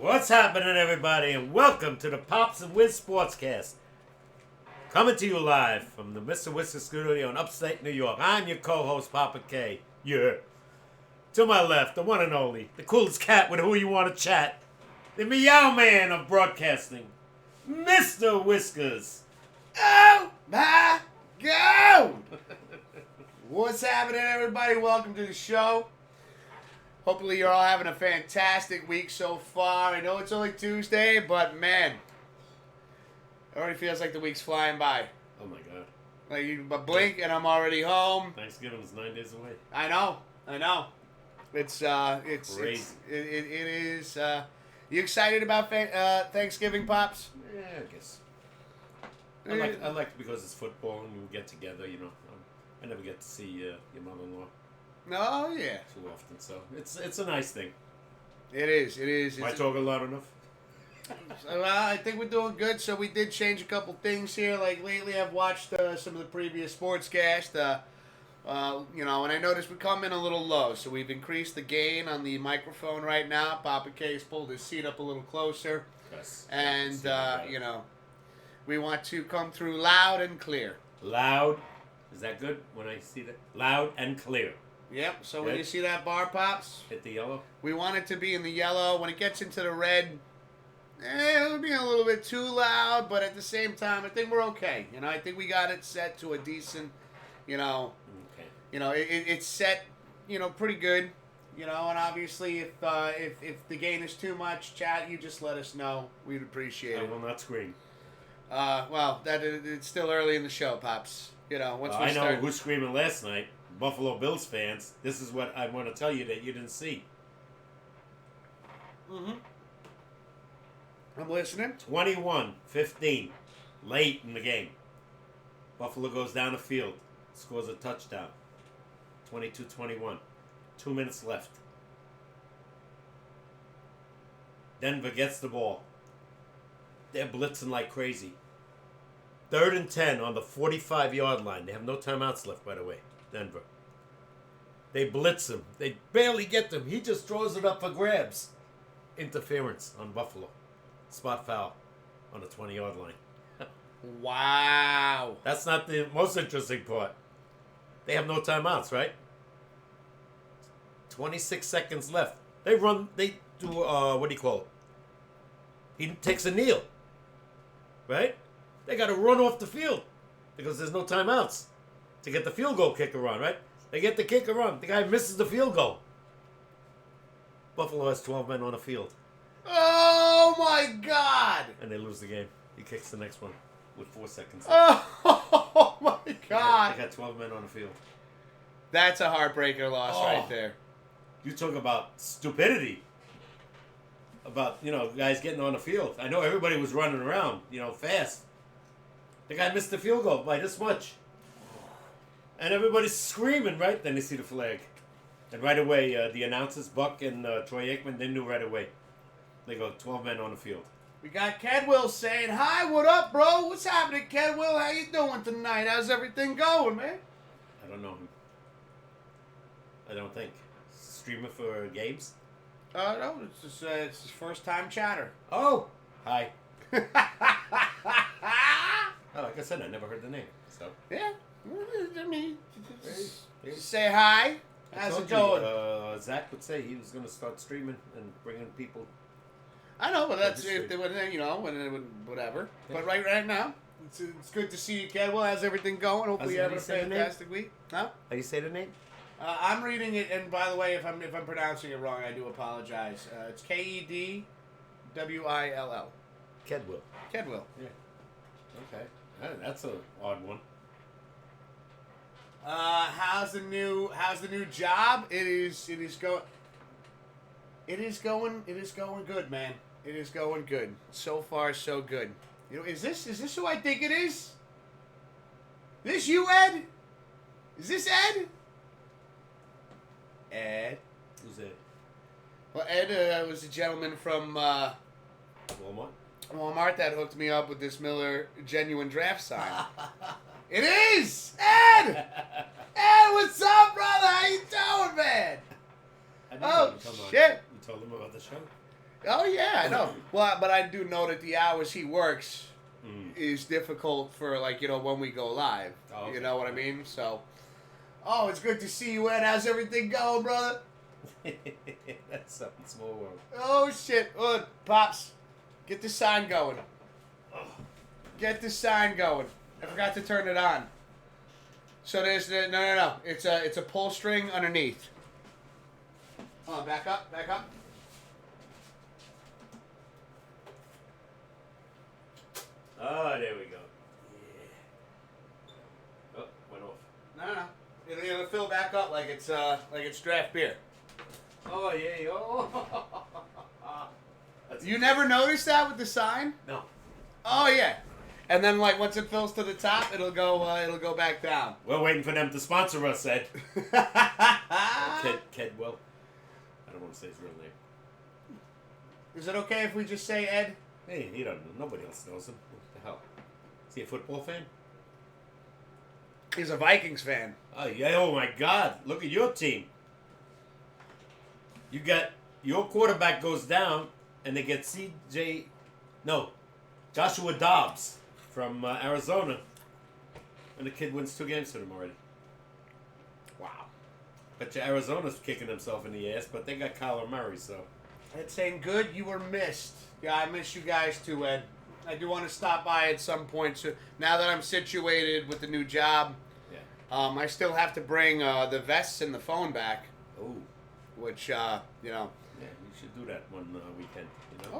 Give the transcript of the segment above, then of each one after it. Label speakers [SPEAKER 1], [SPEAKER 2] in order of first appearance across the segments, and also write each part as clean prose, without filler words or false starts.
[SPEAKER 1] What's happening, everybody, and welcome to the Pops and Wiz SportsCast. Coming to you live from the Mr. Whisker Studio in upstate New York. I'm your co-host, Papa K. Yeah. To my left, the one and only, the coolest cat with who you want to chat, the meow man of broadcasting, Mr. Whiskers.
[SPEAKER 2] Oh my God! What's happening, everybody? Welcome to the show. Hopefully you're all having a fantastic week so far. I know it's only Tuesday, but man, it already feels like the week's flying by.
[SPEAKER 1] Oh my God.
[SPEAKER 2] Like you blink and I'm already home.
[SPEAKER 1] Thanksgiving is 9 days away.
[SPEAKER 2] I know. It's
[SPEAKER 1] Crazy.
[SPEAKER 2] it is. You excited about Thanksgiving, Pops?
[SPEAKER 1] Yeah, I guess. I like because it's football and we get together, you know. I never get to see your mother-in-law.
[SPEAKER 2] Oh yeah.
[SPEAKER 1] Too often, so it's a nice thing.
[SPEAKER 2] It is.
[SPEAKER 1] Am I talking loud enough?
[SPEAKER 2] Well, I think we're doing good. So we did change a couple things here. Like lately, I've watched some of the previous SportsCast. And I noticed we come in a little low, so we've increased the gain on the microphone right now. Papa K has pulled his seat up a little closer,
[SPEAKER 1] Yes.
[SPEAKER 2] and we want to come through loud and clear.
[SPEAKER 1] Loud. Is that good when I see that? Loud and clear.
[SPEAKER 2] Yep. So
[SPEAKER 1] Good.
[SPEAKER 2] when you see that bar, Pops,
[SPEAKER 1] Hit the yellow.
[SPEAKER 2] we want it to be in the yellow. When it gets into the red, it'll be a little bit too loud, but at the same time, I think we're okay. I think we got it set to a decent,
[SPEAKER 1] Okay.
[SPEAKER 2] it's set, pretty good. And obviously, if the gain is too much, chat, you just let us know. We'd appreciate
[SPEAKER 1] I
[SPEAKER 2] it.
[SPEAKER 1] will not scream.
[SPEAKER 2] It's still early in the show, Pops. Once we
[SPEAKER 1] I know
[SPEAKER 2] start.
[SPEAKER 1] who's screaming last night. Buffalo Bills fans. This is what I want to tell you that you didn't see.
[SPEAKER 2] Mm-hmm. I'm listening.
[SPEAKER 1] 21-15. Late in the game. Buffalo goes down the field. Scores a touchdown. 22-21. 2 minutes left. Denver gets the ball. They're blitzing like crazy. 3rd and 10 on the 45-yard line. They have no timeouts left, by the way, Denver. They blitz him. They barely get them. He just throws it up for grabs. Interference on Buffalo. Spot foul on the 20-yard line.
[SPEAKER 2] Wow.
[SPEAKER 1] That's not the most interesting part. They have no timeouts, right? 26 seconds left. They do, what do you call it? He takes a kneel. Right? They got to run off the field because there's no timeouts to get the field goal kicker on, right? They get the kicker on. The guy misses the field goal. Buffalo has 12 men on the field.
[SPEAKER 2] Oh, my God.
[SPEAKER 1] And they lose the game. He kicks the next one with 4 seconds
[SPEAKER 2] left. Oh, my God.
[SPEAKER 1] They got 12 men on the field.
[SPEAKER 2] That's a heartbreaker loss right there.
[SPEAKER 1] You talk about stupidity. About, guys getting on the field. I know everybody was running around, fast. The guy missed the field goal by this much. And everybody's screaming, right? Then they see the flag. And right away, the announcers, Buck and Troy Aikman, they knew right away. They go, 12 men on the field.
[SPEAKER 2] We got Kedwill saying, hi, what up, bro? What's happening, Kedwill? How you doing tonight? How's everything going, man?
[SPEAKER 1] I don't know him. I don't think. Streamer for games?
[SPEAKER 2] No, it's his first time chatter.
[SPEAKER 1] Oh! Hi. Like I said, I never heard the name. So
[SPEAKER 2] yeah. I mean, say hi. How's it going?
[SPEAKER 1] Zach would say he was going to start streaming and bringing people.
[SPEAKER 2] I know, but that's if they would, whatever. Yeah. But right now, it's good to see you, Kedwell. How's everything going? Hopefully you have a fantastic week. No?
[SPEAKER 1] How do you say the name?
[SPEAKER 2] I'm reading it, and by the way, if I'm pronouncing it wrong, I do apologize. It's Kedwill.
[SPEAKER 1] Kedwill.
[SPEAKER 2] Kedwill.
[SPEAKER 1] Yeah. Okay. That's an odd one.
[SPEAKER 2] How's the new job? It is going good, man. It is going good. So far, so good. Is this who I think it is? This you, Ed? Is this Ed? Ed.
[SPEAKER 1] Who's Ed?
[SPEAKER 2] Well, Ed was a gentleman from Walmart that hooked me up with this Miller Genuine Draft sign. It is! Ed! Ed, what's up, brother? How you doing, man? Oh, shit.
[SPEAKER 1] You told him about the show?
[SPEAKER 2] Oh, yeah, I know. Well, but I do know that the hours he works is difficult for, when we go live. Oh, okay. You know what I mean? So, it's good to see you, Ed. How's everything going, brother?
[SPEAKER 1] That's something small world.
[SPEAKER 2] Oh, shit. Pops, get the sign going. Get the sign going. I forgot to turn it on. So there's no. It's a pull string underneath. Hold on, back up.
[SPEAKER 1] Oh, there we go. Yeah. Oh, went off.
[SPEAKER 2] No. It'll fill back up like it's draft beer.
[SPEAKER 1] Oh yeah. Oh.
[SPEAKER 2] You never noticed that with the sign?
[SPEAKER 1] No.
[SPEAKER 2] Oh yeah. And then, once it fills to the top, it'll go back down.
[SPEAKER 1] We're waiting for them to sponsor us, Ed. Kedwell. I don't want to say his real name.
[SPEAKER 2] Is it okay if we just say Ed?
[SPEAKER 1] Hey, he don't know. Nobody else knows him. What the hell? Is he a football fan?
[SPEAKER 2] He's a Vikings fan.
[SPEAKER 1] Oh, yeah. Oh, my God. Look at your team. You got your quarterback goes down, and they get Joshua Dobbs from Arizona. And the kid wins 2 games for them already.
[SPEAKER 2] Wow.
[SPEAKER 1] Bet you Arizona's kicking himself in the ass, but they got Kyler Murray, so.
[SPEAKER 2] It's saying good, you were missed. Yeah, I miss you guys too, Ed. I do want to stop by at some point. So now that I'm situated with the new job, I still have to bring the vests and the phone back.
[SPEAKER 1] Oh.
[SPEAKER 2] Which,
[SPEAKER 1] Yeah, you should do that one weekend. You know?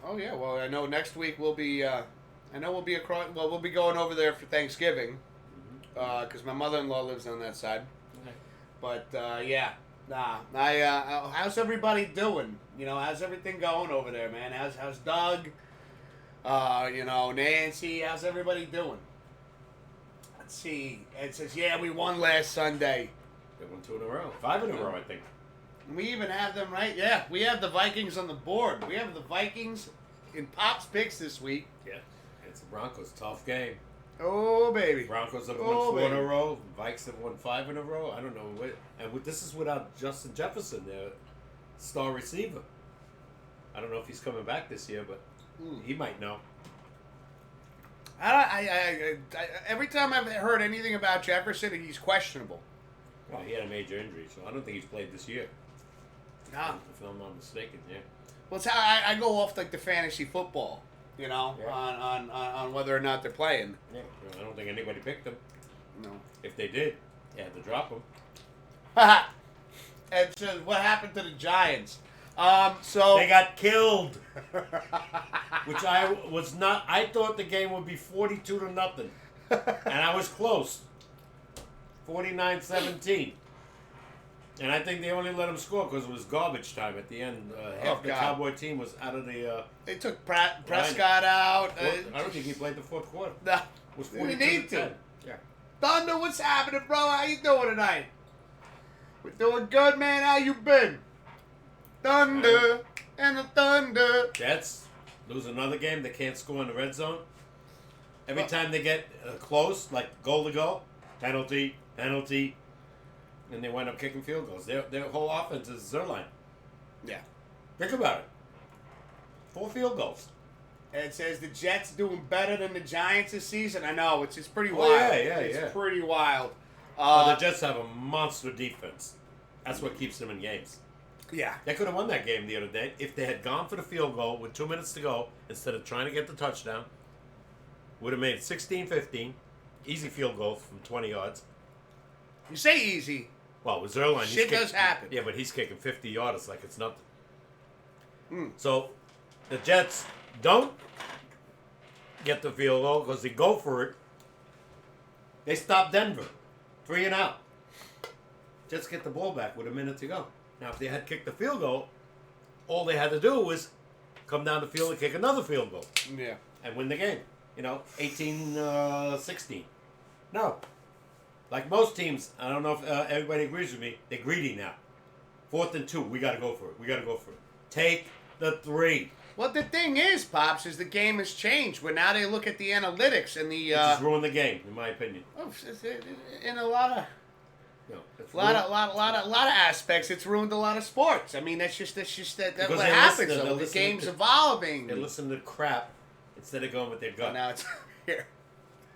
[SPEAKER 2] Oh yeah. Well, I know next week we'll be. We'll be going over there for Thanksgiving, because my mother-in-law lives on that side.
[SPEAKER 1] Okay.
[SPEAKER 2] But how's everybody doing? How's everything going over there, man? How's Doug? Nancy. How's everybody doing? Let's see. It says, we won last Sunday.
[SPEAKER 1] They won 2 in a row, 5 in a row, I think.
[SPEAKER 2] We even have them right. Yeah, we have the Vikings on the board. We have the Vikings in Pop's picks this week.
[SPEAKER 1] Yeah, it's the Broncos. Tough game.
[SPEAKER 2] Oh baby.
[SPEAKER 1] Broncos have won 4 in a row. Vikes have won 5 in a row. I don't know. This is without Justin Jefferson, their star receiver. I don't know if he's coming back this year, but he might know.
[SPEAKER 2] Every time I've heard anything about Jefferson, he's questionable.
[SPEAKER 1] Well, he had a major injury, so I don't think he's played this year.
[SPEAKER 2] Nah.
[SPEAKER 1] If I'm not mistaken, yeah.
[SPEAKER 2] Well, it's how I go off like the fantasy football, on whether or not they're playing.
[SPEAKER 1] Yeah. I don't think anybody picked him.
[SPEAKER 2] No.
[SPEAKER 1] If they did, they had to drop him.
[SPEAKER 2] And so what happened to the Giants? So
[SPEAKER 1] they got killed. Which I thought the game would be 42-0. And I was close. 49-17. And I think they only let him score because it was garbage time at the end. Half the Cowboy team was out of the...
[SPEAKER 2] they took Prescott out.
[SPEAKER 1] I don't think he played the 4th quarter.
[SPEAKER 2] No.
[SPEAKER 1] It was 42
[SPEAKER 2] we need to.
[SPEAKER 1] Yeah.
[SPEAKER 2] Thunder, what's happening, bro? How you doing tonight? We're doing good, man. How you been? Thunder and the Thunder.
[SPEAKER 1] Jets lose another game. They can't score in the red zone. Every time they get close, like goal to go, penalty, and they wind up kicking field goals. Their whole offense is Zerline.
[SPEAKER 2] Yeah.
[SPEAKER 1] Think about it. 4 field goals.
[SPEAKER 2] And it says the Jets doing better than the Giants this season. I know, it's pretty wild. It's pretty wild.
[SPEAKER 1] The Jets have a monster defense. That's what keeps them in games.
[SPEAKER 2] Yeah.
[SPEAKER 1] They could have won that game the other day if they had gone for the field goal with 2 minutes to go instead of trying to get the touchdown. Would have made it 16-15. Easy field goal from 20 yards.
[SPEAKER 2] You say easy.
[SPEAKER 1] Well, with Zerline,
[SPEAKER 2] shit does happen.
[SPEAKER 1] Yeah, but he's kicking 50 yarders like it's nothing. So the Jets don't get the field goal because they go for it. They stop Denver. 3 and out. Jets get the ball back with a minute to go. Now, if they had kicked the field goal, all they had to do was come down the field and kick another field goal.
[SPEAKER 2] Yeah.
[SPEAKER 1] And win the game. 18-16. No. Like most teams, I don't know if everybody agrees with me, they're greedy now. 4th and 2, we got to go for it. Take the 3.
[SPEAKER 2] Well, the thing is, Pops, is the game has changed. Where now they look at the analytics and the...
[SPEAKER 1] It just ruined the game, in my opinion.
[SPEAKER 2] In a lot of... A lot of aspects, it's ruined a lot of sports. I mean, that's just what happens. The game's evolving.
[SPEAKER 1] They listen to crap instead of going with their gut.
[SPEAKER 2] Now it's here.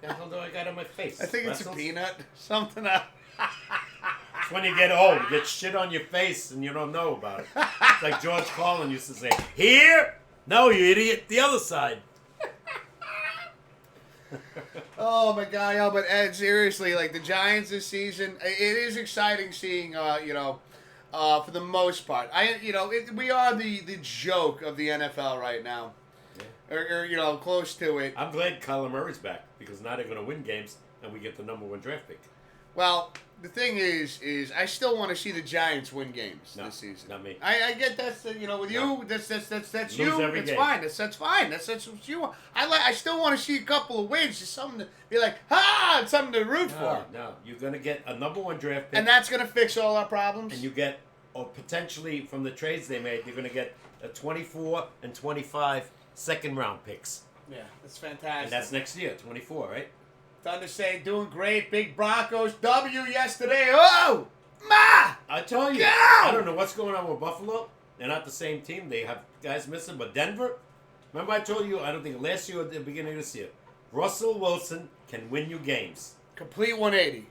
[SPEAKER 1] What the hell do I got on my face?
[SPEAKER 2] I think it's a peanut. Something else.
[SPEAKER 1] It's when you get old, you get shit on your face and you don't know about it. It's like George Carlin used to say, "Here? No, you idiot. The other side."
[SPEAKER 2] Oh my God, yo! But Ed, seriously, like the Giants this season, it is exciting seeing, for the most part. We are the joke of the NFL right now, or close to it.
[SPEAKER 1] I'm glad Kyler Murray's back because now they're going to win games and we get the number 1 draft pick.
[SPEAKER 2] Well, the thing is I still want to see the Giants win games this season.
[SPEAKER 1] Not me.
[SPEAKER 2] I get that's with you. That's
[SPEAKER 1] Lose
[SPEAKER 2] you.
[SPEAKER 1] every
[SPEAKER 2] It's
[SPEAKER 1] game.
[SPEAKER 2] fine. That's fine. That's what you want. I still want to see a couple of wins. Just something to be like, it's something to root for.
[SPEAKER 1] No, you're gonna get a number 1 draft pick,
[SPEAKER 2] And that's gonna fix all our problems.
[SPEAKER 1] and you get, or potentially from the trades they made, you're gonna get a 24 and 25 second-round picks.
[SPEAKER 2] Yeah, that's fantastic.
[SPEAKER 1] And that's next year, 24, right?
[SPEAKER 2] Thunder saying doing great. Big Broncos W yesterday. Oh, ma!
[SPEAKER 1] I tell you,
[SPEAKER 2] Go!
[SPEAKER 1] I don't know what's going on with Buffalo. They're not the same team. They have guys missing. But Denver, remember I told you, I don't think last year or the beginning of this year, Russell Wilson can win you games.
[SPEAKER 2] Complete 180.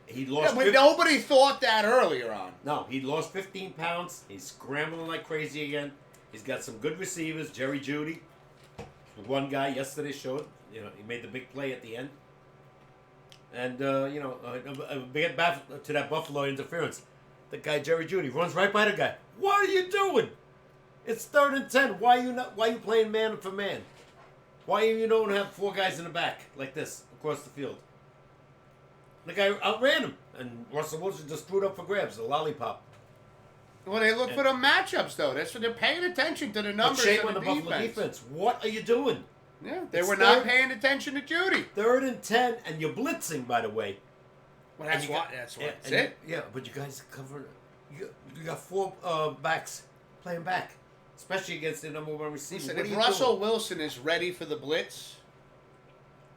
[SPEAKER 1] He lost.
[SPEAKER 2] Yeah, but nobody thought that earlier on.
[SPEAKER 1] No, he lost 15 pounds. He's scrambling like crazy again. He's got some good receivers. Jerry Jeudy, one guy yesterday showed. He made the big play at the end. And get back to that Buffalo interference. The guy Jerry Jeudy runs right by the guy. What are you doing? It's 3rd and 10. Why are you playing man for man? Why you don't have 4 guys in the back like this across the field? The guy outran him, and Russell Wilson just threw it up for grabs, a lollipop.
[SPEAKER 2] Well, they look for the matchups, though. That's what they're paying attention to the numbers
[SPEAKER 1] Shame
[SPEAKER 2] of
[SPEAKER 1] on
[SPEAKER 2] the
[SPEAKER 1] the Buffalo defense. What are you doing?
[SPEAKER 2] Yeah, they
[SPEAKER 1] It's
[SPEAKER 2] were not
[SPEAKER 1] third-
[SPEAKER 2] paying attention to Judy.
[SPEAKER 1] 3rd and 10, and you're blitzing, by the way.
[SPEAKER 2] Well, that's
[SPEAKER 1] And you
[SPEAKER 2] what.
[SPEAKER 1] got-
[SPEAKER 2] That's
[SPEAKER 1] yeah,
[SPEAKER 2] what. That's
[SPEAKER 1] and
[SPEAKER 2] it.
[SPEAKER 1] Yeah, but you guys cover. You got 4 backs playing back, especially against the number 1 receiver.
[SPEAKER 2] Listen,
[SPEAKER 1] What are
[SPEAKER 2] if
[SPEAKER 1] you
[SPEAKER 2] Russell
[SPEAKER 1] doing?
[SPEAKER 2] Wilson is ready for the blitz,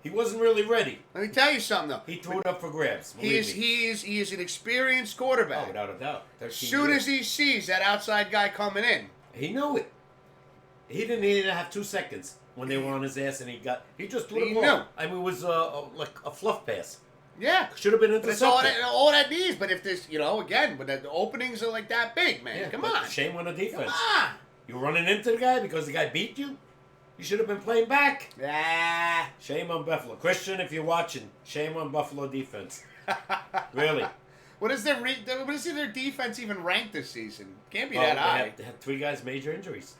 [SPEAKER 1] He wasn't really ready.
[SPEAKER 2] let me tell you something though.
[SPEAKER 1] He threw it up for grabs.
[SPEAKER 2] He
[SPEAKER 1] believe
[SPEAKER 2] is
[SPEAKER 1] me.
[SPEAKER 2] he is an experienced
[SPEAKER 1] Oh,
[SPEAKER 2] quarterback.
[SPEAKER 1] without a doubt.
[SPEAKER 2] As soon as he sees that outside guy coming in,
[SPEAKER 1] He knew it. He didn't need to have 2 seconds when they were on his ass, and he just threw
[SPEAKER 2] He
[SPEAKER 1] the ball.
[SPEAKER 2] knew.
[SPEAKER 1] I mean, it was like a fluff pass.
[SPEAKER 2] yeah.
[SPEAKER 1] Should have been
[SPEAKER 2] But that's all
[SPEAKER 1] intercepted.
[SPEAKER 2] all that needs. But if there's, again, but the openings are like that big, man.
[SPEAKER 1] Yeah,
[SPEAKER 2] Come
[SPEAKER 1] but
[SPEAKER 2] on.
[SPEAKER 1] Shame on the defense.
[SPEAKER 2] Come on.
[SPEAKER 1] You're running into the guy because the guy beat you. You should have been playing back.
[SPEAKER 2] Ah.
[SPEAKER 1] Shame on Buffalo. Christian, if you're watching, shame on Buffalo defense. Really.
[SPEAKER 2] What is their defense even ranked this season? Can't be
[SPEAKER 1] Well,
[SPEAKER 2] that high.
[SPEAKER 1] They had 3 guys major injuries.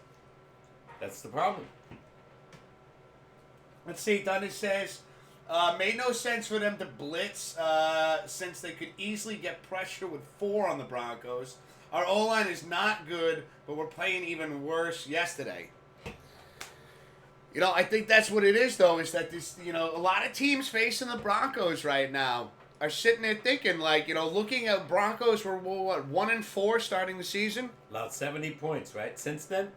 [SPEAKER 1] That's the problem.
[SPEAKER 2] Let's see. Thunder says, made no sense for them to blitz since they could easily get pressure with 4 on the Broncos. Our O-line is not good, but we're playing even worse yesterday. I think that's what it is, though, is that this, a lot of teams facing the Broncos right now are sitting there thinking, like, looking at Broncos were, 1-4 starting the season?
[SPEAKER 1] Allowed 70 points, right? Since then,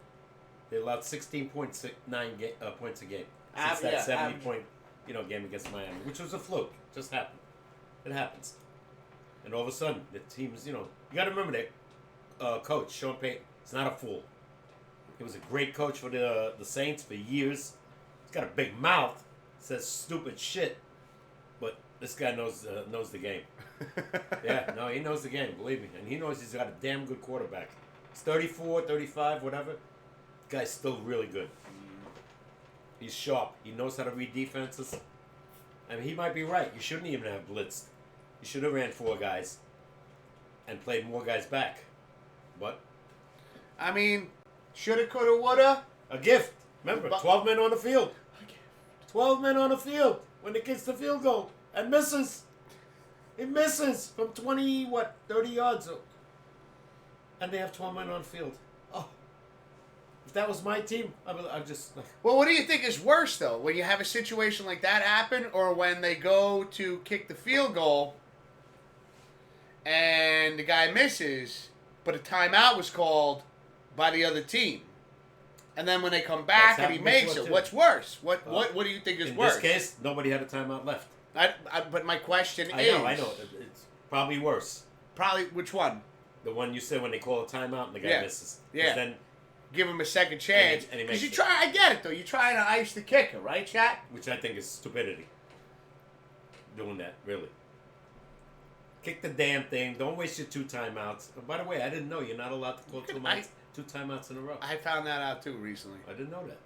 [SPEAKER 1] they allowed 16.9 points a game. Since that 70-point, game against Miami, which was a fluke. Just happened. It happens. And all of a sudden, the teams, you got to remember that coach, Sean Payton, is not a fool. He was a great coach for the Saints for years. He's got a big mouth, says stupid shit, but this guy knows the game. Yeah, no, he knows the game, believe me. And he knows he's got a damn good quarterback. He's 34, 35, whatever. The guy's still really good. He's sharp. He knows how to read defenses. I mean, he might be right. You shouldn't even have blitzed. You should have ran 4 guys and played more guys back. But
[SPEAKER 2] I mean, shoulda, coulda, woulda.
[SPEAKER 1] a gift. Remember,
[SPEAKER 2] But-
[SPEAKER 1] 12 men on the field. 12 men on the field when it gets the field goal and misses. It misses from 20, 30 yards. And they have 12 men on the field. Oh. If that was my team, I'd just...
[SPEAKER 2] Well, what do you think is worse, though? When you have a situation like that happen, or when they go to kick the field goal and the guy misses, but a timeout was called by the other team? And then when they come back
[SPEAKER 1] That's
[SPEAKER 2] and he
[SPEAKER 1] happened
[SPEAKER 2] makes
[SPEAKER 1] before,
[SPEAKER 2] it,
[SPEAKER 1] too.
[SPEAKER 2] what's worse? What do you think is
[SPEAKER 1] In
[SPEAKER 2] worse?
[SPEAKER 1] this case, nobody had a timeout left.
[SPEAKER 2] But my question
[SPEAKER 1] I
[SPEAKER 2] is...
[SPEAKER 1] know. It's probably worse.
[SPEAKER 2] Probably, which one?
[SPEAKER 1] The one you said when they call a timeout and the guy
[SPEAKER 2] Yeah.
[SPEAKER 1] misses. 'Cause
[SPEAKER 2] Yeah.
[SPEAKER 1] Then,
[SPEAKER 2] Give him a second chance.
[SPEAKER 1] And he
[SPEAKER 2] Because
[SPEAKER 1] makes
[SPEAKER 2] you
[SPEAKER 1] it.
[SPEAKER 2] try, I get it, though. You're trying to ice the kicker, right, chat?
[SPEAKER 1] which I think is stupidity. Doing that, really. Kick the damn thing. Don't waste your 2 timeouts. And by the way, I didn't know you're not allowed to call 2 timeouts in a row.
[SPEAKER 2] I found that out, too, recently.
[SPEAKER 1] I didn't know that.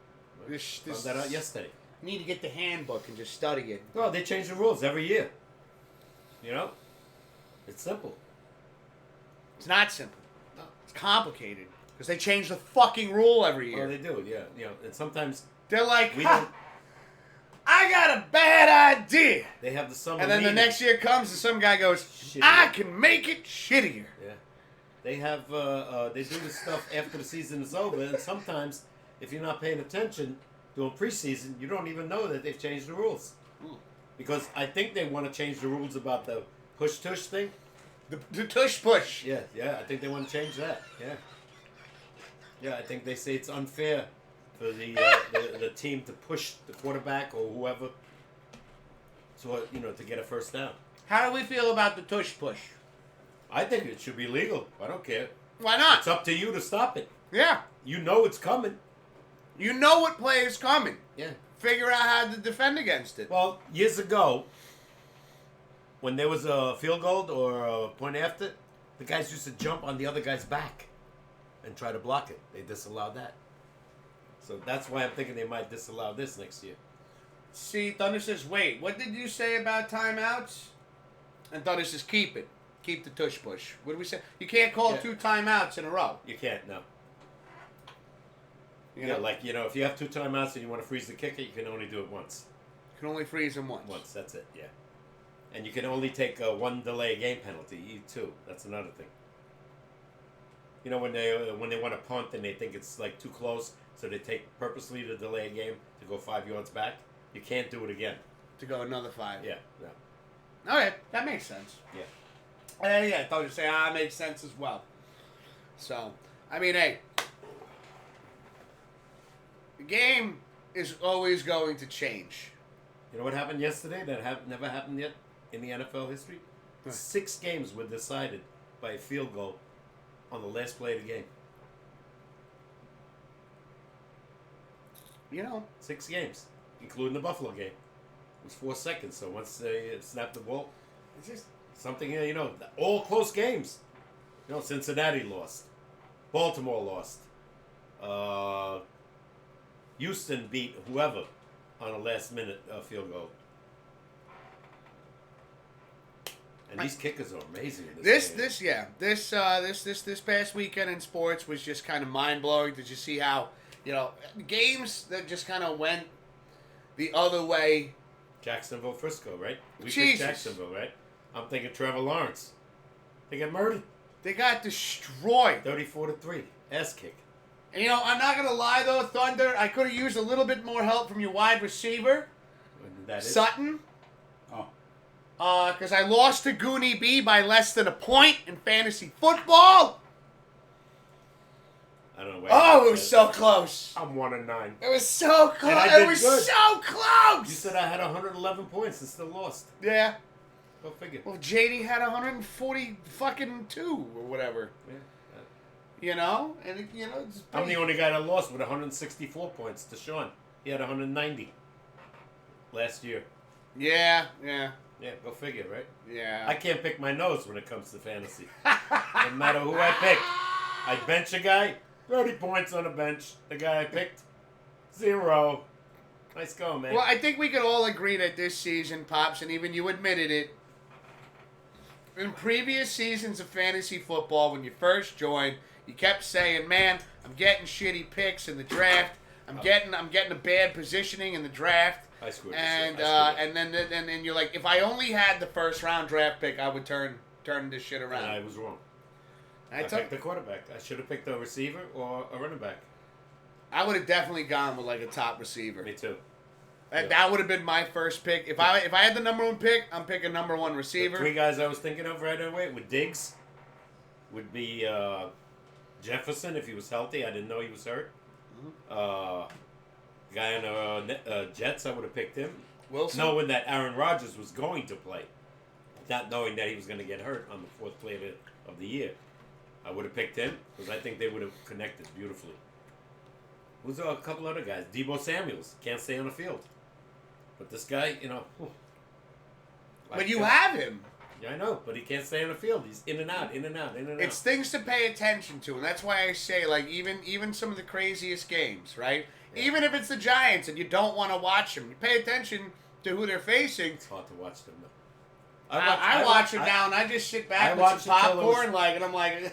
[SPEAKER 2] This-
[SPEAKER 1] Found that out yesterday.
[SPEAKER 2] You need to get the handbook and just study it.
[SPEAKER 1] No, they change the rules every year. It's simple.
[SPEAKER 2] It's not simple. It's complicated. Because they change the fucking rule every
[SPEAKER 1] Well,
[SPEAKER 2] year.
[SPEAKER 1] they do, yeah. And sometimes
[SPEAKER 2] They're like,
[SPEAKER 1] we
[SPEAKER 2] ha,
[SPEAKER 1] don't.
[SPEAKER 2] I got a bad idea.
[SPEAKER 1] They have the summer.
[SPEAKER 2] And then the
[SPEAKER 1] meeting.
[SPEAKER 2] next year comes and some guy goes,
[SPEAKER 1] Shittier.
[SPEAKER 2] I can make it shittier.
[SPEAKER 1] Yeah. They have. They do this stuff after the season is over, and sometimes, if you're not paying attention during preseason, you don't even know that they've changed the rules. Because I think they want to change the rules about the push-tush thing.
[SPEAKER 2] The tush push.
[SPEAKER 1] Yeah. I think they want to change that. Yeah. Yeah, I think they say it's unfair for the team to push the quarterback or whoever to get a first down.
[SPEAKER 2] How do we feel about the tush push?
[SPEAKER 1] I think it should be legal. I don't care.
[SPEAKER 2] Why not?
[SPEAKER 1] It's up to you to stop it.
[SPEAKER 2] Yeah.
[SPEAKER 1] You know it's coming.
[SPEAKER 2] You know what play is coming.
[SPEAKER 1] Yeah.
[SPEAKER 2] Figure out how to defend against it.
[SPEAKER 1] Well, years ago, when there was a field goal or a point after, the guys used to jump on the other guy's back and try to block it. They disallowed that. So that's why I'm thinking they might disallow this next year.
[SPEAKER 2] See, Thunder says, wait, what did you say about timeouts? And Thunder says, keep it. Keep the tush push. What did we say? You can't call 2 timeouts in a row.
[SPEAKER 1] You can't, no.
[SPEAKER 2] You know?
[SPEAKER 1] If you have 2 timeouts and you want to freeze the kicker, you can only do it once.
[SPEAKER 2] You can only freeze him once.
[SPEAKER 1] Once, that's it, yeah. And you can only take 1 delay game penalty, 2. That's another thing. You know, when they want to punt and they think it's like too close, so they take purposely to delay a game to go 5 yards back, you can't do it again.
[SPEAKER 2] To go another 5.
[SPEAKER 1] Yeah, no.
[SPEAKER 2] Okay, that makes sense.
[SPEAKER 1] Yeah.
[SPEAKER 2] Yeah, I thought you'd say, it makes sense as well. So, I mean, hey, the game is always going to change.
[SPEAKER 1] You know what happened yesterday that never happened yet in the NFL history?
[SPEAKER 2] Huh.
[SPEAKER 1] 6 games were decided by a field goal on the last play of the game.
[SPEAKER 2] You know.
[SPEAKER 1] 6 games, including the Buffalo game. It was 4 seconds, so once they snapped the ball, it's just something, all close games. Cincinnati lost. Baltimore lost. Houston beat whoever on a last-minute field goal. And these kickers are amazing. In this
[SPEAKER 2] past weekend in sports was just kind of mind-blowing. Did you see how, games that just kind of went the other way?
[SPEAKER 1] Jacksonville, Frisco, right? We
[SPEAKER 2] Jesus.
[SPEAKER 1] picked Jacksonville, right? I'm thinking Trevor Lawrence. They got murdered.
[SPEAKER 2] They got destroyed.
[SPEAKER 1] 34-3. Ass kick.
[SPEAKER 2] And, I'm not going to lie, though, Thunder. I could have used a little bit more help from your wide receiver, Sutton.
[SPEAKER 1] Oh.
[SPEAKER 2] Because I lost to Goonie B by less than a point in fantasy football.
[SPEAKER 1] I don't know.
[SPEAKER 2] Oh, it was so close.
[SPEAKER 1] I'm 1-9.
[SPEAKER 2] It was so close.
[SPEAKER 1] And I did
[SPEAKER 2] it was
[SPEAKER 1] good.
[SPEAKER 2] so close.
[SPEAKER 1] You said I had 111 points and still lost.
[SPEAKER 2] Yeah.
[SPEAKER 1] Go figure.
[SPEAKER 2] Well, JD had 140 fucking 2 or whatever.
[SPEAKER 1] Yeah.
[SPEAKER 2] And it's
[SPEAKER 1] I'm the only guy that lost with 164 points to Sean. He had 190 last year.
[SPEAKER 2] Yeah.
[SPEAKER 1] Yeah, go figure, right?
[SPEAKER 2] Yeah.
[SPEAKER 1] I can't pick my nose when it comes to fantasy. No matter who I pick. I bench a guy, 30 points on the bench. The guy I picked, 0. Nice go, man.
[SPEAKER 2] Well, I think we could all agree that this season, Pops, and even you admitted it, in previous seasons of fantasy football, when you first joined, you kept saying, man, I'm getting shitty picks in the draft. I'm getting a bad positioning in the draft.
[SPEAKER 1] I screwed
[SPEAKER 2] and
[SPEAKER 1] this up.
[SPEAKER 2] and then you're like, if I only had the first round draft pick, I would turn this shit around.
[SPEAKER 1] And I was wrong. I picked the quarterback. I should have picked a receiver or a running back.
[SPEAKER 2] I would have definitely gone with like a top receiver.
[SPEAKER 1] Me too.
[SPEAKER 2] That would have been my first pick. If I had the number 1 pick, I'm picking number 1 receiver.
[SPEAKER 1] The 3 guys I was thinking of right away with Diggs would be Jefferson if he was healthy. I didn't know he was hurt. Guy on the Jets, I would have picked him.
[SPEAKER 2] Wilson?
[SPEAKER 1] Knowing that Aaron Rodgers was going to play. Not knowing that he was going to get hurt on the 4th play of the year. I would have picked him because I think they would have connected beautifully. Who's a couple other guys? Deebo Samuels. Can't stay on the field. But this guy,
[SPEAKER 2] But you have him.
[SPEAKER 1] Yeah, I know, but he can't stay on the field. He's in and out, in and out, in and out.
[SPEAKER 2] It's things to pay attention to, and that's why I say, like, even some of the craziest games, right? Yeah. Even if it's the Giants and you don't want to watch them, you pay attention to who they're facing.
[SPEAKER 1] It's hard to watch them, though.
[SPEAKER 2] I watch them now, and I just sit back with some popcorn, and I'm like,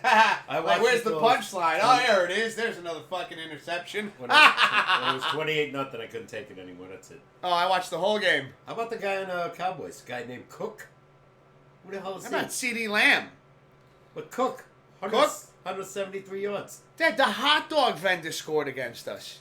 [SPEAKER 2] where's the punchline? Oh, there it is. There's another fucking interception.
[SPEAKER 1] When it was 28-0, I couldn't take it anymore. That's it.
[SPEAKER 2] Oh, I watched the whole game.
[SPEAKER 1] How about the guy in Cowboys? A guy named Cook? Who the hell is he?
[SPEAKER 2] How about C.D. Lamb?
[SPEAKER 1] But Cook. 173 yards.
[SPEAKER 2] Dad, the hot dog vendor scored against us.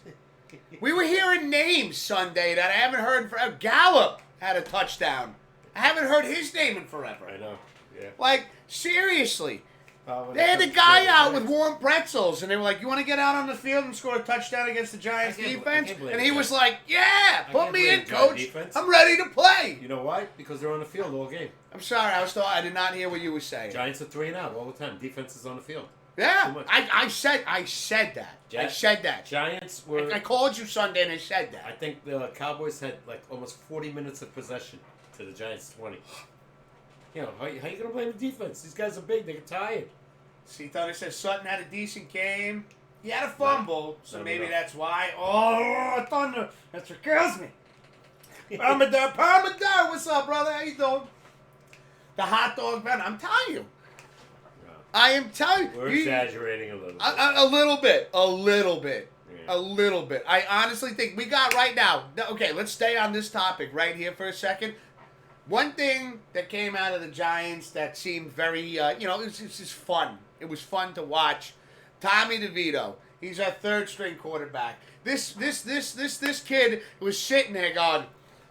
[SPEAKER 2] We were hearing names Sunday that I haven't heard forever. Gallup had a touchdown. I haven't heard his name in forever.
[SPEAKER 1] I know. Yeah.
[SPEAKER 2] Like, seriously. They had the guy out with warm pretzels, and they were like, "You want to get out on the field and score a touchdown against the Giants defense?" And he was like, "Yeah, put me in, coach. I'm ready to play."
[SPEAKER 1] You know why? Because they're on the field all game.
[SPEAKER 2] I'm sorry, I did not hear what you were saying.
[SPEAKER 1] Giants are 3 and out all the time. Defense is on the field.
[SPEAKER 2] Yeah, I said that. I said that.
[SPEAKER 1] Giants were.
[SPEAKER 2] I called you Sunday and I said that.
[SPEAKER 1] I think the Cowboys had like almost 40 minutes of possession to the Giants 20. You know, how you going to blame the defense? These guys are big. They get tired. See,
[SPEAKER 2] Thunder says Sutton had a decent game. He had a fumble, so maybe that's why. Oh, Thunder. That's what kills me. Parmesan, what's up, brother? How you doing? The hot dog man. I'm telling you.
[SPEAKER 1] No.
[SPEAKER 2] I am telling you.
[SPEAKER 1] We're exaggerating a little bit.
[SPEAKER 2] A little bit. A little bit.
[SPEAKER 1] Yeah.
[SPEAKER 2] A little bit. I honestly think we got right now. Okay, let's stay on this topic right here for a second. One thing that came out of the Giants that seemed very, it was just fun. It was fun to watch. Tommy DeVito, he's our third string quarterback. This kid was sitting there going,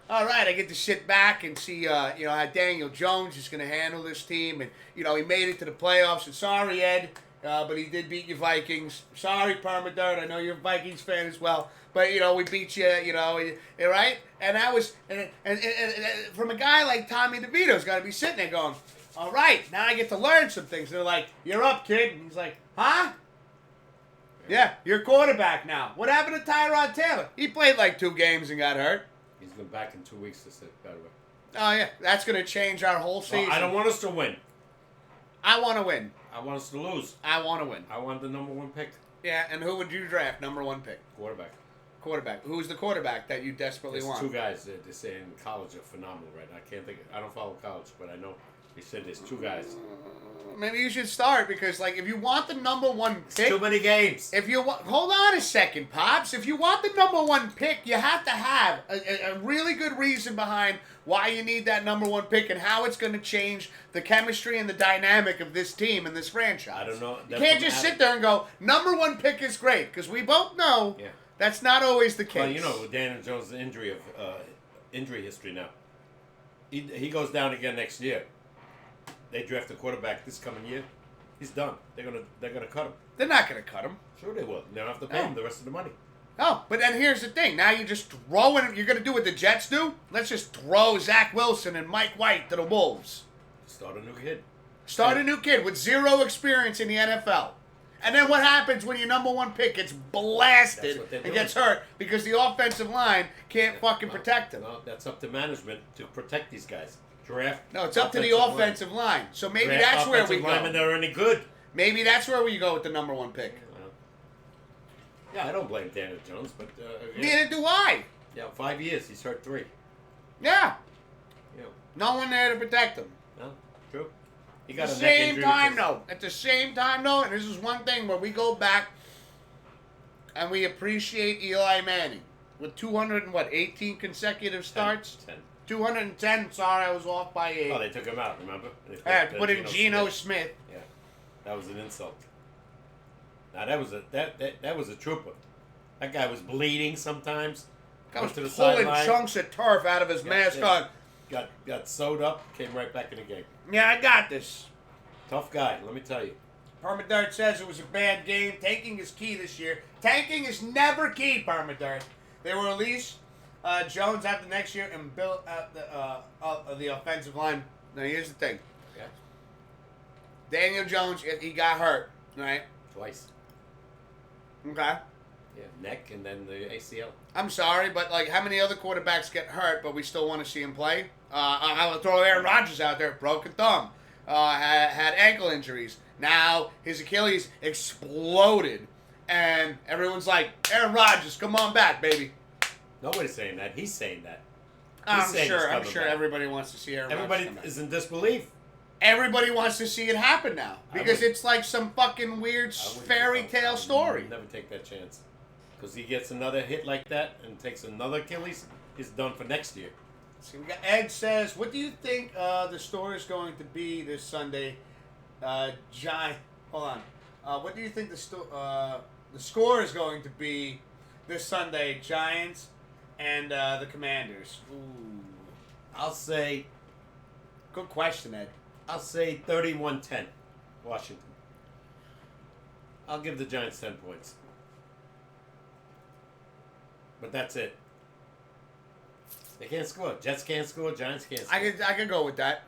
[SPEAKER 2] all right, I get to sit back and see, how Daniel Jones is going to handle this team. And, he made it to the playoffs. And sorry, Ed, but he did beat your Vikings. Sorry, Permadirt, I know you're a Vikings fan as well. But, we beat you, right? And that was, and from a guy like Tommy DeVito's got to be sitting there going, all right, now I get to learn some things. They're like, you're up, kid. And he's like, huh? Yeah, you're quarterback now. What happened to Tyrod Taylor? He played like 2 games and got hurt.
[SPEAKER 1] He's going back in 2 weeks to sit, by the way.
[SPEAKER 2] Oh, yeah. That's going to change our whole season.
[SPEAKER 1] Well, I don't want us to win.
[SPEAKER 2] I want to win.
[SPEAKER 1] I want us to lose.
[SPEAKER 2] I want to win.
[SPEAKER 1] I want the number 1 pick.
[SPEAKER 2] Yeah, and who would you draft number 1 pick?
[SPEAKER 1] Quarterback.
[SPEAKER 2] Who's the quarterback that you desperately want?
[SPEAKER 1] 2 guys that they say in college are phenomenal, right? I don't follow college, but I know they said there's 2 guys.
[SPEAKER 2] Maybe you should start because, if you want the number 1 pick,
[SPEAKER 1] it's too many games.
[SPEAKER 2] If you hold on a second, Pops. If you want the number 1 pick, you have to have a really good reason behind why you need that number 1 pick and how it's going to change the chemistry and the dynamic of this team and this franchise.
[SPEAKER 1] I don't know.
[SPEAKER 2] You can't just sit there and go, number 1 pick is great, because we both know that's not always the case.
[SPEAKER 1] Well, with Daniel Jones' injury history now, he goes down again next year. They draft a quarterback this coming year. He's done. They're gonna cut him.
[SPEAKER 2] They're not gonna cut him.
[SPEAKER 1] Sure they will. They don't have to pay him the rest of the money.
[SPEAKER 2] Oh, but then here's the thing. Now you're just throwing. You're gonna do what the Jets do. Let's just throw Zach Wilson and Mike White to the Wolves.
[SPEAKER 1] Start a new kid.
[SPEAKER 2] Start a new kid with 0 experience in the NFL. And then what happens when your number 1 pick gets blasted and gets hurt because the offensive line can't fucking protect him?
[SPEAKER 1] No, that's up to management to protect these guys. Draft.
[SPEAKER 2] No, it's up to the offensive line. So maybe that's where we go.
[SPEAKER 1] Linemen that are any good.
[SPEAKER 2] Maybe that's where we go with the number 1 pick.
[SPEAKER 1] Yeah, I don't blame Daniel Jones, but
[SPEAKER 2] neither do I.
[SPEAKER 1] Yeah, 5 years. He's hurt 3.
[SPEAKER 2] Yeah.
[SPEAKER 1] Yeah.
[SPEAKER 2] No one there to protect him.
[SPEAKER 1] No, true. He got
[SPEAKER 2] At the same time, though, and this is one thing where we go back and we appreciate Eli Manning with 218 consecutive starts.
[SPEAKER 1] 10.
[SPEAKER 2] 210. Sorry, I was off by 8.
[SPEAKER 1] Oh, they took him out. Remember?
[SPEAKER 2] I had to put in Geno Smith.
[SPEAKER 1] Yeah, that was an insult. Now that was a trooper. That guy was bleeding sometimes.
[SPEAKER 2] Guy was pulling chunks of turf out of his mask on.
[SPEAKER 1] Got sewed up. Came right back in the game.
[SPEAKER 2] Yeah, I got this.
[SPEAKER 1] Tough guy, let me tell you.
[SPEAKER 2] Permadirt says it was a bad game. Tanking is key this year. Tanking is never key, Permadirt. They will release Jones after next year and build out the offensive line. Now, here's the thing.
[SPEAKER 1] Yeah.
[SPEAKER 2] Daniel Jones, he got hurt, right?
[SPEAKER 1] Twice.
[SPEAKER 2] Okay.
[SPEAKER 1] Yeah, neck and then the ACL.
[SPEAKER 2] I'm sorry, but how many other quarterbacks get hurt, but we still want to see him play? I'll throw Aaron Rodgers out there, broken thumb, had ankle injuries. Now his Achilles exploded, and everyone's like, Aaron Rodgers, come on back, baby.
[SPEAKER 1] Nobody's saying that. He's saying that.
[SPEAKER 2] I'm sure everybody wants to see Aaron Rodgers.
[SPEAKER 1] Everybody is in disbelief.
[SPEAKER 2] Everybody wants to see it happen now because it's like some fucking weird fairy tale story.
[SPEAKER 1] Never take that chance. Because he gets another hit like that and takes another Achilles, he's done for next year.
[SPEAKER 2] So we got Ed says, what do you think the score is going to be this Sunday? Hold on. What do you think the score is going to be this Sunday? Giants and the Commanders. Ooh.
[SPEAKER 1] I'll say...
[SPEAKER 2] Good question, Ed.
[SPEAKER 1] I'll say 31-10, Washington. I'll give the Giants 10 points. But that's it. They can't score. Jets can't score. Giants can't score.
[SPEAKER 2] I could go with that.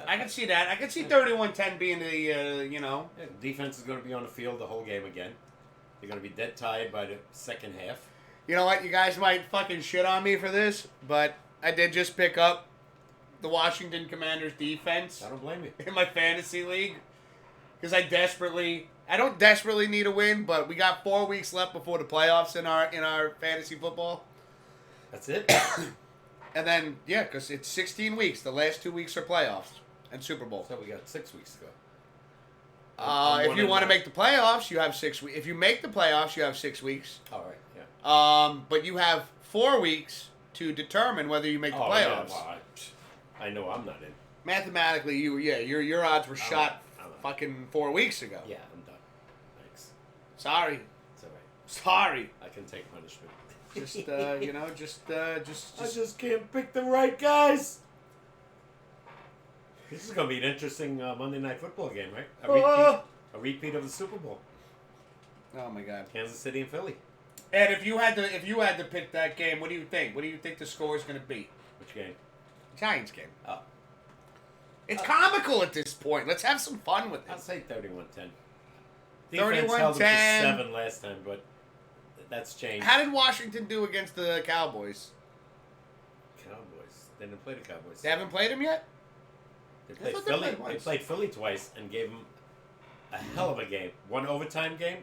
[SPEAKER 2] I can see that. I can see 31-10 being the,
[SPEAKER 1] Yeah, defense is going to be on the field the whole game again. They're going to be dead tired by the second half.
[SPEAKER 2] You know what? You guys might fucking shit on me for this, but I did just pick up the Washington Commanders defense
[SPEAKER 1] I don't blame you.
[SPEAKER 2] in my fantasy league because I don't desperately need a win, but we got 4 weeks left before the playoffs in our fantasy football.
[SPEAKER 1] That's it?
[SPEAKER 2] And then, yeah, because it's 16 weeks. The last 2 weeks are playoffs and Super Bowl.
[SPEAKER 1] So we got 6 weeks to go.
[SPEAKER 2] If you want to make the playoffs, you have 6 weeks. If you make the playoffs, you have 6 weeks.
[SPEAKER 1] All right, yeah.
[SPEAKER 2] But you have 4 weeks to determine whether you make the playoffs.
[SPEAKER 1] Yeah, well, I know I'm not in.
[SPEAKER 2] Mathematically, your odds were shot fucking 4 weeks ago.
[SPEAKER 1] Yeah, I'm done. Thanks.
[SPEAKER 2] Sorry.
[SPEAKER 1] It's all right.
[SPEAKER 2] Sorry.
[SPEAKER 1] I can take punishment.
[SPEAKER 2] Just
[SPEAKER 1] I just can't pick the right guys. This is going to be an interesting Monday Night Football game, right? A repeat of the Super Bowl.
[SPEAKER 2] Oh my God.
[SPEAKER 1] Kansas City and Philly.
[SPEAKER 2] Ed, if you had to pick that game, what do you think? What do you think the score is going to be?
[SPEAKER 1] Which game?
[SPEAKER 2] Giants game.
[SPEAKER 1] Oh.
[SPEAKER 2] It's comical at this point. Let's have some fun with
[SPEAKER 1] I'll
[SPEAKER 2] this.
[SPEAKER 1] say 31-10. Defense held them to 7 last time, but that's changed.
[SPEAKER 2] How did Washington do against the Cowboys?
[SPEAKER 1] Cowboys. They didn't play the Cowboys.
[SPEAKER 2] They haven't played them yet?
[SPEAKER 1] They played
[SPEAKER 2] thought they
[SPEAKER 1] Philly.
[SPEAKER 2] played once.
[SPEAKER 1] They played Philly twice and gave them a hell of a game. One overtime game,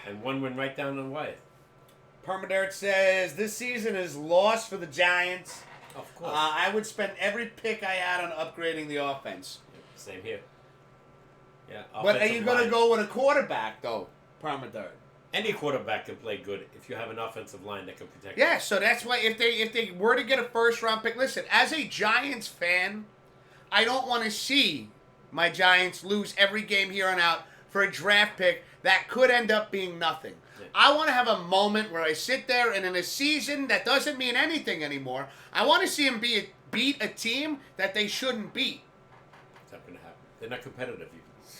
[SPEAKER 1] and one went right down the wire.
[SPEAKER 2] Permadirt says, this season is lost for the Giants.
[SPEAKER 1] Of course.
[SPEAKER 2] I would spend every pick I had on upgrading the offense.
[SPEAKER 1] Same here. Yeah.
[SPEAKER 2] But are you
[SPEAKER 1] offensive
[SPEAKER 2] going to
[SPEAKER 1] line.
[SPEAKER 2] go with a quarterback, though, Permadirt?
[SPEAKER 1] Any quarterback can play good if you have an offensive line that can protect.
[SPEAKER 2] Yeah, so that's why if they were to get a first-round pick, listen, as a Giants fan, I don't want to see my Giants lose every game here on out for a draft pick that could end up being nothing.
[SPEAKER 1] Yeah.
[SPEAKER 2] I want to have a moment where I sit there and in a season that doesn't mean anything anymore, I want to see them beat a team that they shouldn't beat.
[SPEAKER 1] It's not going to happen. They're not competitive.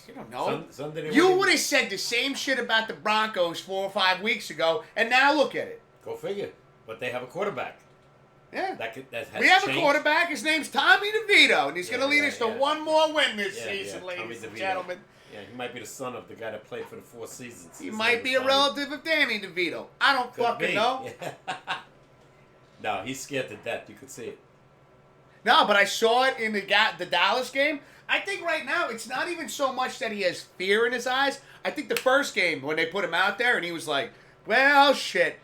[SPEAKER 2] You don't know.
[SPEAKER 1] You
[SPEAKER 2] would have said the same shit about the Broncos 4 or 5 weeks ago, and now look at it.
[SPEAKER 1] Go figure. But they have a quarterback.
[SPEAKER 2] Yeah.
[SPEAKER 1] That has
[SPEAKER 2] We have
[SPEAKER 1] changed.
[SPEAKER 2] a quarterback. His name's Tommy DeVito, and he's going to lead us to one more win this season,
[SPEAKER 1] Tommy
[SPEAKER 2] ladies and
[SPEAKER 1] DeVito.
[SPEAKER 2] gentlemen.
[SPEAKER 1] Yeah, he might be the son of the guy that played for the 4 seasons.
[SPEAKER 2] He
[SPEAKER 1] His
[SPEAKER 2] might
[SPEAKER 1] name
[SPEAKER 2] be
[SPEAKER 1] is
[SPEAKER 2] a
[SPEAKER 1] Tommy.
[SPEAKER 2] relative of Danny DeVito. I don't
[SPEAKER 1] Could
[SPEAKER 2] fucking
[SPEAKER 1] be.
[SPEAKER 2] know.
[SPEAKER 1] No, he's scared to death. You could see it.
[SPEAKER 2] No, but I saw it in the Dallas game. I think right now it's not even so much that he has fear in his eyes. I think the first game when they put him out there and he was like, well, shit.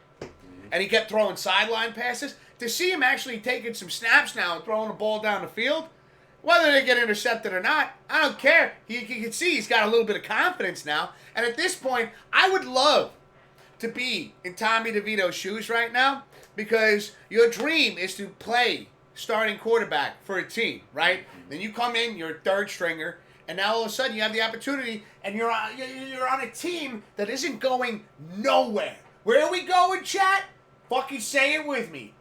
[SPEAKER 2] And he kept throwing sideline passes. To see him actually taking some snaps now and throwing the ball down the field, whether they get intercepted or not, I don't care. You can see he's got a little bit of confidence now. And at this point, I would love to be in Tommy DeVito's shoes right now because your dream is to play starting quarterback for a team, right? Then you come in, you're a third stringer, and now all of a sudden you have the opportunity, and you're on a team that isn't going nowhere. Where are we going, chat? Fucking say it with me.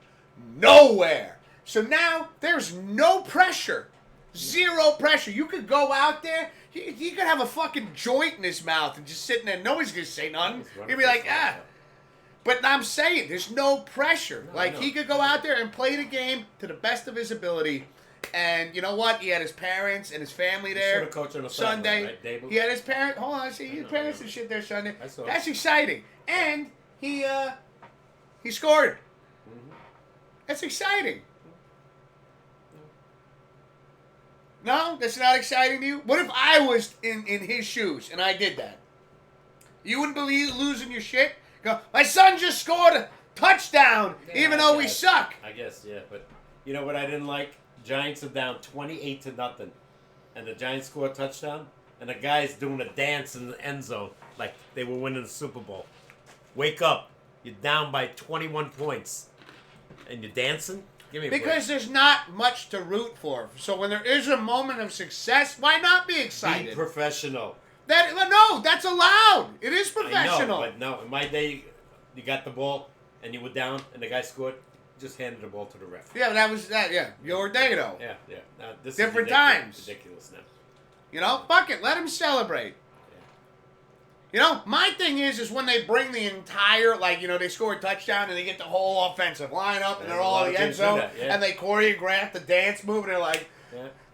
[SPEAKER 2] Nowhere. So now there's no pressure. Zero pressure. You could go out there, he could have a fucking joint in his mouth and just sitting there. Nobody's going to say nothing. He'd be like, ah. But I'm saying, there's no pressure. He could go out there and play the game to the best of his ability. And you know what? He had his parents and his family there.
[SPEAKER 1] He coach on a
[SPEAKER 2] Sunday.
[SPEAKER 1] Right, Dable?
[SPEAKER 2] He had his parents. Hold on, see his parents and shit there Sunday.
[SPEAKER 1] I saw
[SPEAKER 2] That's exciting. And he scored.
[SPEAKER 1] Mm-hmm.
[SPEAKER 2] That's exciting. No, that's not exciting to you. What if I was in his shoes and I did that? You wouldn't believe losing your shit. Go, my son just scored a touchdown, even though we suck.
[SPEAKER 1] I guess, yeah. But you know what I didn't like? Giants are down 28-0, and the Giants score a touchdown, and the guy's doing a dance in the end zone like they were winning the Super Bowl. Wake up! You're down by 21 points, and you're dancing. Give me a
[SPEAKER 2] because
[SPEAKER 1] break.
[SPEAKER 2] there's not much to root for. So when there is a moment of success, why not be excited?
[SPEAKER 1] Be professional.
[SPEAKER 2] No, that's allowed. It is professional.
[SPEAKER 1] I know, but no. In my day, you got the ball, and you were down, and the guy scored. Just handed the ball to the ref.
[SPEAKER 2] Yeah, that was that. Yeah, your day though.
[SPEAKER 1] Yeah. Now, this
[SPEAKER 2] Different
[SPEAKER 1] is ridiculous,
[SPEAKER 2] times.
[SPEAKER 1] ridiculous now.
[SPEAKER 2] You know, fuck it. Let him celebrate.
[SPEAKER 1] Yeah.
[SPEAKER 2] You know, my thing is when they bring the entire, like, you know, they score a touchdown and they get the whole offensive line up and they're all in the end zone and they choreograph the dance move and they're like,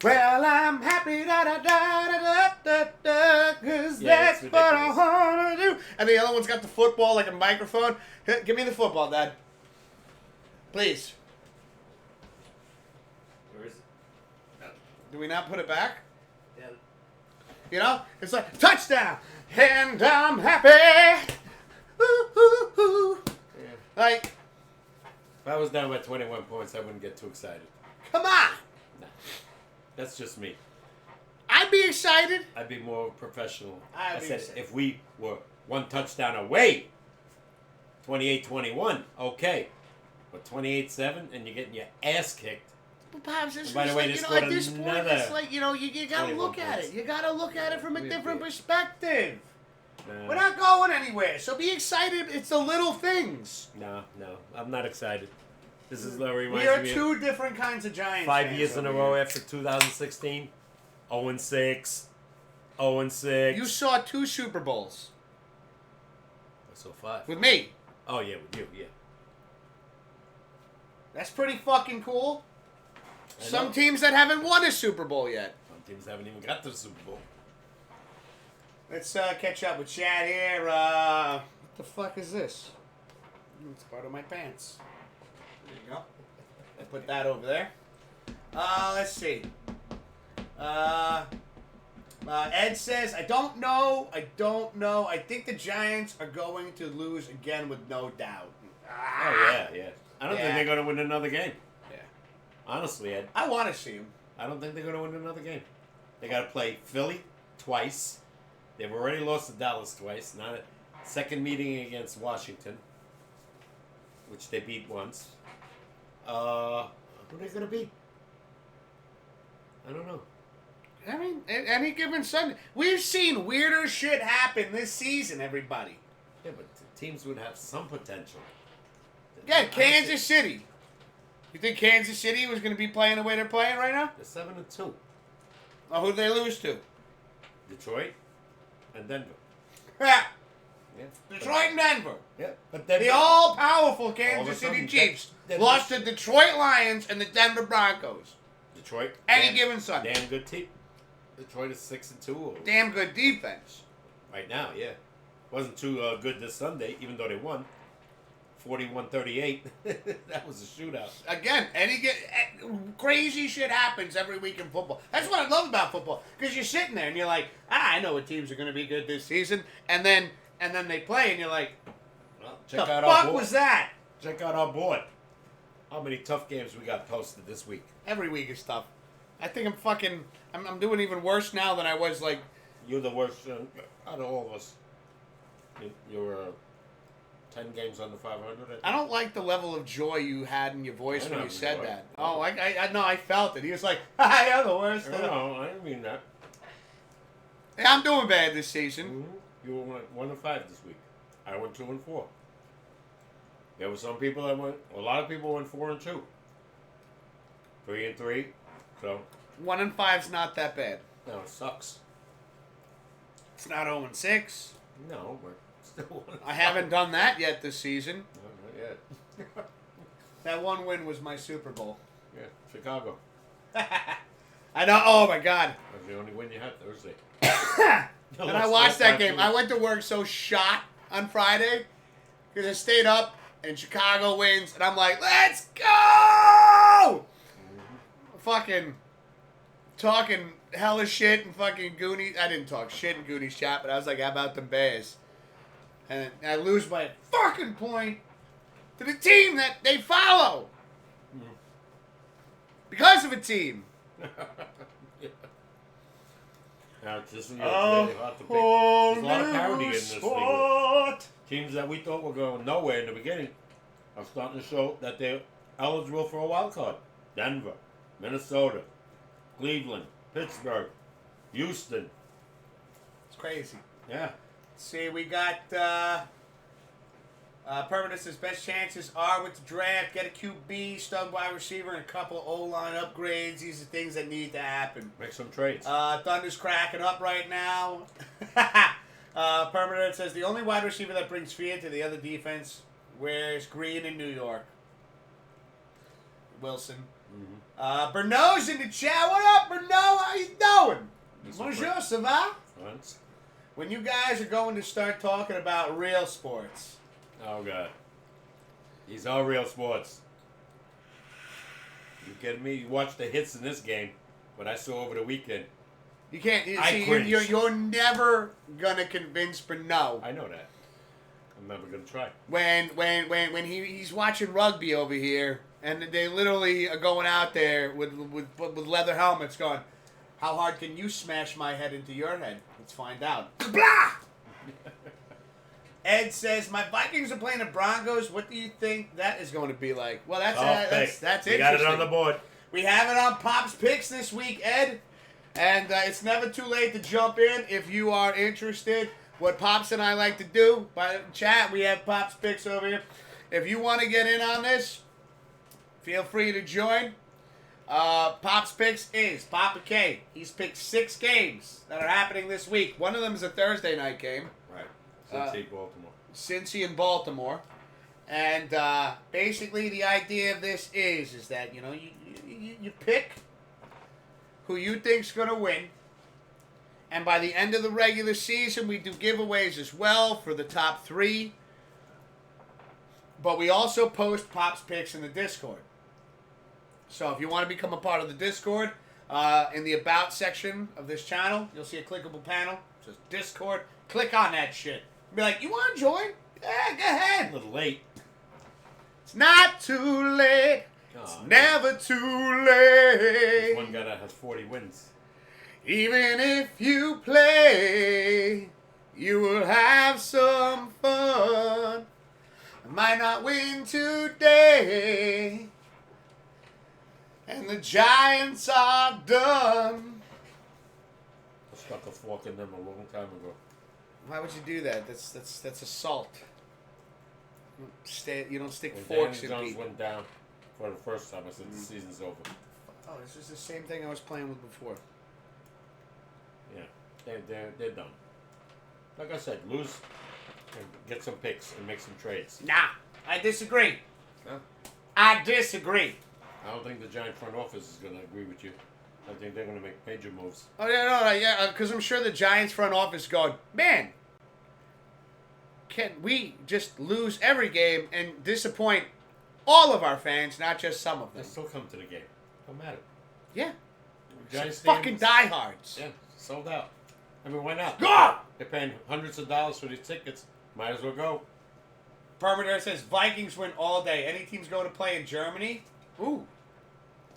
[SPEAKER 2] well, I'm happy because that's what I want to do. And the other one's got the football like a microphone. Give me the football, Dad. Please.
[SPEAKER 1] Where is it?
[SPEAKER 2] Do we not put it back?
[SPEAKER 1] Yeah.
[SPEAKER 2] You know? It's like, touchdown! And I'm happy! Ooh, ooh, ooh.
[SPEAKER 1] Yeah.
[SPEAKER 2] Like,
[SPEAKER 1] If I was down by 21 points, I wouldn't get too excited.
[SPEAKER 2] come on!
[SPEAKER 1] No. That's just me.
[SPEAKER 2] I'd be excited.
[SPEAKER 1] I'd be more professional.
[SPEAKER 2] I'd
[SPEAKER 1] I
[SPEAKER 2] be
[SPEAKER 1] said
[SPEAKER 2] excited.
[SPEAKER 1] if we were one touchdown away, 28-21, okay. But 28-7 and you're getting your ass kicked.
[SPEAKER 2] But Pops, it's
[SPEAKER 1] By the
[SPEAKER 2] just
[SPEAKER 1] way,
[SPEAKER 2] like,
[SPEAKER 1] they
[SPEAKER 2] you know, at
[SPEAKER 1] scored
[SPEAKER 2] this point,
[SPEAKER 1] another
[SPEAKER 2] it's like, you know, you gotta
[SPEAKER 1] 21
[SPEAKER 2] look at
[SPEAKER 1] points.
[SPEAKER 2] it. You gotta look at it from a
[SPEAKER 1] We
[SPEAKER 2] different
[SPEAKER 1] did.
[SPEAKER 2] perspective.
[SPEAKER 1] No,
[SPEAKER 2] We're not going anywhere, so be excited. It's the little things.
[SPEAKER 1] no, I'm not excited. This is reminds
[SPEAKER 2] We are
[SPEAKER 1] me of
[SPEAKER 2] two different kinds of Giants
[SPEAKER 1] 5
[SPEAKER 2] fans
[SPEAKER 1] years in a
[SPEAKER 2] over
[SPEAKER 1] row
[SPEAKER 2] here.
[SPEAKER 1] after 2016. 0-6. 0-6.
[SPEAKER 2] You saw 2 Super Bowls
[SPEAKER 1] So 5.
[SPEAKER 2] with me.
[SPEAKER 1] Oh, yeah, with you, yeah.
[SPEAKER 2] That's pretty fucking cool.
[SPEAKER 1] I
[SPEAKER 2] Some
[SPEAKER 1] know.
[SPEAKER 2] teams that haven't won a Super Bowl yet.
[SPEAKER 1] Some teams haven't even got to the Super Bowl.
[SPEAKER 2] Let's catch up with Chad here. What the fuck is this? It's part of my pants. There you go. I put that over there. Let's see. Ed says, I don't know. I think the Giants are going to lose again with no doubt.
[SPEAKER 1] Oh, yeah. I don't
[SPEAKER 2] Yeah.
[SPEAKER 1] think they're going to win another game.
[SPEAKER 2] Yeah.
[SPEAKER 1] Honestly, Ed.
[SPEAKER 2] I want to see him.
[SPEAKER 1] I don't think they're going to win another game. They got to play Philly twice. They've already lost to Dallas twice. Not a second meeting against Washington, which they beat once. Who are they going to beat? I don't know.
[SPEAKER 2] I mean, any given Sunday. We've seen weirder shit happen this season, everybody.
[SPEAKER 1] Yeah, but the teams would have some potential.
[SPEAKER 2] Yeah, Kansas City. You think Kansas City was going to be playing the way they're playing right now?
[SPEAKER 1] They're 7-2.
[SPEAKER 2] Oh, who'd they lose to?
[SPEAKER 1] Detroit and Denver.
[SPEAKER 2] Yeah,
[SPEAKER 1] Yeah.
[SPEAKER 2] Detroit and Denver.
[SPEAKER 1] Yeah, but then
[SPEAKER 2] The all-powerful
[SPEAKER 1] All of
[SPEAKER 2] Kansas
[SPEAKER 1] a
[SPEAKER 2] City
[SPEAKER 1] sudden,
[SPEAKER 2] Chiefs
[SPEAKER 1] Denver-
[SPEAKER 2] lost to Detroit Lions and the Denver Broncos.
[SPEAKER 1] Detroit.
[SPEAKER 2] Any given Sunday.
[SPEAKER 1] Damn good team. Detroit is 6-2
[SPEAKER 2] Damn good defense.
[SPEAKER 1] right now. Yeah, wasn't too good this Sunday, even though they won 41-38. That was a shootout.
[SPEAKER 2] Again, crazy shit happens every week in football. That's what I love about football. Because you're sitting there and you're like, I know what teams are going to be good this season. And then they play and you're like,
[SPEAKER 1] Well,
[SPEAKER 2] the
[SPEAKER 1] check out our
[SPEAKER 2] fuck
[SPEAKER 1] board.
[SPEAKER 2] was that?
[SPEAKER 1] Check out our board. How many tough games we got posted this week?
[SPEAKER 2] Every week is tough. I think I'm doing even worse now than I was like.
[SPEAKER 1] You're the worst out of all of us. You're 10 games under 500.
[SPEAKER 2] I don't like the level of joy you had in your voice
[SPEAKER 1] I
[SPEAKER 2] when
[SPEAKER 1] know
[SPEAKER 2] you said
[SPEAKER 1] joy.
[SPEAKER 2] that. Oh, I know, I felt it. He was like, you're the worst.
[SPEAKER 1] No, I didn't mean that.
[SPEAKER 2] Yeah, I'm doing bad this season.
[SPEAKER 1] Mm-hmm. You went 1-5 this week. I went 2-4. There were some people that went. A lot of people went 4-2, 3-3. So
[SPEAKER 2] 1-5's not that bad.
[SPEAKER 1] no, it sucks.
[SPEAKER 2] It's not 0-6.
[SPEAKER 1] No, but still.
[SPEAKER 2] I haven't done that yet this season.
[SPEAKER 1] No, not yet.
[SPEAKER 2] That one win was my Super Bowl.
[SPEAKER 1] Yeah, Chicago.
[SPEAKER 2] I know. Oh my God.
[SPEAKER 1] That was the only win you had Thursday.
[SPEAKER 2] And I watched that game. I went to work so shot on Friday because I stayed up and Chicago wins, and I'm like, let's go! Fucking talking hella shit and fucking Goonies. I didn't talk shit in Goonies chat, but I was like, how about them Bears? And I lose by a fucking point to the team that they follow. Because of a team.
[SPEAKER 1] Now, it's just really hard to pick. There's a lot of parity in this league. Teams that we thought were going nowhere in the beginning are starting to show that they're eligible for a wild card. Denver, Minnesota, Cleveland, Pittsburgh, Houston.
[SPEAKER 2] It's crazy.
[SPEAKER 1] Yeah.
[SPEAKER 2] See, we got Permanence's best chances are with the draft. Get a QB, stud wide receiver, and a couple of O-line upgrades. These are things that need to happen.
[SPEAKER 1] Make some trades.
[SPEAKER 2] Thunder's cracking up right now. Permanent says the only wide receiver that brings fear to the other defense wears green in New York. Wilson.
[SPEAKER 1] Mm-hmm.
[SPEAKER 2] Bernard's in the chat. What up, Bernard? How you doing? Bonjour, ça va?
[SPEAKER 1] Once.
[SPEAKER 2] When you guys are going to start talking about real sports.
[SPEAKER 1] Oh, God. These are real sports. You kidding me? You watched the hits in this game, what I saw over the weekend.
[SPEAKER 2] You can't.
[SPEAKER 1] I cringe.
[SPEAKER 2] You're never gonna convince Bernard.
[SPEAKER 1] I know that. I'm never gonna try.
[SPEAKER 2] When he's watching rugby over here, and they literally are going out there with leather helmets, going, "How hard can you smash my head into your head? Let's find out." Blah. Ed says, "My Vikings are playing the Broncos. What do you think that is going to be like?" Well, that's interesting.
[SPEAKER 1] We got it on the board.
[SPEAKER 2] We have it on Pop's Picks this week, Ed. And it's never too late to jump in if you are interested. What Pops and I like to do, by the chat, we have Pop's Picks over here. If you want to get in on this, feel free to join. Pop's Picks is Papa K. He's picked 6 games that are happening this week. One of them is a Thursday night game.
[SPEAKER 1] Right. Cincy, Baltimore.
[SPEAKER 2] Cincy and Baltimore. And basically the idea of this is that, you pick who you think's going to win. And by the end of the regular season, we do giveaways as well for the top 3. But we also post Pop's Picks in the Discord. So if you want to become a part of the Discord, in the About section of this channel, you'll see a clickable panel. It says Discord. Click on that shit. Be like, you want to join? Yeah, go ahead.
[SPEAKER 1] A little late.
[SPEAKER 2] It's not too late. It's never too late.
[SPEAKER 1] One guy that has 40 wins.
[SPEAKER 2] Even if you play, you will have some fun. I might not win today, and the Giants are done.
[SPEAKER 1] I stuck a fork in them a long time ago.
[SPEAKER 2] Why would you do that? That's assault. You don't stick
[SPEAKER 1] When
[SPEAKER 2] forks
[SPEAKER 1] Danny
[SPEAKER 2] in
[SPEAKER 1] Jones
[SPEAKER 2] people.
[SPEAKER 1] went down for the first time, I said the season's over.
[SPEAKER 2] Oh, this is the same thing I was playing with before.
[SPEAKER 1] Yeah, they're done. Like I said, lose and get some picks and make some trades.
[SPEAKER 2] Nah, I disagree.
[SPEAKER 1] Huh?
[SPEAKER 2] I disagree.
[SPEAKER 1] I don't think the Giant front office is going to agree with you. I think they're going to make major moves.
[SPEAKER 2] Oh yeah, because I'm sure the Giants front office going, man, can we just lose every game and disappoint all of our fans, not just some of
[SPEAKER 1] They
[SPEAKER 2] them?
[SPEAKER 1] still come to the game. Don't matter.
[SPEAKER 2] Yeah,
[SPEAKER 1] Giants
[SPEAKER 2] fucking
[SPEAKER 1] stadiums-
[SPEAKER 2] diehards.
[SPEAKER 1] Yeah, sold out. I mean, why not?
[SPEAKER 2] God!
[SPEAKER 1] They're paying hundreds of dollars for these tickets. Might as well go.
[SPEAKER 2] Permader says Vikings win all day. Any teams going to play in Germany? Ooh,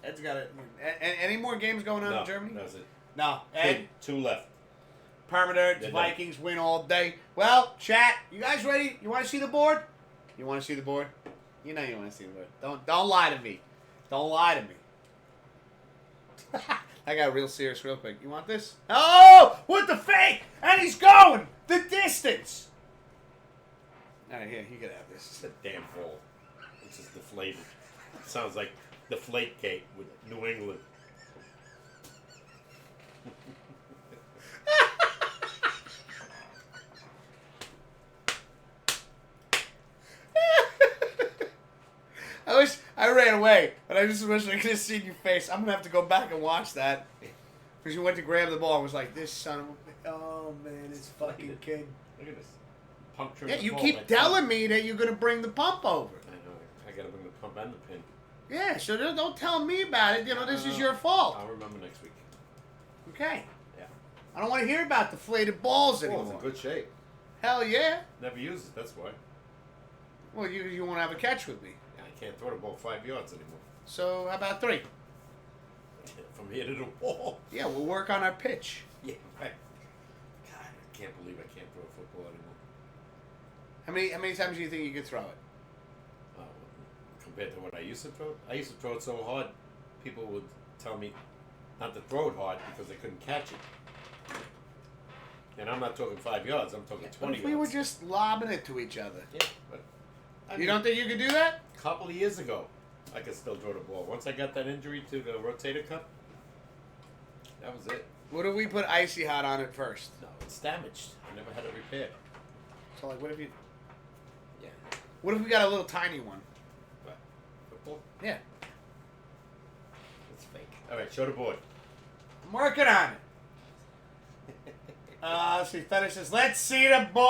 [SPEAKER 2] Ed's got it. Any more games going on
[SPEAKER 1] No,
[SPEAKER 2] in Germany?
[SPEAKER 1] that's it.
[SPEAKER 2] No, Ed.
[SPEAKER 1] Two left.
[SPEAKER 2] Permader,
[SPEAKER 1] They're
[SPEAKER 2] Vikings win all day. Well, chat, you guys ready? You want to see the board? You want to see the board? You know you want to see the board. Don't lie to me. Don't lie to me. I got real serious real quick. You want this? Oh, with the fake, and he's going the distance. All right, here, you can have this.
[SPEAKER 1] It's a damn ball. It's just deflated. It sounds like Deflate Cake with New England.
[SPEAKER 2] I wish I ran away, but I just wish I could have seen your face. I'm gonna have to go back and watch that because you went to grab the ball and was like, "This son of a oh man, this fucking kid."
[SPEAKER 1] Look at this. Puncture.
[SPEAKER 2] Yeah, you keep telling me that you're gonna bring the pump over.
[SPEAKER 1] I know. I gotta bring the pump and the pin.
[SPEAKER 2] Yeah, so don't tell me about it. You know, this is your fault.
[SPEAKER 1] I'll remember next week.
[SPEAKER 2] Okay.
[SPEAKER 1] Yeah.
[SPEAKER 2] I don't want to hear about deflated balls
[SPEAKER 1] Oh,
[SPEAKER 2] anymore.
[SPEAKER 1] it's in good shape.
[SPEAKER 2] Hell yeah.
[SPEAKER 1] Never use it. That's why.
[SPEAKER 2] Well, you won't have a catch with me.
[SPEAKER 1] I can't throw the ball 5 yards anymore.
[SPEAKER 2] So how about 3?
[SPEAKER 1] From here to the wall.
[SPEAKER 2] Yeah, we'll work on our pitch.
[SPEAKER 1] Yeah, right. God, I can't believe I can't throw a football anymore.
[SPEAKER 2] How many times do you think you could throw it?
[SPEAKER 1] Compared to what I used to throw, I used to throw it so hard, people would tell me not to throw it hard because they couldn't catch it. And I'm not talking 5 yards. I'm talking 20
[SPEAKER 2] What if
[SPEAKER 1] yards.
[SPEAKER 2] we were just lobbing it to each other?
[SPEAKER 1] Yeah, but
[SPEAKER 2] You don't think you could do that?
[SPEAKER 1] A couple of years ago, I could still throw the ball. Once I got that injury to the rotator cuff, that was it.
[SPEAKER 2] What if we put icy hot on it first?
[SPEAKER 1] No, it's damaged. I never had it repaired.
[SPEAKER 2] So like, what if you?
[SPEAKER 1] Yeah.
[SPEAKER 2] What if we got a little tiny one?
[SPEAKER 1] What? Football?
[SPEAKER 2] Yeah.
[SPEAKER 1] It's fake. All right, show the board.
[SPEAKER 2] I'm working on it. So he finishes. Let's see the board.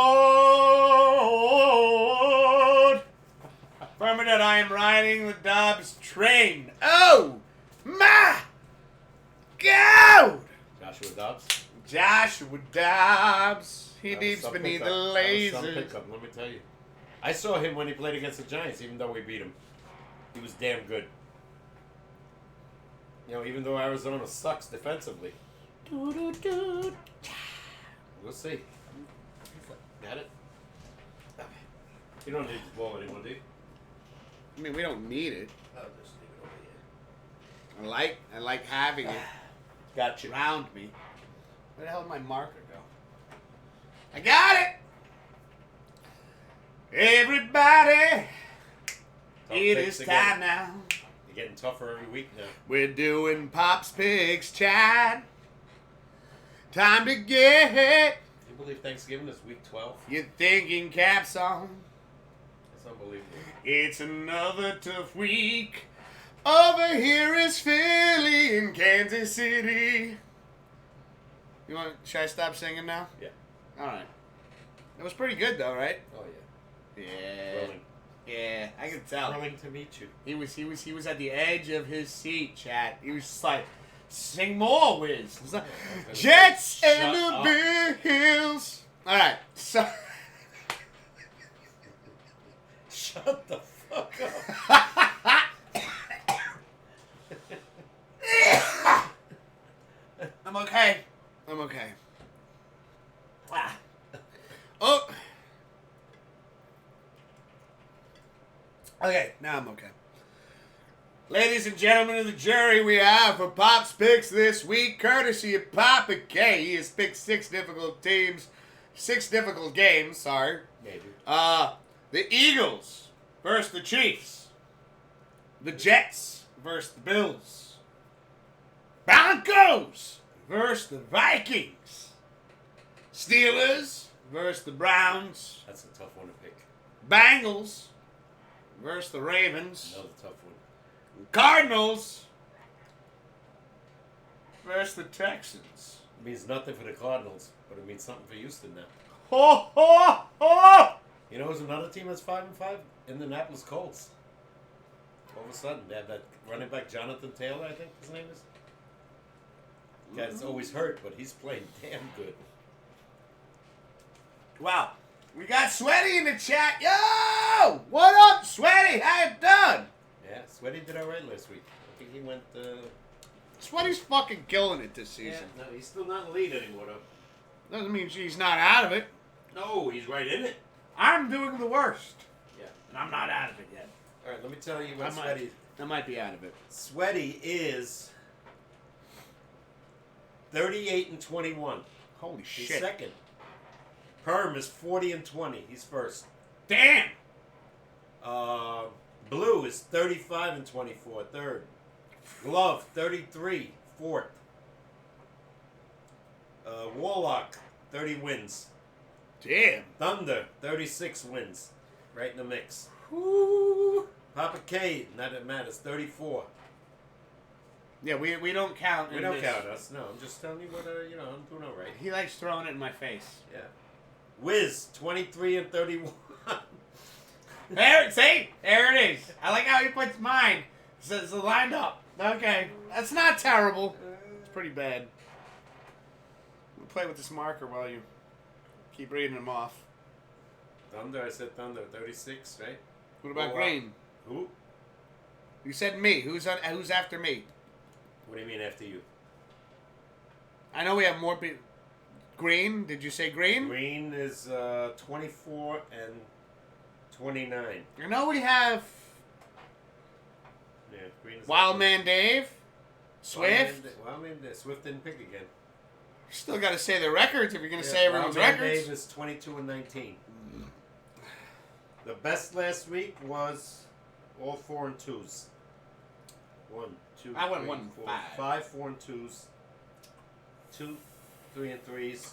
[SPEAKER 2] Affirmative, I am riding the Dobbs train. Oh, my God!
[SPEAKER 1] Joshua Dobbs.
[SPEAKER 2] Joshua Dobbs. He
[SPEAKER 1] That was
[SPEAKER 2] deeps
[SPEAKER 1] some
[SPEAKER 2] beneath the
[SPEAKER 1] pickup. That was some
[SPEAKER 2] lasers.
[SPEAKER 1] pickup, let me tell you. I saw him when he played against the Giants, even though we beat him. He was damn good. You know, even though Arizona sucks defensively. We'll see. Got it? You don't need the ball anymore, do you?
[SPEAKER 2] I mean, we don't need it.
[SPEAKER 1] I'll just leave it over here.
[SPEAKER 2] I like having it
[SPEAKER 1] Gotcha.
[SPEAKER 2] around me. Where the hell did my marker go? I got it! Everybody, it is time now.
[SPEAKER 1] You're getting tougher every week now.
[SPEAKER 2] We're doing Pop's Picks, Chad. Time to get
[SPEAKER 1] Can you believe Thanksgiving is week 12?
[SPEAKER 2] your thinking caps on.
[SPEAKER 1] That's unbelievable.
[SPEAKER 2] It's another tough week. Over here is Philly and Kansas City. Should I stop singing now?
[SPEAKER 1] Yeah.
[SPEAKER 2] All right. It was pretty good though, right?
[SPEAKER 1] Oh, yeah.
[SPEAKER 2] Yeah.
[SPEAKER 1] Thrilling.
[SPEAKER 2] Yeah, I can tell.
[SPEAKER 1] Thrilling to meet you.
[SPEAKER 2] He was at the edge of his seat, chat. He was just like, sing more, Wiz. Like, Jets and the Bills. All right, so.
[SPEAKER 1] Shut the fuck up.
[SPEAKER 2] I'm okay. Oh. Okay, now I'm okay. Ladies and gentlemen of the jury, we have for Pop's Picks this week, courtesy of Papa K. He has picked 6 difficult games, sorry.
[SPEAKER 1] Maybe.
[SPEAKER 2] The Eagles versus the Chiefs. The Jets versus the Bills. Broncos versus the Vikings. Steelers versus the Browns.
[SPEAKER 1] That's a tough one to pick.
[SPEAKER 2] Bengals versus the Ravens.
[SPEAKER 1] Another tough one.
[SPEAKER 2] Cardinals versus the Texans.
[SPEAKER 1] It means nothing for the Cardinals, but it means something for Houston now.
[SPEAKER 2] Ho, ho, ho!
[SPEAKER 1] You know who's another team that's 5-5? Indianapolis Colts. All of a sudden, they have that running back Jonathan Taylor, I think his name is. Guy's always hurt, but he's playing damn good.
[SPEAKER 2] Wow. We got Sweaty in the chat. Yo! What up, Sweaty? How you done?
[SPEAKER 1] Yeah, Sweaty did all right last week. I think he went...
[SPEAKER 2] Sweaty's fucking killing it this
[SPEAKER 1] yeah,
[SPEAKER 2] season.
[SPEAKER 1] no, he's still not in the lead anymore, though.
[SPEAKER 2] Doesn't mean he's not out of it.
[SPEAKER 1] No, he's right in it.
[SPEAKER 2] I'm doing the worst.
[SPEAKER 1] Yeah.
[SPEAKER 2] And I'm not out of it yet.
[SPEAKER 1] All right, let me tell you what Sweaty...
[SPEAKER 2] I might be out of it.
[SPEAKER 1] Sweaty is 38-21.
[SPEAKER 2] Holy
[SPEAKER 1] He's
[SPEAKER 2] shit.
[SPEAKER 1] second. Perm is 40-20. He's first.
[SPEAKER 2] Damn!
[SPEAKER 1] Blue is 35-24. Third. Glove 33. Fourth. Warlock 30 wins.
[SPEAKER 2] Damn.
[SPEAKER 1] Thunder 36 wins. Right in the mix.
[SPEAKER 2] Woo.
[SPEAKER 1] Papa K, not that matters, 34.
[SPEAKER 2] Yeah, we don't count.
[SPEAKER 1] We
[SPEAKER 2] in
[SPEAKER 1] don't
[SPEAKER 2] this.
[SPEAKER 1] count us. No, I'm just telling you what I'm doing all right.
[SPEAKER 2] He likes throwing it in my face.
[SPEAKER 1] Yeah. Wiz 23-31.
[SPEAKER 2] There, see? There it is. I like how he puts mine. So it's lined up. Okay. That's not terrible. It's pretty bad. We'll play with this marker while you keep reading them off.
[SPEAKER 1] Thunder, I said Thunder, 36, right?
[SPEAKER 2] What about
[SPEAKER 1] Oh,
[SPEAKER 2] Green?
[SPEAKER 1] Who?
[SPEAKER 2] You said me. Who's after me?
[SPEAKER 1] What do you mean after you?
[SPEAKER 2] I know we have more people. Green? Did you say Green?
[SPEAKER 1] Green is 24 and 29.
[SPEAKER 2] I know we have
[SPEAKER 1] Yeah, Green is
[SPEAKER 2] Wildman Dave, Swift.
[SPEAKER 1] Wildman Swift didn't pick again.
[SPEAKER 2] Still got to say the records if you're going to say everyone's
[SPEAKER 1] Wildman
[SPEAKER 2] records.
[SPEAKER 1] Dave is 22 and 19. The best last week was all 4 and 2s. 1, 2,
[SPEAKER 2] I went
[SPEAKER 1] 3,
[SPEAKER 2] 1 and
[SPEAKER 1] 4,
[SPEAKER 2] 5.
[SPEAKER 1] 5 4 and 2s. 2 3-3s,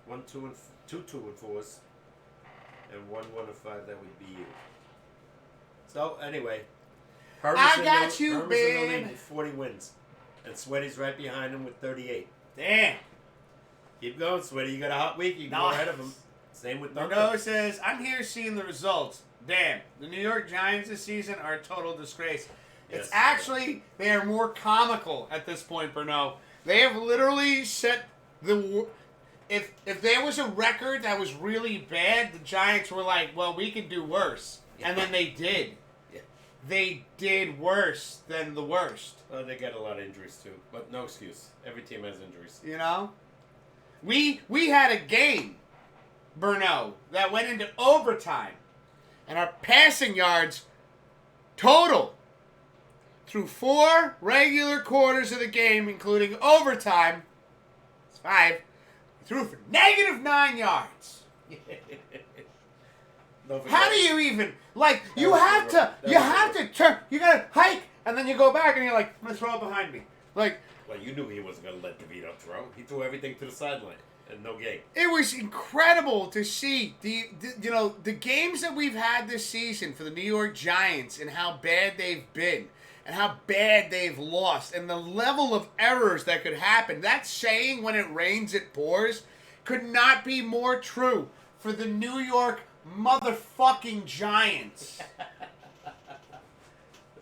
[SPEAKER 1] 1 2 and 2 2-4s, and 1 1-5. That would be you. So anyway,
[SPEAKER 2] I got you,
[SPEAKER 1] Herman's in the
[SPEAKER 2] man.
[SPEAKER 1] lead with 40 wins, and Sweaty's right behind him with 38.
[SPEAKER 2] Damn.
[SPEAKER 1] Keep going, Sweaty. You got a hot week. You can go ahead of him. Same with Duncan.
[SPEAKER 2] Bruno says, I'm here seeing the results. Damn, the New York Giants this season are a total disgrace. It's
[SPEAKER 1] Yes.
[SPEAKER 2] actually, they are more comical at this point, Bruno. They have literally set the... If there was a record that was really bad, the Giants were like, well, we could do worse. And then they did.
[SPEAKER 1] Yeah.
[SPEAKER 2] They did worse than the worst.
[SPEAKER 1] Well, they got a lot of injuries too, but no excuse. Every team has injuries.
[SPEAKER 2] You know? We had a game, Bruno, that went into overtime. And our passing yards total through 4 regular quarters of the game, including overtime, it's 5, threw for -9 yards. How do you even, like, you have to turn, you gotta hike, and then you go back and you're like, I'm gonna throw it behind me. Like,
[SPEAKER 1] Well, you knew he wasn't going to let DeVito throw. He threw everything to the sideline and no gain.
[SPEAKER 2] it was incredible to see the games that we've had this season for the New York Giants and how bad they've been and how bad they've lost and the level of errors that could happen. That saying, when it rains, it pours, could not be more true for the New York motherfucking Giants.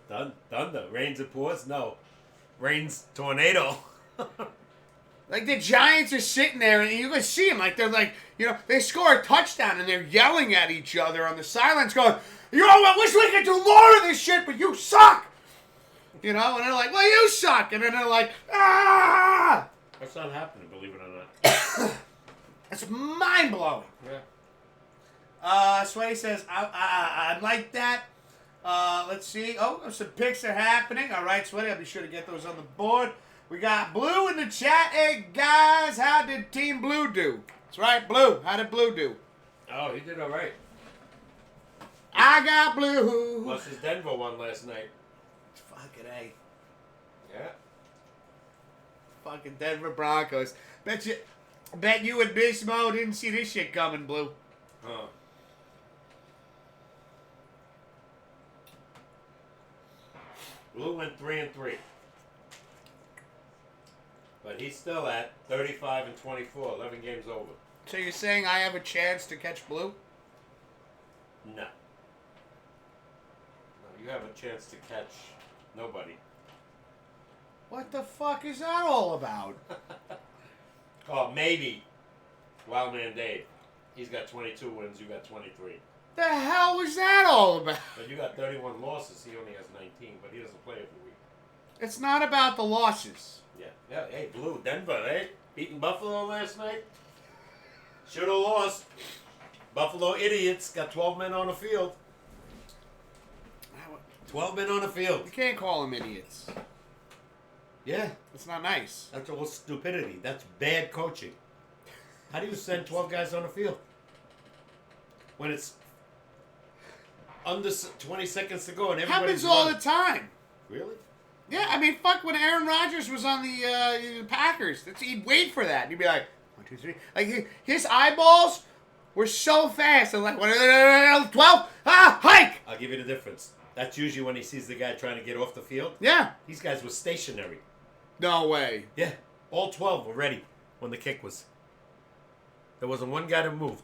[SPEAKER 1] Thunder. Rains and pours? No. Rains tornado.
[SPEAKER 2] Like, the Giants are sitting there, and you can see them, like, they're like, they score a touchdown, and they're yelling at each other on the sidelines going, I wish we could do more of this shit, but you suck! And they're like, well, you suck! And then they're like, ah!
[SPEAKER 1] That's not happening, believe it or not.
[SPEAKER 2] It's mind-blowing.
[SPEAKER 1] Yeah.
[SPEAKER 2] Sweaty says, I like that. Let's see. Oh, some picks are happening. All right, Sweaty, I'll be sure to get those on the board. We got Blue in the chat. Hey, guys, how did Team Blue do? That's right, Blue. How did Blue do?
[SPEAKER 1] Oh, he did all right.
[SPEAKER 2] I got Blue.
[SPEAKER 1] Plus his Denver won last night.
[SPEAKER 2] Fucking A.
[SPEAKER 1] Yeah.
[SPEAKER 2] Fucking Denver Broncos. Bet you and Bismo didn't see this shit coming, Blue.
[SPEAKER 1] Huh. Blue went 3-3. But he's still at 35-24, 11 games over.
[SPEAKER 2] So you're saying I have a chance to catch Blue?
[SPEAKER 1] No. No, you have a chance to catch nobody.
[SPEAKER 2] What the fuck is that all about?
[SPEAKER 1] Oh, maybe Wildman Dave. He's got 22 wins, you got 23.
[SPEAKER 2] The hell was that all about?
[SPEAKER 1] But you got 31 losses, he only has 19, but he doesn't play every week.
[SPEAKER 2] It's not about the losses.
[SPEAKER 1] Yeah. Yeah, hey, Blue, Denver, eh? Beating Buffalo last night? Should have lost. Buffalo idiots got 12 men on the field. 12 men on the field.
[SPEAKER 2] You can't call them idiots.
[SPEAKER 1] Yeah.
[SPEAKER 2] It's not nice.
[SPEAKER 1] That's all stupidity. That's bad coaching. How do you send 12 guys on the field? When it's under 20 seconds to go and everybody's
[SPEAKER 2] Happens all
[SPEAKER 1] running.
[SPEAKER 2] the time.
[SPEAKER 1] Really?
[SPEAKER 2] Yeah, I mean, fuck, when Aaron Rodgers was on the Packers, he'd wait for that. And he'd be like, 1, 2, 3. Like, his eyeballs were so fast. And like, 12, hike!
[SPEAKER 1] I'll give you the difference. That's usually when he sees the guy trying to get off the field.
[SPEAKER 2] Yeah.
[SPEAKER 1] These guys were stationary.
[SPEAKER 2] No way.
[SPEAKER 1] Yeah. All 12 were ready when the kick was. There wasn't one guy that moved.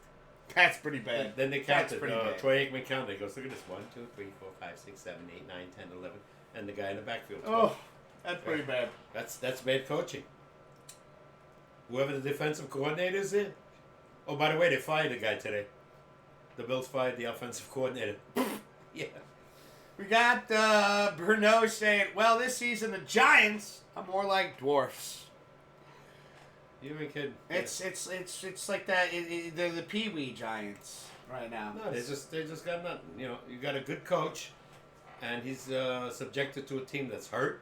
[SPEAKER 2] That's pretty bad.
[SPEAKER 1] Then they
[SPEAKER 2] That's
[SPEAKER 1] counted.
[SPEAKER 2] pretty bad.
[SPEAKER 1] Troy Aikman counted. He goes, look at this. 1, 2, 3, 4, 5, 6, 7, 8, 9, 10, 11. And the guy in the backfield. 12.
[SPEAKER 2] Oh, that's pretty bad.
[SPEAKER 1] That's bad coaching. Whoever the defensive coordinator is in. Oh, by the way, they fired the guy today. The Bills fired the offensive coordinator. Yeah.
[SPEAKER 2] We got Bruno saying, well, this season the Giants are more like dwarfs.
[SPEAKER 1] You ain't kidding.
[SPEAKER 2] It's like that. They're the Pee Wee Giants right now.
[SPEAKER 1] No, they just got nothing. You got a good coach, and he's subjected to a team that's hurt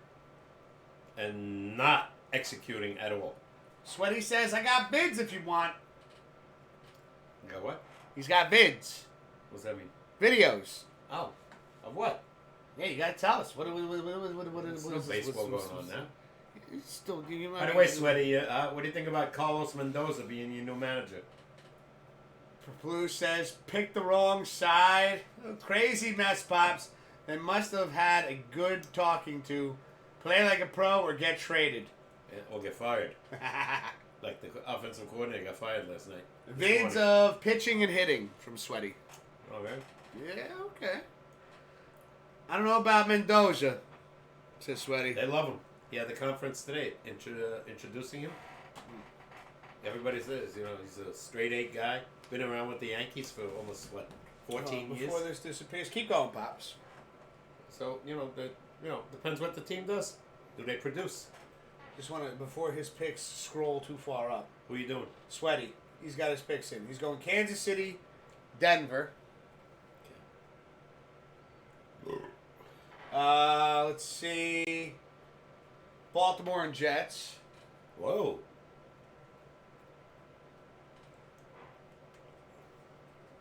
[SPEAKER 1] and not executing at all.
[SPEAKER 2] Sweaty says, I got bids if you want.
[SPEAKER 1] You got what?
[SPEAKER 2] He's got bids.
[SPEAKER 1] What's that mean?
[SPEAKER 2] Videos.
[SPEAKER 1] Oh, of what?
[SPEAKER 2] Yeah, you gotta tell us. What
[SPEAKER 1] There's no baseball going on now.
[SPEAKER 2] He's still.
[SPEAKER 1] By the way, Sweaty, what do you think about Carlos Mendoza being your new manager?
[SPEAKER 2] Blue says, pick the wrong side. Crazy mess, Pops. They must have had a good talking to. Play like a pro or get traded.
[SPEAKER 1] Or get fired. Like the offensive coordinator got fired last night.
[SPEAKER 2] Vids of pitching and hitting from Sweaty.
[SPEAKER 1] Okay.
[SPEAKER 2] Yeah, okay. I don't know about Mendoza, says Sweaty.
[SPEAKER 1] They love him. He had the conference today introducing him. Everybody says, he's a straight A guy. Been around with the Yankees for almost, 14 years?
[SPEAKER 2] Before this disappears. Keep going, Pops.
[SPEAKER 1] So, depends what the team does. Do they produce?
[SPEAKER 2] Just want to, before his picks scroll too far up.
[SPEAKER 1] Who are you doing?
[SPEAKER 2] Sweaty. He's got his picks in. He's going Kansas City, Denver. Okay. Let's see. Baltimore and Jets.
[SPEAKER 1] Whoa.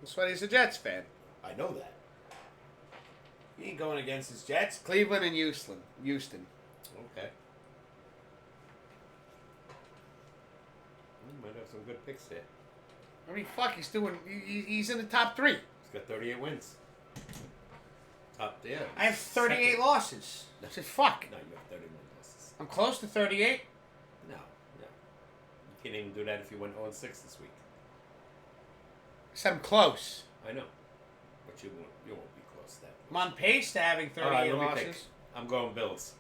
[SPEAKER 2] Sweaty's a Jets fan.
[SPEAKER 1] I know that.
[SPEAKER 2] He ain't going against his Jets. Cleveland and Houston.
[SPEAKER 1] Okay. Might have some good picks there.
[SPEAKER 2] I mean, fuck, he's in the top 3.
[SPEAKER 1] He's got 38 wins. Top there.
[SPEAKER 2] I have 38
[SPEAKER 1] Second.
[SPEAKER 2] losses. I said, fuck.
[SPEAKER 1] No, you have 31 losses.
[SPEAKER 2] I'm close to 38.
[SPEAKER 1] No. You can't even do that if you went 0-6 this week.
[SPEAKER 2] I said I'm close.
[SPEAKER 1] I know. But you won't be close to that.
[SPEAKER 2] I'm on pace to having 38 losses.
[SPEAKER 1] I'm going Bills.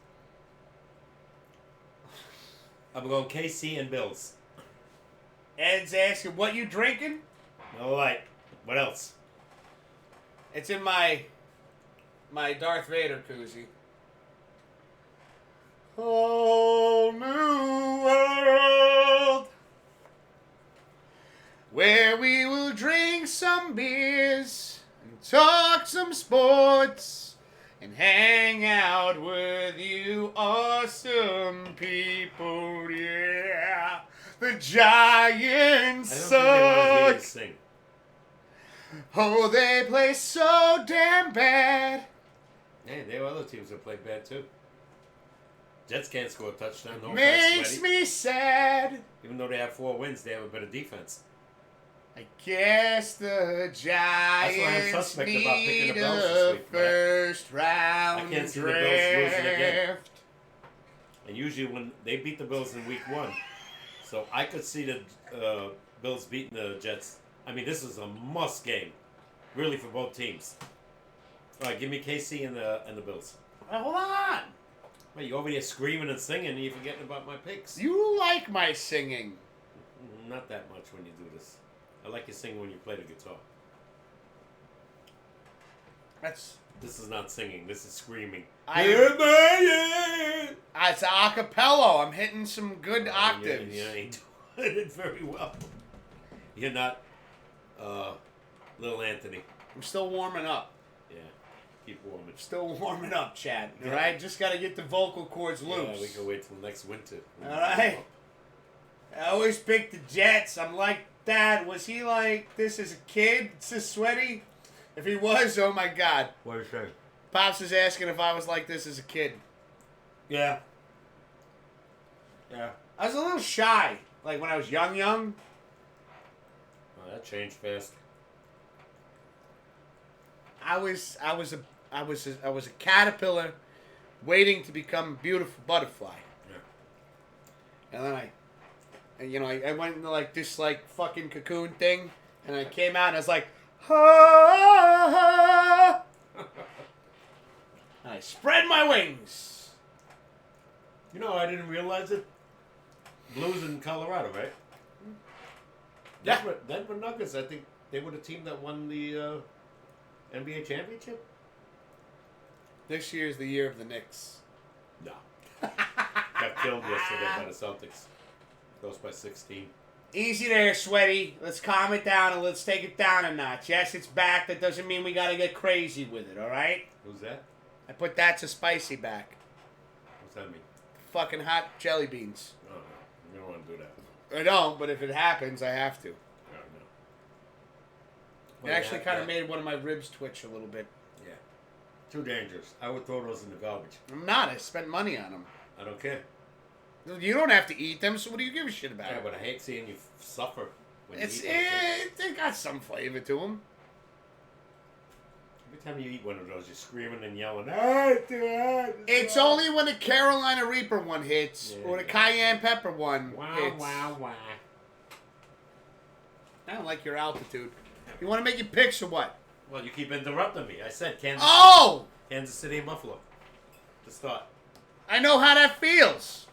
[SPEAKER 1] I'm going KC and Bills.
[SPEAKER 2] Ed's asking, what you drinking?
[SPEAKER 1] All right. What else?
[SPEAKER 2] It's in my Darth Vader koozie. Whole new world where we will drink some beers and talk some sports and hang out with you awesome people, yeah. The Giants
[SPEAKER 1] I don't think they want to hear you
[SPEAKER 2] suck.
[SPEAKER 1] sing.
[SPEAKER 2] Oh, they play so damn bad.
[SPEAKER 1] Hey, there are other teams that play bad too. Jets can't score a touchdown. No
[SPEAKER 2] Makes me sad.
[SPEAKER 1] Even though they have 4 wins, they have a better defense.
[SPEAKER 2] I guess the Giants
[SPEAKER 1] suspect about picking
[SPEAKER 2] need
[SPEAKER 1] the Bills this
[SPEAKER 2] a
[SPEAKER 1] week, Matt.
[SPEAKER 2] first round
[SPEAKER 1] I can't see the Bills losing again.
[SPEAKER 2] draft.
[SPEAKER 1] And usually when they beat the Bills in week 1, so I could see the Bills beating the Jets. I mean, this is a must game, really, for both teams. All right, give me KC and the Bills.
[SPEAKER 2] Hold on.
[SPEAKER 1] Well, you over here screaming and singing, and you're forgetting about my picks.
[SPEAKER 2] You like my singing.
[SPEAKER 1] Not that much when you do this. I like you singing when you play the guitar. This is not singing. This is screaming.
[SPEAKER 2] It's a cappella. I'm hitting some good octaves.
[SPEAKER 1] You ain't doing it very well. You're not Little Anthony.
[SPEAKER 2] I'm still warming up.
[SPEAKER 1] Yeah, keep warming.
[SPEAKER 2] Still warming up, Chad. All right? Just got to get the vocal cords loose.
[SPEAKER 1] Yeah, we can wait till next winter.
[SPEAKER 2] All right? I always pick the Jets. I'm like, Dad, was he like this as a kid? It's this Sweaty? If he was, oh my God.
[SPEAKER 1] What are you saying?
[SPEAKER 2] Pops is asking if I was like this as a kid.
[SPEAKER 1] Yeah. Yeah.
[SPEAKER 2] I was a little shy. Like when I was young.
[SPEAKER 1] Oh, that changed fast.
[SPEAKER 2] I was a caterpillar waiting to become a beautiful butterfly.
[SPEAKER 1] Yeah.
[SPEAKER 2] And then I went into like this like fucking cocoon thing, and I came out and I was like, ha! And I spread my wings.
[SPEAKER 1] I didn't realize it. Blues in Colorado, right?
[SPEAKER 2] Yeah.
[SPEAKER 1] Denver Nuggets, I think they were the team that won the NBA championship.
[SPEAKER 2] This year's the year of the Knicks.
[SPEAKER 1] No. Got killed yesterday by the Celtics. Goes by 16.
[SPEAKER 2] Easy there, Sweaty. Let's calm it down and let's take it down a notch. Yes, it's back. That doesn't mean we got to get crazy with it, all right?
[SPEAKER 1] Who's that?
[SPEAKER 2] I put that to spicy back.
[SPEAKER 1] What's that mean?
[SPEAKER 2] Fucking hot jelly beans.
[SPEAKER 1] Oh, no. You don't want to do that.
[SPEAKER 2] I don't, but if it happens, I have to.
[SPEAKER 1] Oh, no.
[SPEAKER 2] It
[SPEAKER 1] Well,
[SPEAKER 2] actually
[SPEAKER 1] yeah,
[SPEAKER 2] kind of
[SPEAKER 1] yeah.
[SPEAKER 2] made one of my ribs twitch a little bit.
[SPEAKER 1] Yeah. Too dangerous. I would throw those in the garbage.
[SPEAKER 2] I'm not. I spent money on them.
[SPEAKER 1] I don't care.
[SPEAKER 2] You don't have to eat them, so what do you give a shit about?
[SPEAKER 1] Yeah, but I hate seeing you suffer when you
[SPEAKER 2] It's
[SPEAKER 1] eat those things.
[SPEAKER 2] they got some flavor to them.
[SPEAKER 1] Every time you eat one of those, you're screaming and yelling. "Ah, it's too hot,
[SPEAKER 2] It's
[SPEAKER 1] hot."
[SPEAKER 2] only when the Carolina Reaper one hits
[SPEAKER 1] Yeah,
[SPEAKER 2] or the
[SPEAKER 1] yeah.
[SPEAKER 2] cayenne pepper one
[SPEAKER 1] Wow,
[SPEAKER 2] hits.
[SPEAKER 1] wow.
[SPEAKER 2] I don't like your altitude. You want to make your picks or what?
[SPEAKER 1] Well, you keep interrupting me. I said Kansas City and Buffalo to start.
[SPEAKER 2] I know how that feels.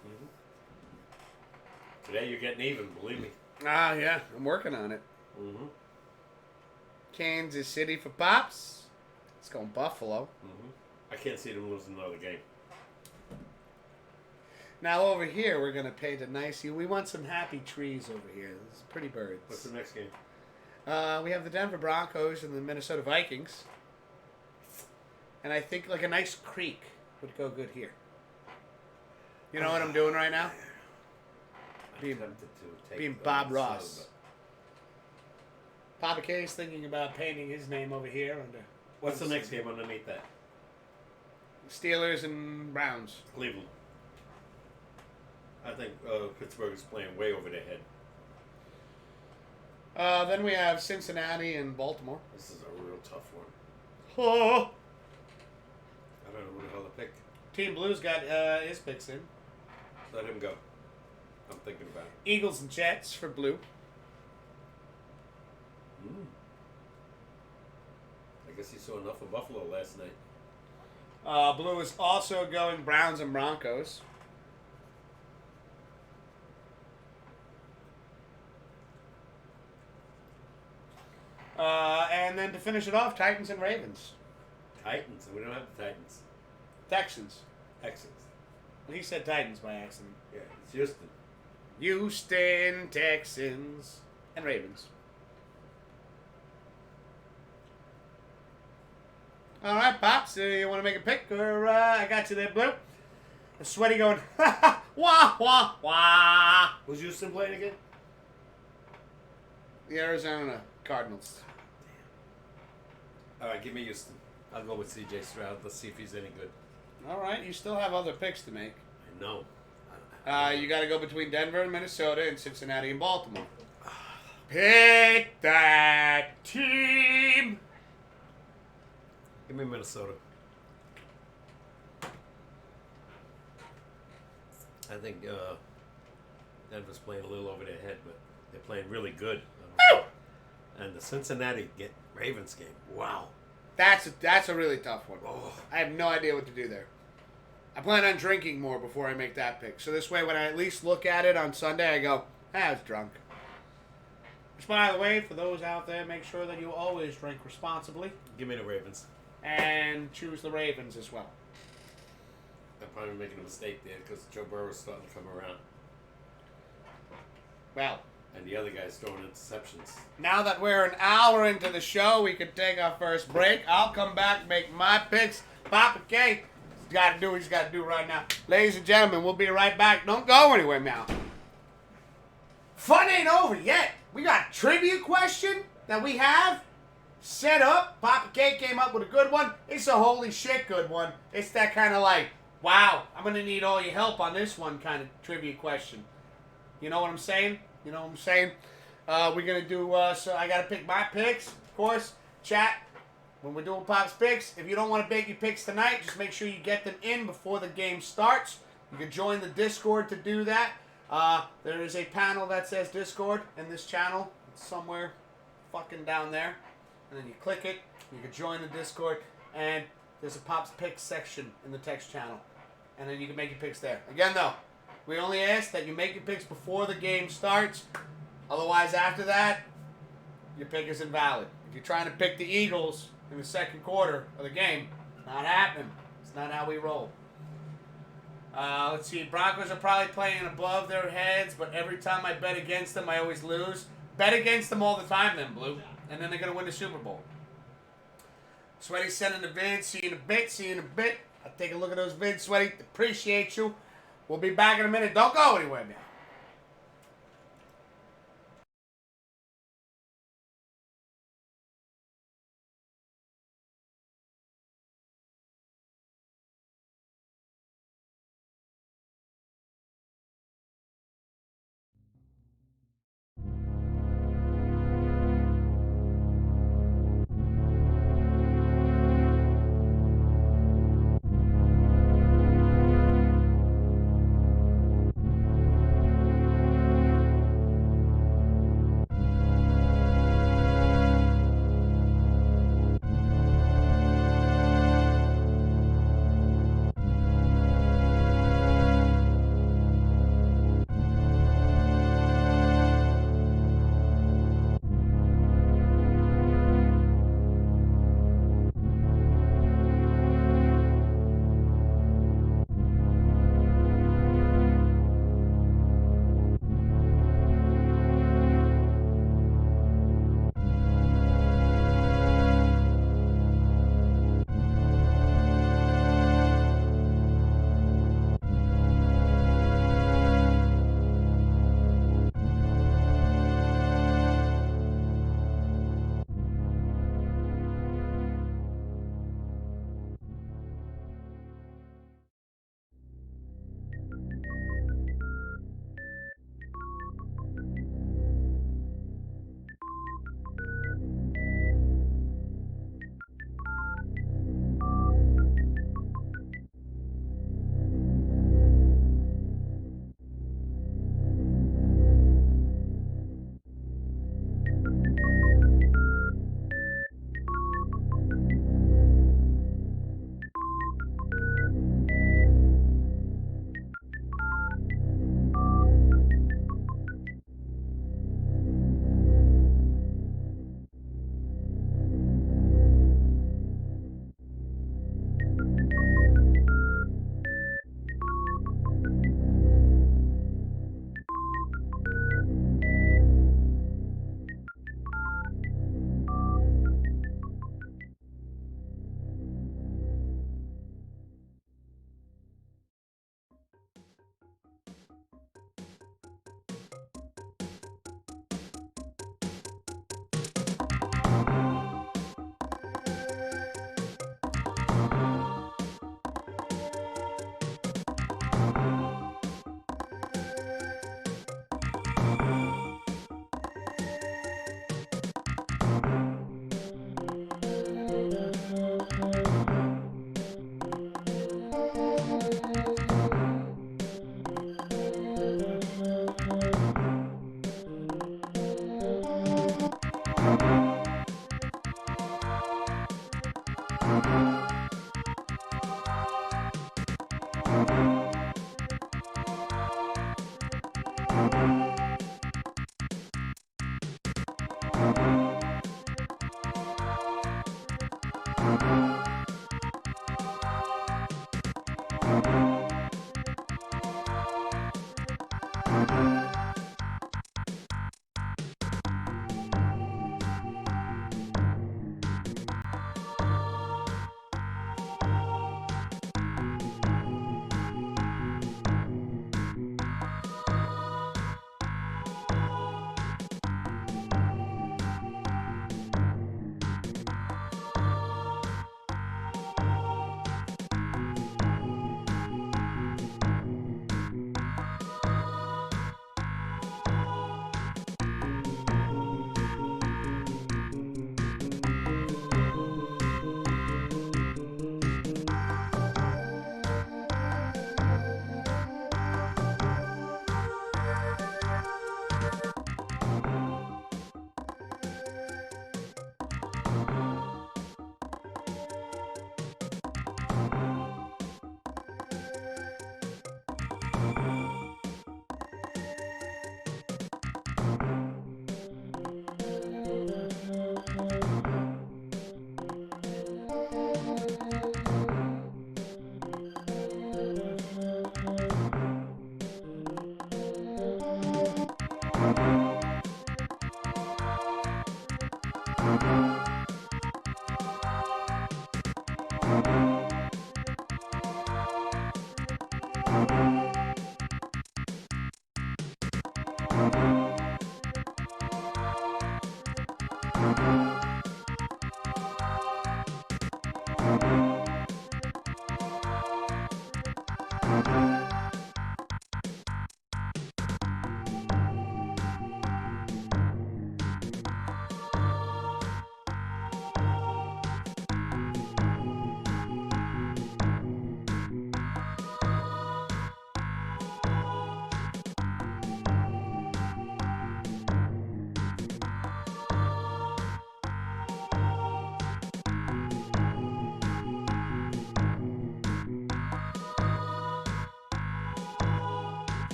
[SPEAKER 1] Today you're getting even, believe me.
[SPEAKER 2] Ah, yeah. I'm working on it.
[SPEAKER 1] Mm-hmm.
[SPEAKER 2] Kansas City for Pops. It's going Buffalo.
[SPEAKER 1] Mm-hmm. I can't see them losing another game.
[SPEAKER 2] Now over here, we're going to paint a nice... We want some happy trees over here. There's pretty birds.
[SPEAKER 1] What's the next game?
[SPEAKER 2] We have the Denver Broncos and the Minnesota Vikings. And I think like a nice creek would go good here. You know what I'm doing right now?
[SPEAKER 1] I'm tempted to take
[SPEAKER 2] Being
[SPEAKER 1] the
[SPEAKER 2] Bob
[SPEAKER 1] snow,
[SPEAKER 2] Ross. Papa K is thinking about painting his name over here under...
[SPEAKER 1] What's the next game underneath that?
[SPEAKER 2] Steelers and Browns.
[SPEAKER 1] Cleveland. I think Pittsburgh is playing way over their head.
[SPEAKER 2] Then we have Cincinnati and Baltimore.
[SPEAKER 1] This is a real tough one.
[SPEAKER 2] Oh.
[SPEAKER 1] I don't know who the hell to pick.
[SPEAKER 2] Team Blues got his picks in.
[SPEAKER 1] Let him go. I'm thinking about it.
[SPEAKER 2] Eagles and Jets for Blue.
[SPEAKER 1] I guess he saw enough of Buffalo last night.
[SPEAKER 2] Blue is also going Browns and Broncos. And then to finish it off, Titans and Ravens.
[SPEAKER 1] Titans. We don't have the Titans.
[SPEAKER 2] Texans.
[SPEAKER 1] Texans.
[SPEAKER 2] He said Titans by accident.
[SPEAKER 1] Yeah, it's Houston.
[SPEAKER 2] Houston, Texans, and Ravens. All right, Pops, you want to make a pick? Or I got you there, Blue. The sweaty going, ha ha, wah, wah, wah.
[SPEAKER 1] Who's Houston playing again?
[SPEAKER 2] The Arizona Cardinals.
[SPEAKER 1] All right, give me Houston. I'll go with C.J. Stroud. Let's see if he's any good.
[SPEAKER 2] All right, you still have other picks to make.
[SPEAKER 1] I know.
[SPEAKER 2] You got to go between Denver and Minnesota and Cincinnati and Baltimore. Pick that team.
[SPEAKER 1] Give me Minnesota. I think Denver's playing a little over their head, but they're playing really good. And the Cincinnati Ravens game. Wow.
[SPEAKER 2] That's a really tough one.
[SPEAKER 1] Oh.
[SPEAKER 2] I have no idea what to do there. I plan on drinking more before I make that pick. So this way, when I at least look at it on Sunday, I go, I was drunk. Which, by the way, for those out there, make sure that you always drink responsibly.
[SPEAKER 1] Give me the Ravens.
[SPEAKER 2] And choose the Ravens as well.
[SPEAKER 1] I'm probably making a mistake there because Joe Burrow's starting to come around.
[SPEAKER 2] Well,
[SPEAKER 1] And the other guy's throwing interceptions.
[SPEAKER 2] now that we're an hour into the show, we can take our first break. I'll come back and make my picks. Papa K, he's got to do what he's got to do right now. Ladies and gentlemen, we'll be right back. Don't go anywhere now. Fun ain't over yet. We got a trivia question that we have set up. Papa K came up with a good one. It's a holy shit good one. It's that kind of like, wow, I'm going to need all your help on this one kind of trivia question. You know what I'm saying? You know what I'm saying? We're going to do, so I got to pick my picks, of course. Chat, when we're doing Pop's picks, if you don't want to make your picks tonight, just make sure you get them in before the game starts. You can join the Discord to do that. There is a panel that says Discord in this channel. It's somewhere fucking down there. And then you click it, you can join the Discord, and there's a Pop's Picks section in the text channel. And then you can make your picks there. Again, though, we only ask that you make your picks before the game starts. Otherwise, after that, your pick is invalid. If you're trying to pick the Eagles in the second quarter of the game, it's not happening. It's not how we roll. Let's see. Broncos are probably playing above their heads, but every time I bet against them, I always lose. Bet against them all the time, then, Blue. And then they're going to win the Super Bowl. Sweaty sending the vids. See you in a bit. See you in a bit. I'll take a look at those vids, Sweaty. Appreciate you. We'll be back in a minute. Don't go anywhere, man.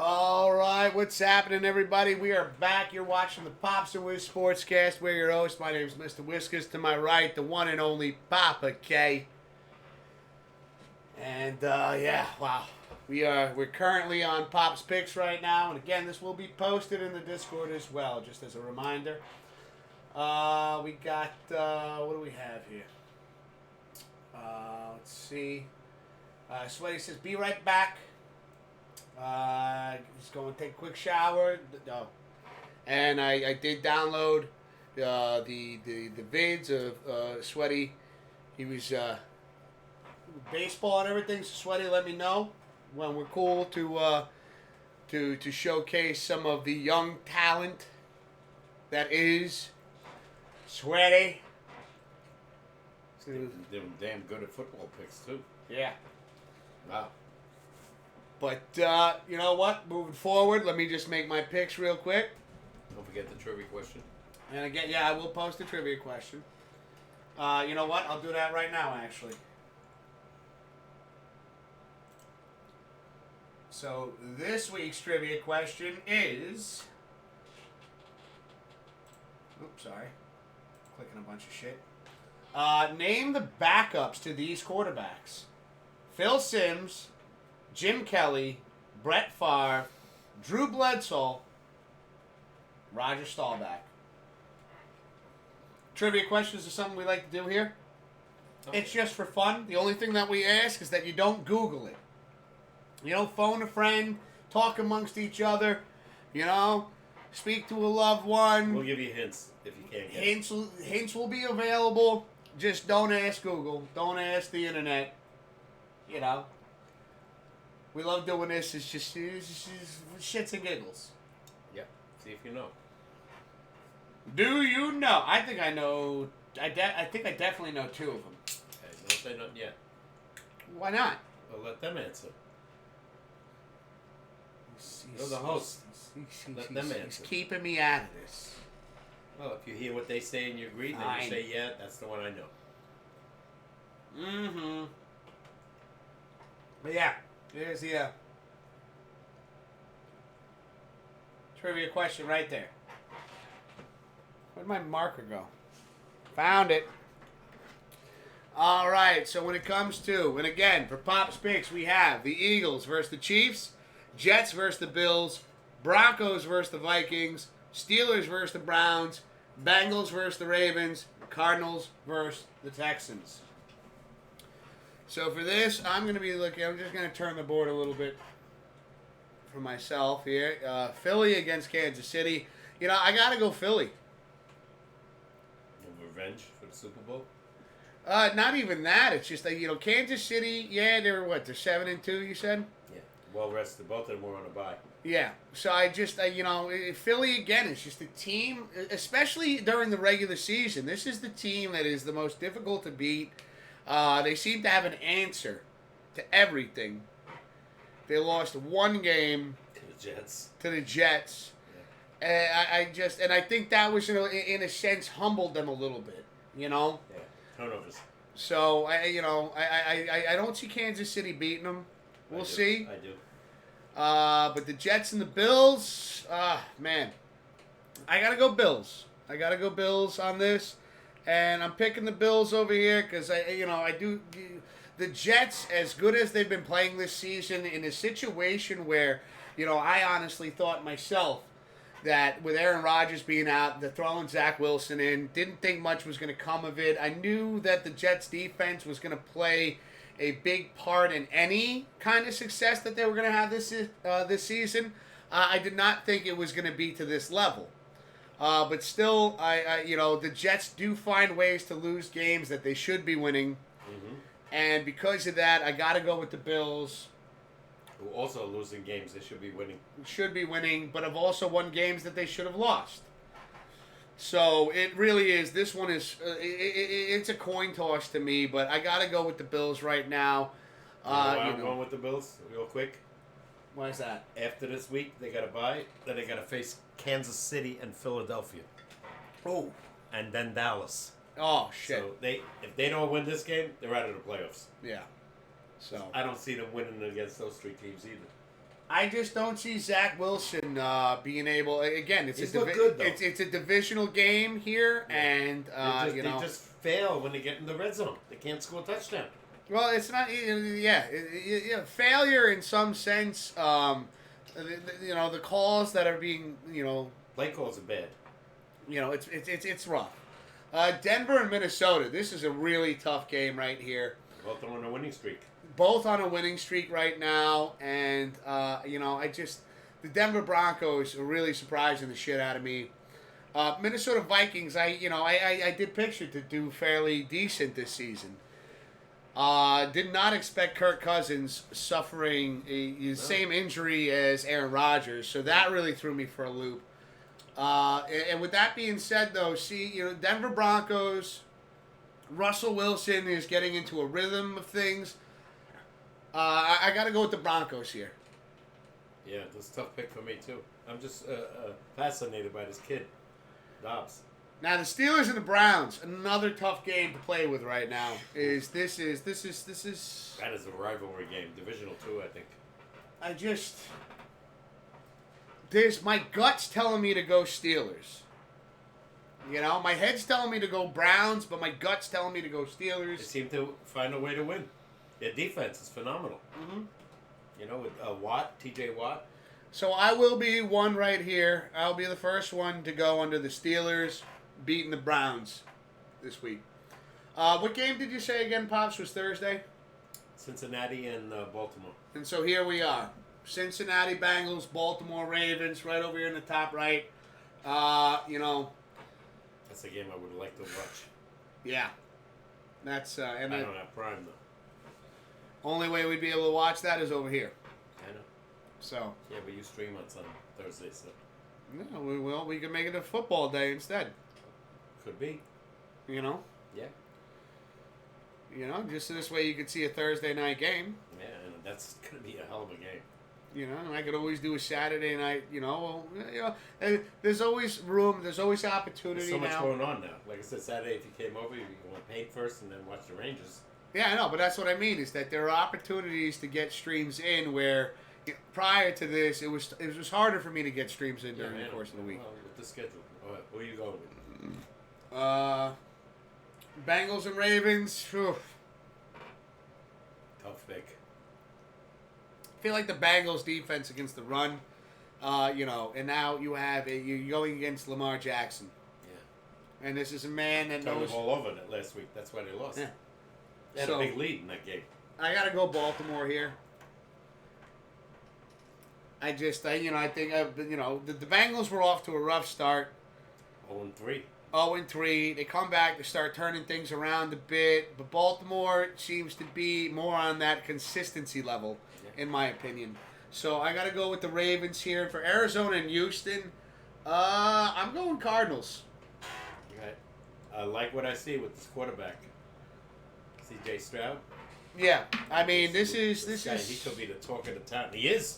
[SPEAKER 2] All right, what's happening, everybody? We are back. You're watching the Pops and Whiz Sportscast. We're your host. My name is Mr. Whiskers. To my right, the one and only Papa K. And wow, we're currently on Pop's Picks right now, and again, this will be posted in the Discord as well, just as a reminder. We got what do we have here? Let's see. Sweaty says, "Be right back." Just going to take a quick shower. No. And I did download the vids of Sweaty. He was baseball and everything. So Sweaty, let me know when we're cool to showcase some of the young talent that is Sweaty.
[SPEAKER 1] They're damn good at football picks, too.
[SPEAKER 2] Yeah.
[SPEAKER 1] Wow.
[SPEAKER 2] But, you know what? Moving forward, let me just make my picks real quick.
[SPEAKER 1] Don't forget the trivia question.
[SPEAKER 2] And again, I will post a trivia question. You know what? I'll do that right now, actually. So, this week's trivia question is... Oops, sorry. Clicking a bunch of shit. Name the backups to these quarterbacks. Phil Simms, Jim Kelly, Brett Favre, Drew Bledsoe, Roger Staubach. Trivia questions are something we like to do here. Okay. It's just for fun. The only thing that we ask is that you don't Google it. You don't phone a friend, talk amongst each other, speak to a loved one.
[SPEAKER 1] We'll give you hints if you can't get it.
[SPEAKER 2] Hints will be available. Just don't ask Google. Don't ask the internet. We love doing this. It's just shits and giggles.
[SPEAKER 1] Yeah. See if you know.
[SPEAKER 2] Do you know? I think I know. I think I definitely know two of them.
[SPEAKER 1] Okay, don't say nothing yet.
[SPEAKER 2] Why not?
[SPEAKER 1] Well, let them answer. You're the host. Let them answer.
[SPEAKER 2] He's keeping me out of this.
[SPEAKER 1] Well, if you hear what they say and you agree, then you say, yeah, that's the one I know.
[SPEAKER 2] Mm-hmm. But yeah, here's the trivia question right there. Where'd my marker go? Found it. All right, so when it comes to, and again, for Pop's Picks, we have the Eagles versus the Chiefs, Jets versus the Bills, Broncos versus the Vikings, Steelers versus the Browns, Bengals versus the Ravens, Cardinals versus the Texans. So for this, I'm just going to turn the board a little bit for myself here. Philly against Kansas City. I got to go Philly.
[SPEAKER 1] Revenge for the Super Bowl?
[SPEAKER 2] Not even that. It's just that, Kansas City, they're 7-2, you said?
[SPEAKER 1] Yeah. Well rested. Both of them were on a bye.
[SPEAKER 2] Yeah. So Philly, again, is just a team, especially during the regular season. This is the team that is the most difficult to beat. They seem to have an answer to everything. They lost one game to the Jets. Yeah. And I think that was, in a sense, humbled them a little bit, Yeah,
[SPEAKER 1] turnovers.
[SPEAKER 2] So, I don't see Kansas City beating them. We'll see.
[SPEAKER 1] I do.
[SPEAKER 2] But the Jets and the Bills, man. I got to go Bills. I got to go Bills on this. And I'm picking the Bills over here because I do. The Jets, as good as they've been playing this season, in a situation where, I honestly thought myself that with Aaron Rodgers being out, they're throwing Zach Wilson in, didn't think much was going to come of it. I knew that the Jets defense was going to play a big part in any kind of success that they were going to have this season. I did not think it was going to be to this level. But still, the Jets do find ways to lose games that they should be winning.
[SPEAKER 1] Mm-hmm.
[SPEAKER 2] And because of that, I got to go with the Bills.
[SPEAKER 1] Who also losing games they should be winning.
[SPEAKER 2] Should be winning, but have also won games that they should have lost. So it really is. This one is it's a coin toss to me, but I got to go with the Bills right now.
[SPEAKER 1] I'm going with the Bills real quick.
[SPEAKER 2] Why is that?
[SPEAKER 1] After this week, they got to bye. Then they got to face Kansas City and Philadelphia.
[SPEAKER 2] Oh.
[SPEAKER 1] And then Dallas.
[SPEAKER 2] Oh, shit.
[SPEAKER 1] So if they don't win this game, they're out of the playoffs.
[SPEAKER 2] Yeah. So
[SPEAKER 1] I don't see them winning against those three teams either.
[SPEAKER 2] I just don't see Zach Wilson being able. Again,
[SPEAKER 1] He's looked good, though.
[SPEAKER 2] It's a divisional game here, and
[SPEAKER 1] They just fail when they get in the red zone. They can't score a touchdown.
[SPEAKER 2] Well, it's not. Yeah, failure in some sense. The calls that are being,
[SPEAKER 1] Play calls are bad.
[SPEAKER 2] it's rough. Denver and Minnesota. This is a really tough game right here.
[SPEAKER 1] Both are on a winning streak.
[SPEAKER 2] Both on a winning streak right now, and the Denver Broncos are really surprising the shit out of me. Minnesota Vikings. I did picture to do fairly decent this season. Did not expect Kirk Cousins suffering the same injury as Aaron Rodgers, so that really threw me for a loop. And with that being said, though, Denver Broncos, Russell Wilson is getting into a rhythm of things. I got to go with the Broncos here.
[SPEAKER 1] Yeah, that's a tough pick for me, too. I'm just fascinated by this kid, Dobbs.
[SPEAKER 2] Now the Steelers and the Browns, another tough game to play with right now. This is
[SPEAKER 1] That is a rivalry game, divisional too, I think.
[SPEAKER 2] There's my gut's telling me to go Steelers. My head's telling me to go Browns, but my gut's telling me to go Steelers.
[SPEAKER 1] They seem to find a way to win. Their defense is phenomenal.
[SPEAKER 2] Mm-hmm.
[SPEAKER 1] With Watt, T.J. Watt.
[SPEAKER 2] So I will be one right here. I'll be the first one to go under the Steelers beating the Browns this week. What game did you say again, Pops, was Thursday?
[SPEAKER 1] Cincinnati and Baltimore.
[SPEAKER 2] And so here we are. Cincinnati Bengals, Baltimore Ravens, right over here in the top right.
[SPEAKER 1] That's a game I would like to watch.
[SPEAKER 2] Yeah. That's and
[SPEAKER 1] I don't have Prime, though.
[SPEAKER 2] Only way we'd be able to watch that is over here.
[SPEAKER 1] I know.
[SPEAKER 2] So.
[SPEAKER 1] Yeah, but you stream on Thursday, so.
[SPEAKER 2] No, we will. We can make it a football day instead.
[SPEAKER 1] Could be.
[SPEAKER 2] Yeah. Just this way you could see a Thursday night game.
[SPEAKER 1] Yeah, and that's going to be a hell of a game.
[SPEAKER 2] And I could always do a Saturday night, and there's always room, there's always opportunity.
[SPEAKER 1] There's so much
[SPEAKER 2] now.
[SPEAKER 1] Going on now. Like I said, Saturday, if you came over, you want to paint first and then watch the Rangers.
[SPEAKER 2] Yeah, I know, but that's what I mean, is that there are opportunities to get streams in where prior to this, it was harder for me to get streams in during the course of the week.
[SPEAKER 1] Well, with the schedule. All right, who are you going with?
[SPEAKER 2] Bengals and Ravens. Whew.
[SPEAKER 1] Tough pick.
[SPEAKER 2] I feel like the Bengals defense against the run, and now you're going against Lamar Jackson.
[SPEAKER 1] Yeah.
[SPEAKER 2] And this is a man that
[SPEAKER 1] Turned
[SPEAKER 2] knows.
[SPEAKER 1] them all over that last week. That's why they lost.
[SPEAKER 2] Yeah.
[SPEAKER 1] They had a big lead in that game. I
[SPEAKER 2] got to go Baltimore here. I think, the Bengals were off to a rough start.
[SPEAKER 1] 0-3.
[SPEAKER 2] 0-3. They come back to start turning things around a bit, but Baltimore seems to be more on that consistency level, in my opinion. So I got to go with the Ravens here. For Arizona and Houston, I'm going Cardinals.
[SPEAKER 1] Okay. I like what I see with this quarterback. C.J. Stroud.
[SPEAKER 2] Yeah, I mean, this
[SPEAKER 1] guy,
[SPEAKER 2] is.
[SPEAKER 1] He could be the talk of the town. He is.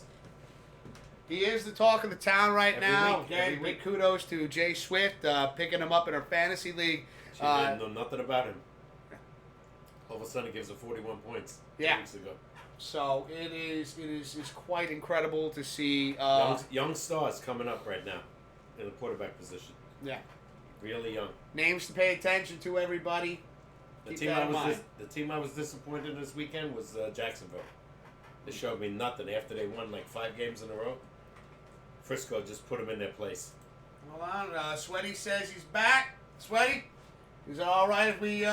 [SPEAKER 2] He is the talk of the town right now.
[SPEAKER 1] Every
[SPEAKER 2] Big
[SPEAKER 1] week.
[SPEAKER 2] kudos to Jay Swift picking him up in our fantasy league.
[SPEAKER 1] She didn't know nothing about him. All of a sudden, he gives her 41 points. 2 weeks ago.
[SPEAKER 2] So it is quite incredible to see
[SPEAKER 1] young stars coming up right now in the quarterback position.
[SPEAKER 2] Yeah,
[SPEAKER 1] really young
[SPEAKER 2] names to pay attention to. Everybody.
[SPEAKER 1] The team I was disappointed in this weekend was Jacksonville. They showed me nothing after they won like 5 games in a row. Frisco just put them in their place.
[SPEAKER 2] Hold on, Sweaty says he's back. Sweaty, is it all right if we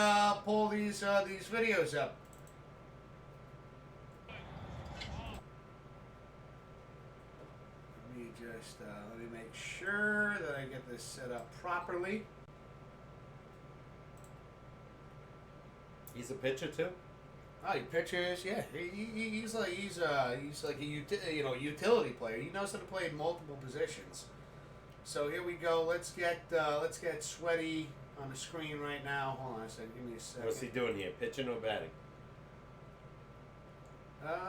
[SPEAKER 2] pull these videos up? Let me make sure that I get this set up properly.
[SPEAKER 1] He's a pitcher too.
[SPEAKER 2] Oh, he pitches. Yeah, he's like a utility player. He knows how to play in multiple positions. So here we go. Let's get Sweaty on the screen right now. Hold on a second. Give me a second.
[SPEAKER 1] What's he doing here? Pitching or batting?
[SPEAKER 2] Let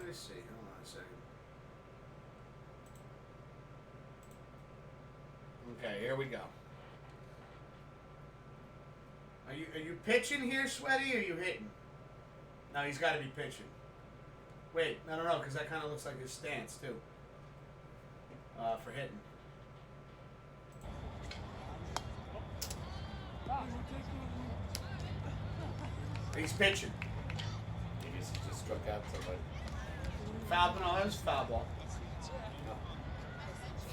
[SPEAKER 2] me see. Hold on a second. Okay, here we go. Are you pitching here, Sweaty, or are you hitting? No, he's got to be pitching. Wait, I don't know, because that kind of looks like his stance, too. For hitting. He's pitching.
[SPEAKER 1] I guess he just struck out somebody.
[SPEAKER 2] Foul, no, that was foul ball.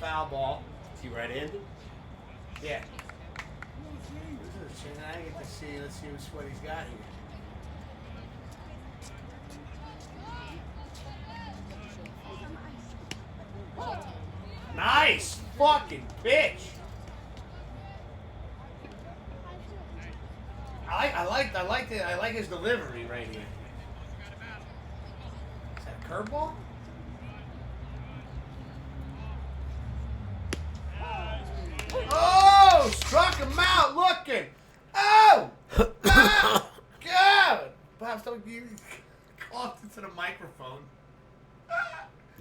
[SPEAKER 2] Foul ball.
[SPEAKER 1] Is he right-handed?
[SPEAKER 2] Yeah. I get to see. Let's see what he's got here. Nice fucking pitch. I like his delivery right here. Is that a curveball? Oh, struck him out looking. Oh, ah, God. Bob, don't you coughed into the microphone.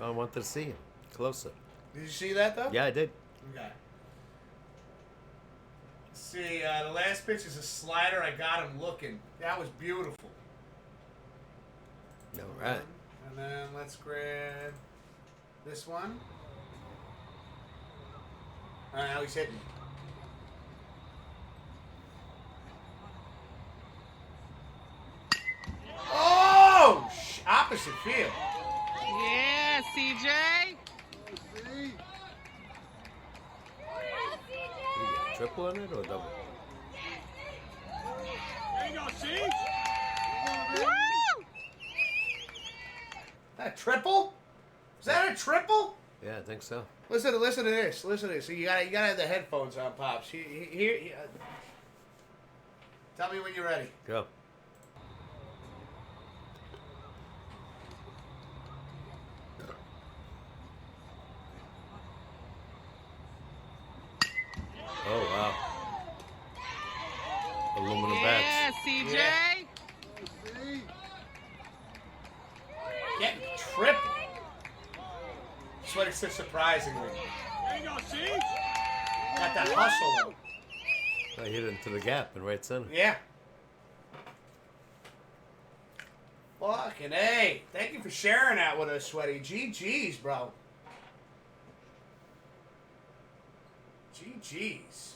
[SPEAKER 1] I wanted to see him closer.
[SPEAKER 2] Did you see that though?
[SPEAKER 1] Yeah, I did.
[SPEAKER 2] Okay. Let's see, the last pitch is a slider. I got him looking. That was beautiful.
[SPEAKER 1] All right.
[SPEAKER 2] And then let's grab this one. All right, now he's hitting. Oh! Opposite field.
[SPEAKER 3] Yeah, CJ.
[SPEAKER 1] Did he get a triple in it or double?
[SPEAKER 3] There you go, see?
[SPEAKER 2] That a triple? Is that a triple?
[SPEAKER 1] Yeah, I think so.
[SPEAKER 2] Listen to this. Listen to this. So you gotta have the headphones on, Pops. Here. Tell me when you're ready.
[SPEAKER 1] Go. Oh, wow. Aluminum
[SPEAKER 3] Yeah,
[SPEAKER 1] bats.
[SPEAKER 3] CJ.
[SPEAKER 2] Yeah. Getting triple. That's what it's so surprisingly.
[SPEAKER 3] There you go, see?
[SPEAKER 2] Got that hustle.
[SPEAKER 1] I hit it into the gap in right center.
[SPEAKER 2] Yeah. Fucking A. Thank you for sharing that with us, Sweaty. GG's, bro. GG's.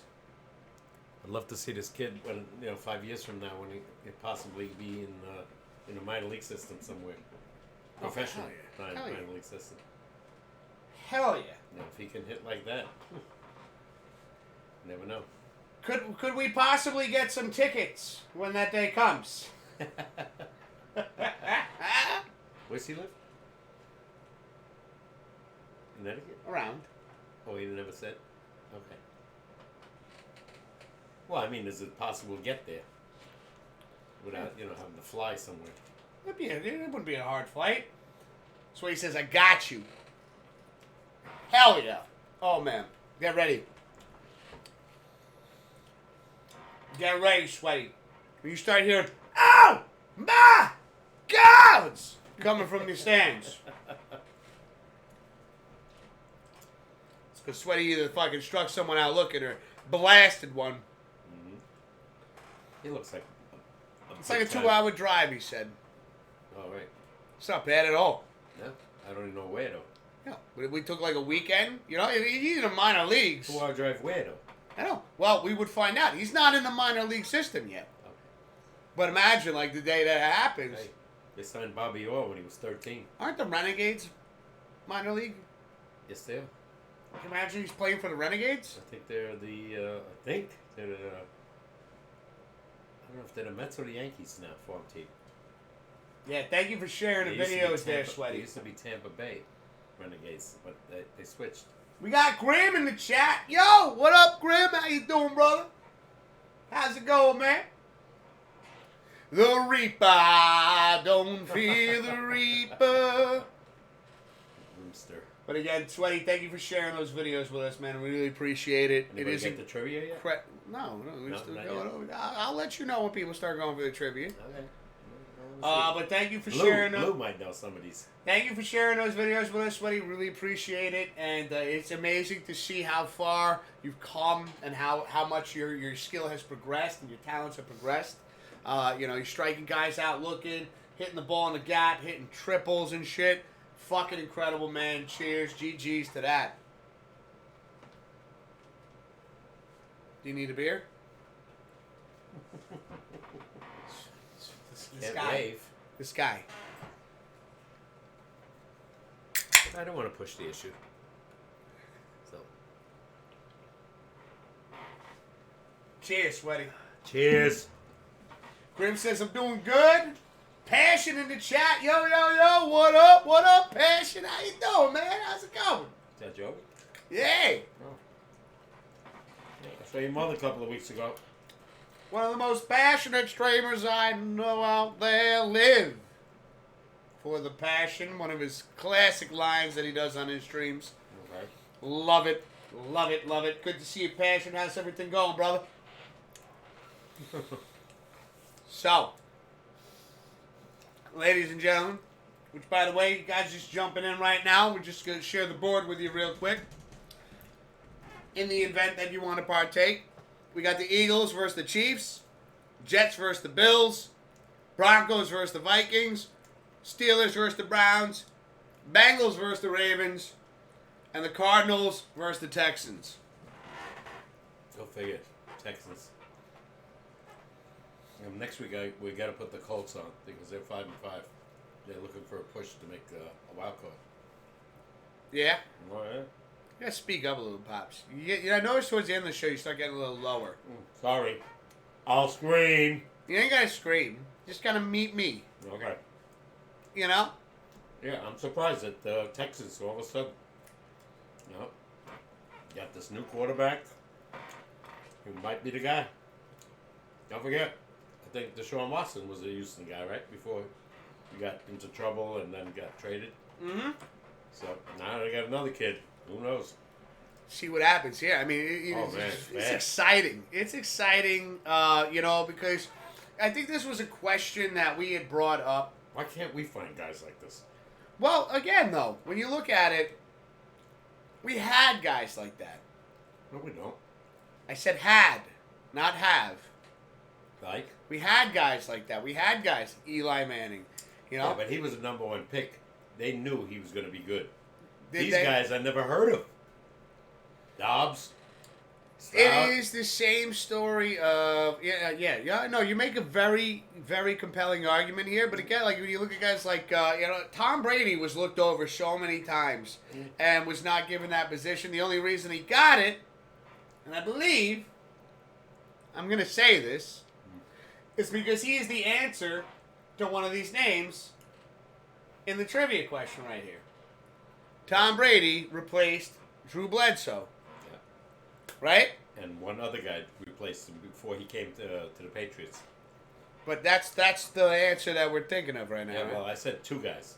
[SPEAKER 1] I'd love to see this kid when 5 years from now when he could possibly be in a minor league system somewhere. Professional
[SPEAKER 2] hell yeah.
[SPEAKER 1] minor league system.
[SPEAKER 2] Hell yeah.
[SPEAKER 1] If he can hit like that, never know.
[SPEAKER 2] Could we possibly get some tickets when that day comes?
[SPEAKER 1] Where's he live? Connecticut?
[SPEAKER 2] Around.
[SPEAKER 1] Oh, he never said? Okay. Well, I mean, is it possible to get there without, having to fly somewhere?
[SPEAKER 2] It wouldn't be a hard flight. That's why he says, I got you. Hell yeah. Oh, man. Get ready. Get ready, Sweaty. When you start hearing, oh, my God, coming from the stands. It's because Sweaty either fucking struck someone out looking or blasted one.
[SPEAKER 1] Mm-hmm. He looks like
[SPEAKER 2] It's like a 2-hour drive, he said.
[SPEAKER 1] Oh, right.
[SPEAKER 2] It's not bad at all.
[SPEAKER 1] Yeah. I don't even know where, though.
[SPEAKER 2] Yeah, we took like a weekend. He's in the minor leagues.
[SPEAKER 1] 2-hour drive where, though?
[SPEAKER 2] I know. Well, we would find out. He's not in the minor league system yet.
[SPEAKER 1] Okay.
[SPEAKER 2] But imagine, like, the day that happens.
[SPEAKER 1] Hey, they signed Bobby Orr when he was 13.
[SPEAKER 2] Aren't the Renegades minor league?
[SPEAKER 1] Yes, they are.
[SPEAKER 2] Can you imagine he's playing for the Renegades?
[SPEAKER 1] I think they're the, I don't know if they're the Mets or the Yankees now, farm team.
[SPEAKER 2] Yeah, thank you for sharing the
[SPEAKER 1] They used to be
[SPEAKER 2] videos there,
[SPEAKER 1] They
[SPEAKER 2] Sweaty.
[SPEAKER 1] used to be Tampa Bay Renegades, but they switched.
[SPEAKER 2] We got Grim in the chat. Yo, what up, Grim? How you doing, brother? How's it going, man? The Reaper, don't fear the Reaper.
[SPEAKER 1] Rooster.
[SPEAKER 2] But again, Sweaty, thank you for sharing those videos with us, man. We really appreciate it.
[SPEAKER 1] Anybody
[SPEAKER 2] It isn't
[SPEAKER 1] get the trivia yet?
[SPEAKER 2] No, we're
[SPEAKER 1] No,
[SPEAKER 2] still
[SPEAKER 1] not
[SPEAKER 2] going
[SPEAKER 1] yet.
[SPEAKER 2] over. I'll let you know when people start going for the trivia.
[SPEAKER 1] Okay.
[SPEAKER 2] But thank you for sharing
[SPEAKER 1] Blue
[SPEAKER 2] them.
[SPEAKER 1] might know some of these.
[SPEAKER 2] Thank you for sharing those videos with us, Sweaty. Really appreciate it, and it's amazing to see how far you've come and how much your skill has progressed and your talents have progressed. You're striking guys out, looking, hitting the ball in the gap, hitting triples and shit. Fucking incredible, man. Cheers. GG's to that. Do you need a beer? This
[SPEAKER 1] Can't
[SPEAKER 2] guy.
[SPEAKER 1] wave.
[SPEAKER 2] This guy.
[SPEAKER 1] I don't want to push the issue. So,
[SPEAKER 2] Cheers, sweaty.
[SPEAKER 1] cheers.
[SPEAKER 2] Grim says I'm doing good. Passion in the chat. Yo, yo, yo. What up? What up, Passion? How you doing, man? How's it going?
[SPEAKER 1] Is that Joey?
[SPEAKER 2] Yay.
[SPEAKER 1] Oh. I saw your mother a couple of weeks ago.
[SPEAKER 2] One of the most passionate streamers I know out there live. For the passion, one of his classic lines that he does on his streams.
[SPEAKER 1] Okay.
[SPEAKER 2] Love it. Love it. Love it. Good to see you, Passion. How's everything going, brother? So, ladies and gentlemen, which, by the way, you guys just jumping in right now. We're just going to share the board with you real quick. In the event that you want to partake, we got the Eagles versus the Chiefs, Jets versus the Bills, Broncos versus the Vikings, Steelers versus the Browns, Bengals versus the Ravens, and the Cardinals versus the Texans.
[SPEAKER 1] Go figure. Texans. Next week we got to put the Colts on because they're 5-5. They're looking for a push to make a wild card.
[SPEAKER 2] Yeah?
[SPEAKER 1] Oh, yeah.
[SPEAKER 2] You gotta speak up a little, Pops. I noticed towards the end of the show you start getting a little lower.
[SPEAKER 1] Sorry. I'll scream.
[SPEAKER 2] You ain't gotta scream. Just gotta meet me.
[SPEAKER 1] Okay.
[SPEAKER 2] You know?
[SPEAKER 1] Yeah, I'm surprised that the Texans all of a sudden, got this new quarterback. He might be the guy. Don't forget, I think Deshaun Watson was a Houston guy, right? Before he got into trouble and then got traded.
[SPEAKER 2] Mm-hmm.
[SPEAKER 1] So now they got another kid. Who knows?
[SPEAKER 2] See what happens. Yeah, I mean, it's exciting. It's exciting, because I think this was a question that we had brought up.
[SPEAKER 1] Why can't we find guys like this?
[SPEAKER 2] Well, again, though, when you look at it, we had guys like that.
[SPEAKER 1] No, we don't.
[SPEAKER 2] I said had, not have.
[SPEAKER 1] Like?
[SPEAKER 2] We had guys like that. We had guys, Eli Manning,
[SPEAKER 1] Yeah, but he was the number one pick. They knew he was going to be good.
[SPEAKER 2] Did
[SPEAKER 1] These
[SPEAKER 2] they?
[SPEAKER 1] guys I never heard of. Dobbs.
[SPEAKER 2] It
[SPEAKER 1] Stroud.
[SPEAKER 2] is the same story of No, you make a very, very compelling argument here. But again, like when you look at guys like Tom Brady was looked over so many times and was not given that position. The only reason he got it, and I believe, I'm gonna say this, is because he is the answer to one of these names in the trivia question right here. Tom Brady replaced Drew Bledsoe. Right?
[SPEAKER 1] And one other guy replaced him before he came to the Patriots.
[SPEAKER 2] But that's the answer that we're thinking of right now.
[SPEAKER 1] Yeah,
[SPEAKER 2] right?
[SPEAKER 1] well, I said two guys.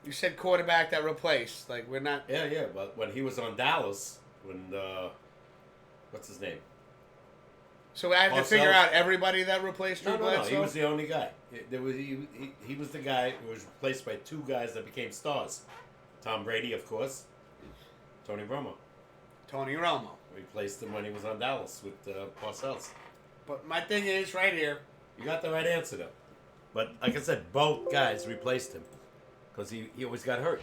[SPEAKER 2] You said quarterback that replaced. Like, we're not...
[SPEAKER 1] Yeah, but when he was on Dallas, what's his name?
[SPEAKER 2] So I have to figure out everybody that replaced Drew Bledsoe?
[SPEAKER 1] No, he was the only guy. He was the guy who was replaced by two guys that became stars. Tom Brady, of course. Tony Romo.
[SPEAKER 2] Tony Romo.
[SPEAKER 1] Replaced him when he was on Dallas with Parcells.
[SPEAKER 2] But my thing is, right here...
[SPEAKER 1] You got the right answer, though. But, like I said, both guys replaced him. Because he always got hurt.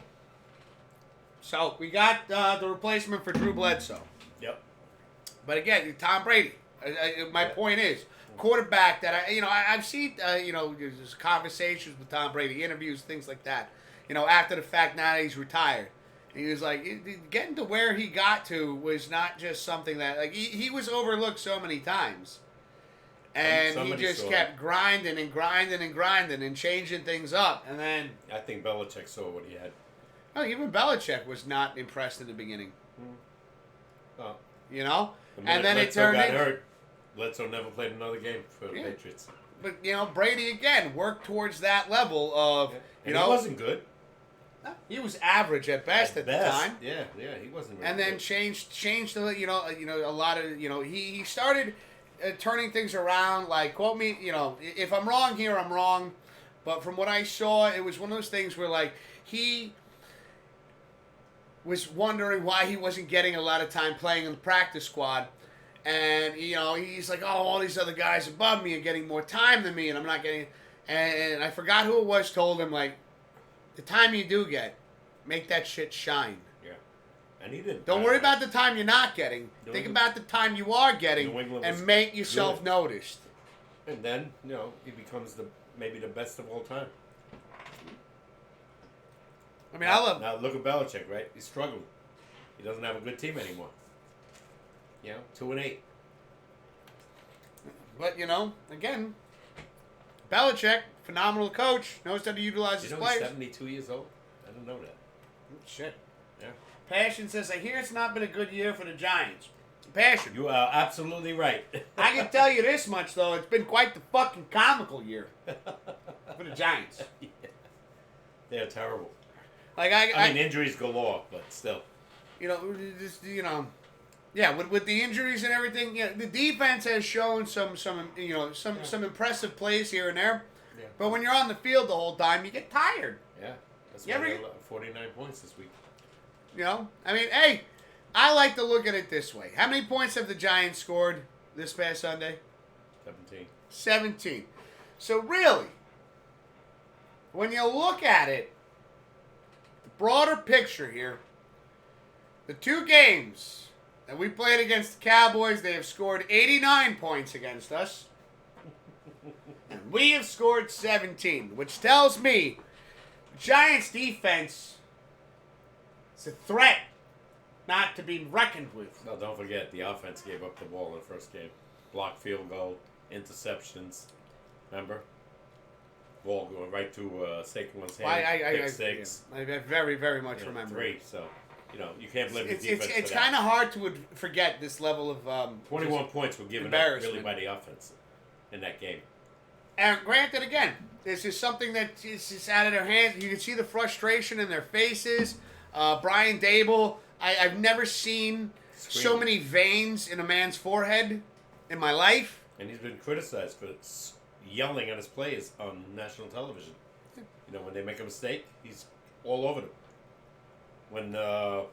[SPEAKER 2] So, we got the replacement for Drew Bledsoe.
[SPEAKER 1] Yep.
[SPEAKER 2] But again, Tom Brady. My point is, quarterback that I've seen, there's conversations with Tom Brady, interviews, things like that. After the fact, now that he's retired. And he was like, getting to where he got to was not just something that, like, he was overlooked so many times. And he just kept grinding and grinding and grinding and changing things up. And then...
[SPEAKER 1] I think Belichick saw what he had.
[SPEAKER 2] No, even Belichick was not impressed in the beginning.
[SPEAKER 1] Oh.
[SPEAKER 2] And then it turned
[SPEAKER 1] got hurt. Bledsoe never played another game for the Patriots.
[SPEAKER 2] But, Brady, again, worked towards that level of,
[SPEAKER 1] He wasn't good.
[SPEAKER 2] He was average at best at the time.
[SPEAKER 1] Yeah, he wasn't really
[SPEAKER 2] And then
[SPEAKER 1] good.
[SPEAKER 2] changed a lot of, he started turning things around, like, quote me, if I'm wrong here, I'm wrong. But from what I saw, it was one of those things where, like, he was wondering why he wasn't getting a lot of time playing in the practice squad. And, he's like, oh, all these other guys above me are getting more time than me, and I'm not getting... And I forgot who it was told him, like, the time you do get, make that shit shine.
[SPEAKER 1] Yeah. And he didn't.
[SPEAKER 2] Don't worry about the time you're not getting.
[SPEAKER 1] New
[SPEAKER 2] Think
[SPEAKER 1] England-
[SPEAKER 2] about the time you are getting
[SPEAKER 1] New England was
[SPEAKER 2] and make yourself
[SPEAKER 1] good.
[SPEAKER 2] noticed.
[SPEAKER 1] And then, he becomes maybe the best of all time.
[SPEAKER 2] I mean, I love...
[SPEAKER 1] Now look at Belichick, right? He's struggling. He doesn't have a good team anymore. 2-8.
[SPEAKER 2] But, again, Belichick, phenomenal coach, knows how to utilize his
[SPEAKER 1] He's
[SPEAKER 2] players.
[SPEAKER 1] 72 years old? I didn't know that.
[SPEAKER 2] Shit.
[SPEAKER 1] Yeah.
[SPEAKER 2] Passion says, I hear it's not been a good year for the Giants. Passion.
[SPEAKER 1] You are absolutely right.
[SPEAKER 2] I can tell you this much, though. It's been quite the fucking comical year for the Giants.
[SPEAKER 1] Yeah. They're terrible.
[SPEAKER 2] Like,
[SPEAKER 1] I mean, injuries galore, but still.
[SPEAKER 2] Yeah, with the injuries and everything, the defense has shown some impressive plays here and there.
[SPEAKER 1] Yeah.
[SPEAKER 2] But when you're on the field the whole time, you get tired.
[SPEAKER 1] Yeah. That's
[SPEAKER 2] You
[SPEAKER 1] why
[SPEAKER 2] ever
[SPEAKER 1] they're
[SPEAKER 2] get-
[SPEAKER 1] 49 points this week.
[SPEAKER 2] I mean, hey, I like to look at it this way. How many points have the Giants scored this past Sunday?
[SPEAKER 1] 17.
[SPEAKER 2] 17. So really, when you look at it, the broader picture here, the two games that we played against the Cowboys, they have scored 89 points against us. And we have scored 17, which tells me the Giants defense is a threat not to be reckoned with.
[SPEAKER 1] No, don't forget, the offense gave up the ball in the first game. Blocked field goal, interceptions. Remember? Ball going right to Saquon's hand. Pick six.
[SPEAKER 2] I very, very much remember.
[SPEAKER 1] 3. So, you can't blame the
[SPEAKER 2] It's
[SPEAKER 1] defense for
[SPEAKER 2] kind
[SPEAKER 1] that.
[SPEAKER 2] of hard to forget this level of
[SPEAKER 1] 21 points were given up really by the offense in that game.
[SPEAKER 2] And granted, again, this is something that is just out of their hands. You can see the frustration in their faces. Brian Dable, I've never seen so
[SPEAKER 1] Screaming.
[SPEAKER 2] many veins in a man's forehead in my life.
[SPEAKER 1] And he's been criticized for yelling at his players on national television. When they make a mistake, he's all over them. When Tyrod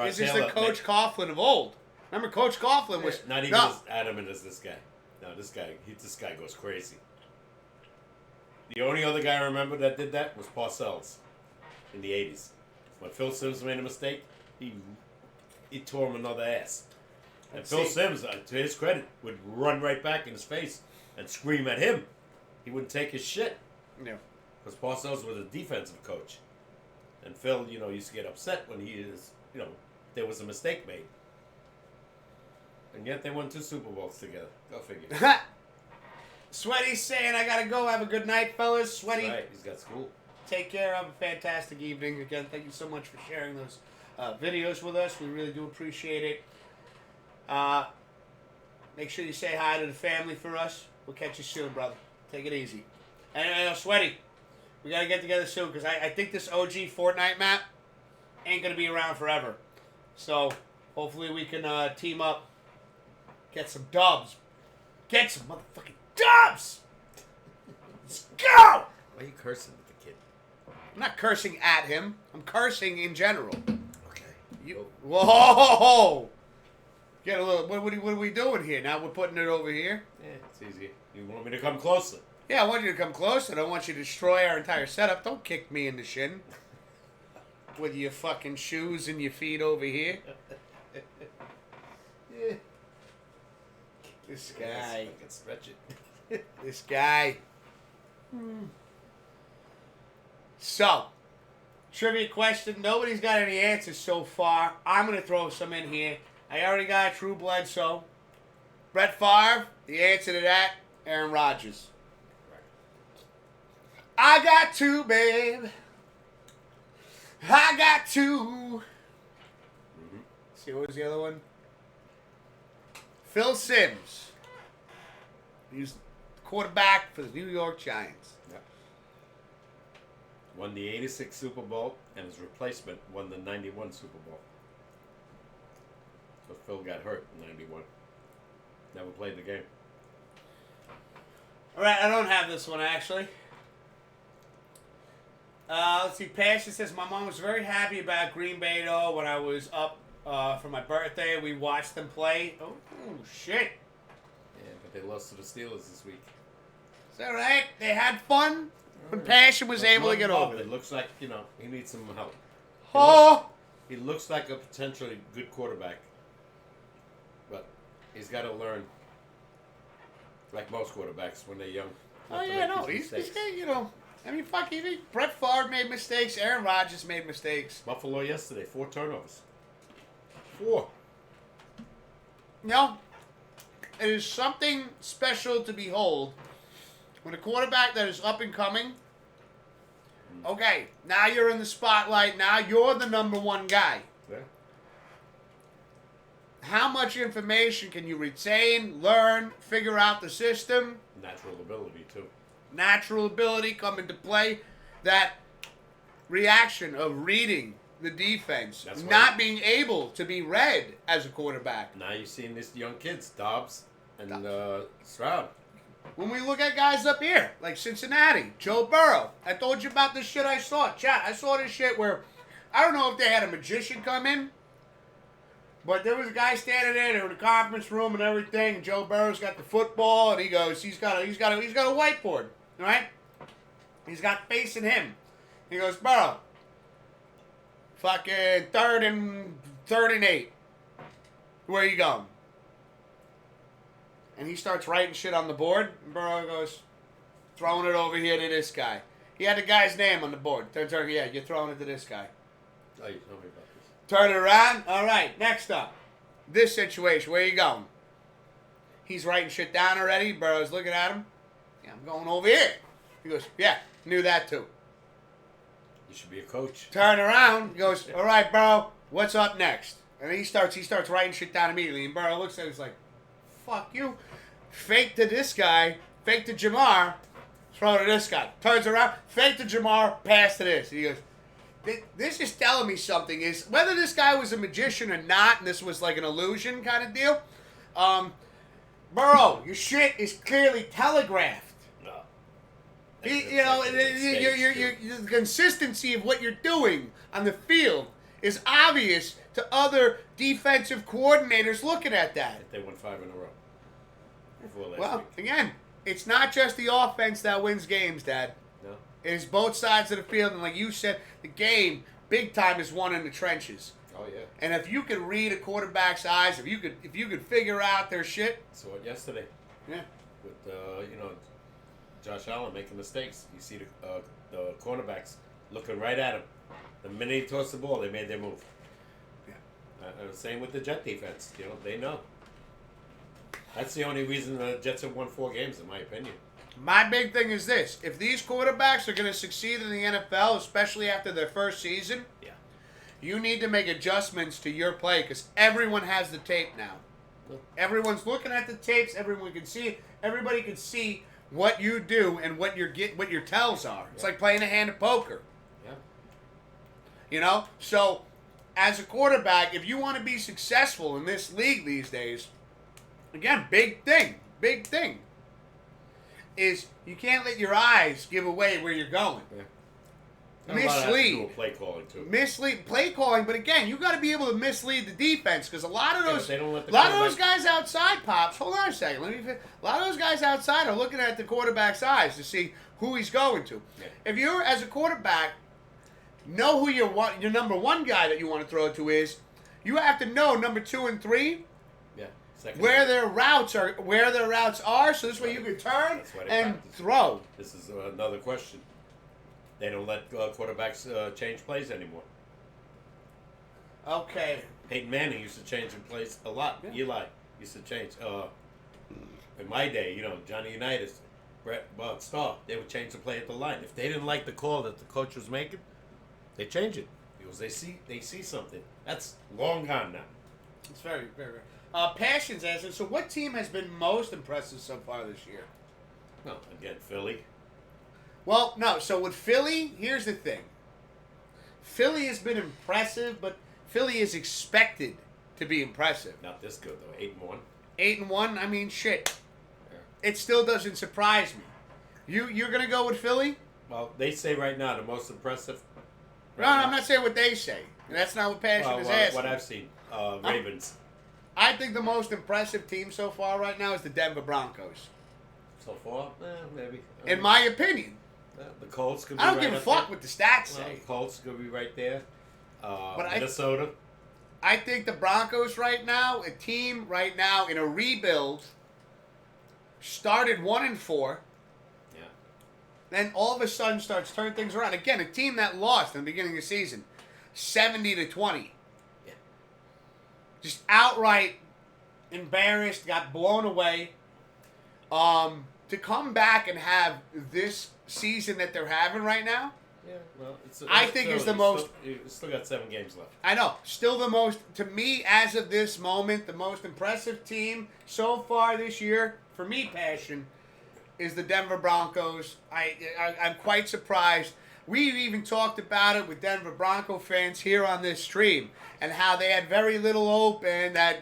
[SPEAKER 2] This is
[SPEAKER 1] Taylor...
[SPEAKER 2] the Coach Coughlin of old. Remember, Coach Coughlin was...
[SPEAKER 1] Not even as adamant as this guy. No, this guy goes crazy. The only other guy I remember that did that was Parcells in the 80s. When Phil Simms made a mistake, he tore him another ass. And Phil Simms, to his credit, would run right back in his face and scream at him. He wouldn't take his shit.
[SPEAKER 2] Yeah.
[SPEAKER 1] Because Parcells was a defensive coach. And Phil, used to get upset when there was a mistake made. And yet they won 2 Super Bowls together. Go figure.
[SPEAKER 2] Sweaty's saying, I gotta go. Have a good night, fellas. Sweaty,
[SPEAKER 1] Right, he's got school.
[SPEAKER 2] take care. Have a fantastic evening. Again, thank you so much for sharing those videos with us. We really do appreciate it. Make sure you say hi to the family for us. We'll catch you soon, brother. Take it easy. And Sweaty, we gotta get together soon because I think this OG Fortnite map ain't gonna be around forever. So hopefully we can team up, get some dubs, get some motherfucking dubs. Let's go.
[SPEAKER 1] Why are you cursing at the kid?
[SPEAKER 2] I'm not cursing at him. I'm cursing in general.
[SPEAKER 1] Okay.
[SPEAKER 2] Whoa! Get a little. What are we doing here? Now we're putting it over here.
[SPEAKER 1] Yeah, it's easy. You want me to come closer?
[SPEAKER 2] Yeah, I want you to come close. I don't want you to destroy our entire setup. Don't kick me in the shin with your fucking shoes and your feet over here.
[SPEAKER 1] Yeah.
[SPEAKER 2] This
[SPEAKER 1] Yes,
[SPEAKER 2] guy.
[SPEAKER 1] I can stretch it.
[SPEAKER 2] This guy. So, trivia question. Nobody's got any answers so far. I'm going to throw some in here. I already got True Bledsoe. Brett Favre, the answer to that, Aaron Rodgers. I got 2, babe. I got 2. See, what was the other one? Phil Simms. He's quarterback for the New York Giants.
[SPEAKER 1] Yeah. Won the 86 Super Bowl, and his replacement won the 91 Super Bowl. So Phil got hurt in 91. Never played the game.
[SPEAKER 2] All right, I don't have this one, actually. Let's see. Passion says, my mom was very happy about Green Bay, though, when I was up for my birthday. We watched them play. Oh, shit.
[SPEAKER 1] Yeah, but they lost to the Steelers this week.
[SPEAKER 2] It's all right. They had fun, but Passion was able to get over
[SPEAKER 1] It
[SPEAKER 2] it.
[SPEAKER 1] looks like, he needs some help.
[SPEAKER 2] Oh,
[SPEAKER 1] He looks like a potentially good quarterback. But he's got to learn, like most quarterbacks, when they're young. not to
[SPEAKER 2] yeah,
[SPEAKER 1] make
[SPEAKER 2] no.
[SPEAKER 1] these
[SPEAKER 2] He's
[SPEAKER 1] mistakes.
[SPEAKER 2] I mean, fuck, even Brett Favre made mistakes. Aaron Rodgers made mistakes.
[SPEAKER 1] Buffalo yesterday, 4 turnovers. 4.
[SPEAKER 2] It is something special to behold when a quarterback that is up and coming. Okay, now you're in the spotlight. Now you're the number one guy.
[SPEAKER 1] Yeah.
[SPEAKER 2] How much information can you retain, learn, figure out the system?
[SPEAKER 1] Natural ability, too.
[SPEAKER 2] Natural ability come into play. That reaction of reading the defense,
[SPEAKER 1] That's
[SPEAKER 2] not
[SPEAKER 1] right.
[SPEAKER 2] being able to be read as a quarterback.
[SPEAKER 1] Now you're seeing these young kids, Dobbs and Stroud.
[SPEAKER 2] When we look at guys up here, like Cincinnati, Joe Burrow, I told you about this shit I saw. Chat, I saw this shit where, I don't know if they had a magician come in, but there was a guy standing there, they were in the conference room and everything, and Joe Burrow's got the football, and he goes, he's got a whiteboard, right? He's got facing him. He goes, Burrow, fucking third and 8. Where you going? And he starts writing shit on the board. And Burrow goes, throwing it over here to this guy. He had the guy's name on the board. Turn, yeah, you're throwing it to this guy.
[SPEAKER 1] Oh, you told me about this.
[SPEAKER 2] Turn it around. All right, next up. This situation, where you going? He's writing shit down already. Burrow's looking at him. Yeah, I'm going over here. He goes, yeah, knew that too.
[SPEAKER 1] You should be a coach.
[SPEAKER 2] Turn around. He goes, all right, Burrow, what's up next? And he starts writing shit down immediately. And Burrow looks at him, he's like, fuck you. Fake to this guy. Fake to Jamar. Throw to this guy. Turns around. Fake to Jamar. Pass to this. And he goes, this is telling me something. Is whether this guy was a magician or not, and this was like an illusion kind of deal. Burrow, your shit is clearly telegraphed.
[SPEAKER 1] No.
[SPEAKER 2] The consistency of what you're doing on the field is obvious to other defensive coordinators looking at that.
[SPEAKER 1] They won 5 in a row. Before last
[SPEAKER 2] Well,
[SPEAKER 1] week.
[SPEAKER 2] again, it's not just the offense that wins games, Dad.
[SPEAKER 1] No.
[SPEAKER 2] It is both sides of the field, and like you said, the game, big time, is won in the trenches.
[SPEAKER 1] Oh, yeah.
[SPEAKER 2] And if you could read a quarterback's eyes, if you could figure out their shit,
[SPEAKER 1] Saw it yesterday
[SPEAKER 2] yeah.
[SPEAKER 1] with, Josh Allen making mistakes. You see the cornerbacks looking right at him. The minute he tossed the ball, they made their move.
[SPEAKER 2] Yeah.
[SPEAKER 1] Same with the Jet defense. They know. That's the only reason the Jets have won 4 games, in my opinion.
[SPEAKER 2] My big thing is this. If these quarterbacks are going to succeed in the NFL, especially after their first season,
[SPEAKER 1] Yeah.
[SPEAKER 2] you need to make adjustments to your play because everyone has the tape now. Everyone's looking at the tapes. Everyone can see it. Everybody can see what you do and what your tells are. It's like playing a hand of poker.
[SPEAKER 1] Yeah.
[SPEAKER 2] So as a quarterback, if you want to be successful in this league these days, again, big thing, is you can't let your eyes give away where you're going.
[SPEAKER 1] Yeah.
[SPEAKER 2] Mislead.
[SPEAKER 1] Play calling too.
[SPEAKER 2] Mislead play calling, but again, you got to be able to mislead the defense because a lot of those,
[SPEAKER 1] they don't let the
[SPEAKER 2] those guys outside, pops. Hold on a second. A lot of those guys outside are looking at the quarterback's eyes to see who he's going to.
[SPEAKER 1] Yeah.
[SPEAKER 2] If you're as a quarterback, know who your number one guy that you want to throw to is. You have to know number 2 and 3
[SPEAKER 1] Yeah.
[SPEAKER 2] where their routes are, so this way you can turn
[SPEAKER 1] That's why they
[SPEAKER 2] and
[SPEAKER 1] practice.
[SPEAKER 2] throw.
[SPEAKER 1] This is another question. They don't let quarterbacks change plays anymore.
[SPEAKER 2] Okay.
[SPEAKER 1] Peyton Manning used to change in plays a lot.
[SPEAKER 2] Yeah.
[SPEAKER 1] Eli used to change. In my day, Johnny Unitas, Brett Starr, they would change the play at the line. If they didn't like the call that the coach was making, they change it because they see something. That's long gone now.
[SPEAKER 2] It's very, very. Passions asking, so what team has been most impressive so far this year?
[SPEAKER 1] No, again, Philly.
[SPEAKER 2] Well, no. So with Philly, here's the thing. Philly has been impressive, but Philly is expected to be impressive.
[SPEAKER 1] Not this good though. 8-1.
[SPEAKER 2] 8-1. I mean, shit.
[SPEAKER 1] Yeah.
[SPEAKER 2] It still doesn't surprise me. You're gonna go with Philly?
[SPEAKER 1] Well, they say right now the most impressive.
[SPEAKER 2] No, I'm not saying what they say. That's not what Passion is asking.
[SPEAKER 1] What I've seen, Ravens.
[SPEAKER 2] I think the most impressive team so far right now is the Denver Broncos.
[SPEAKER 1] So far, maybe.
[SPEAKER 2] In my opinion.
[SPEAKER 1] The Colts could be
[SPEAKER 2] I don't
[SPEAKER 1] right
[SPEAKER 2] give a
[SPEAKER 1] up
[SPEAKER 2] fuck
[SPEAKER 1] there.
[SPEAKER 2] what the stats
[SPEAKER 1] Well,
[SPEAKER 2] say.
[SPEAKER 1] the Colts could be right there.
[SPEAKER 2] But
[SPEAKER 1] Minnesota.
[SPEAKER 2] I think the Broncos right now, a team right now in a rebuild, started 1-4.
[SPEAKER 1] Yeah.
[SPEAKER 2] Then all of a sudden starts turning things around. Again, a team that lost in the beginning of the season, 70-20.
[SPEAKER 1] Yeah.
[SPEAKER 2] Just outright embarrassed, got blown away. To come back and have this season that they're having right now,
[SPEAKER 1] Yeah, well,
[SPEAKER 2] I think it's the most.
[SPEAKER 1] You still got 7 games left.
[SPEAKER 2] I know, still the most, to me, as of this moment, the most impressive team so far this year, for me, Passion, is the Denver Broncos. I'm quite surprised. We've even talked about it with Denver Bronco fans here on this stream and how they had very little hope and that,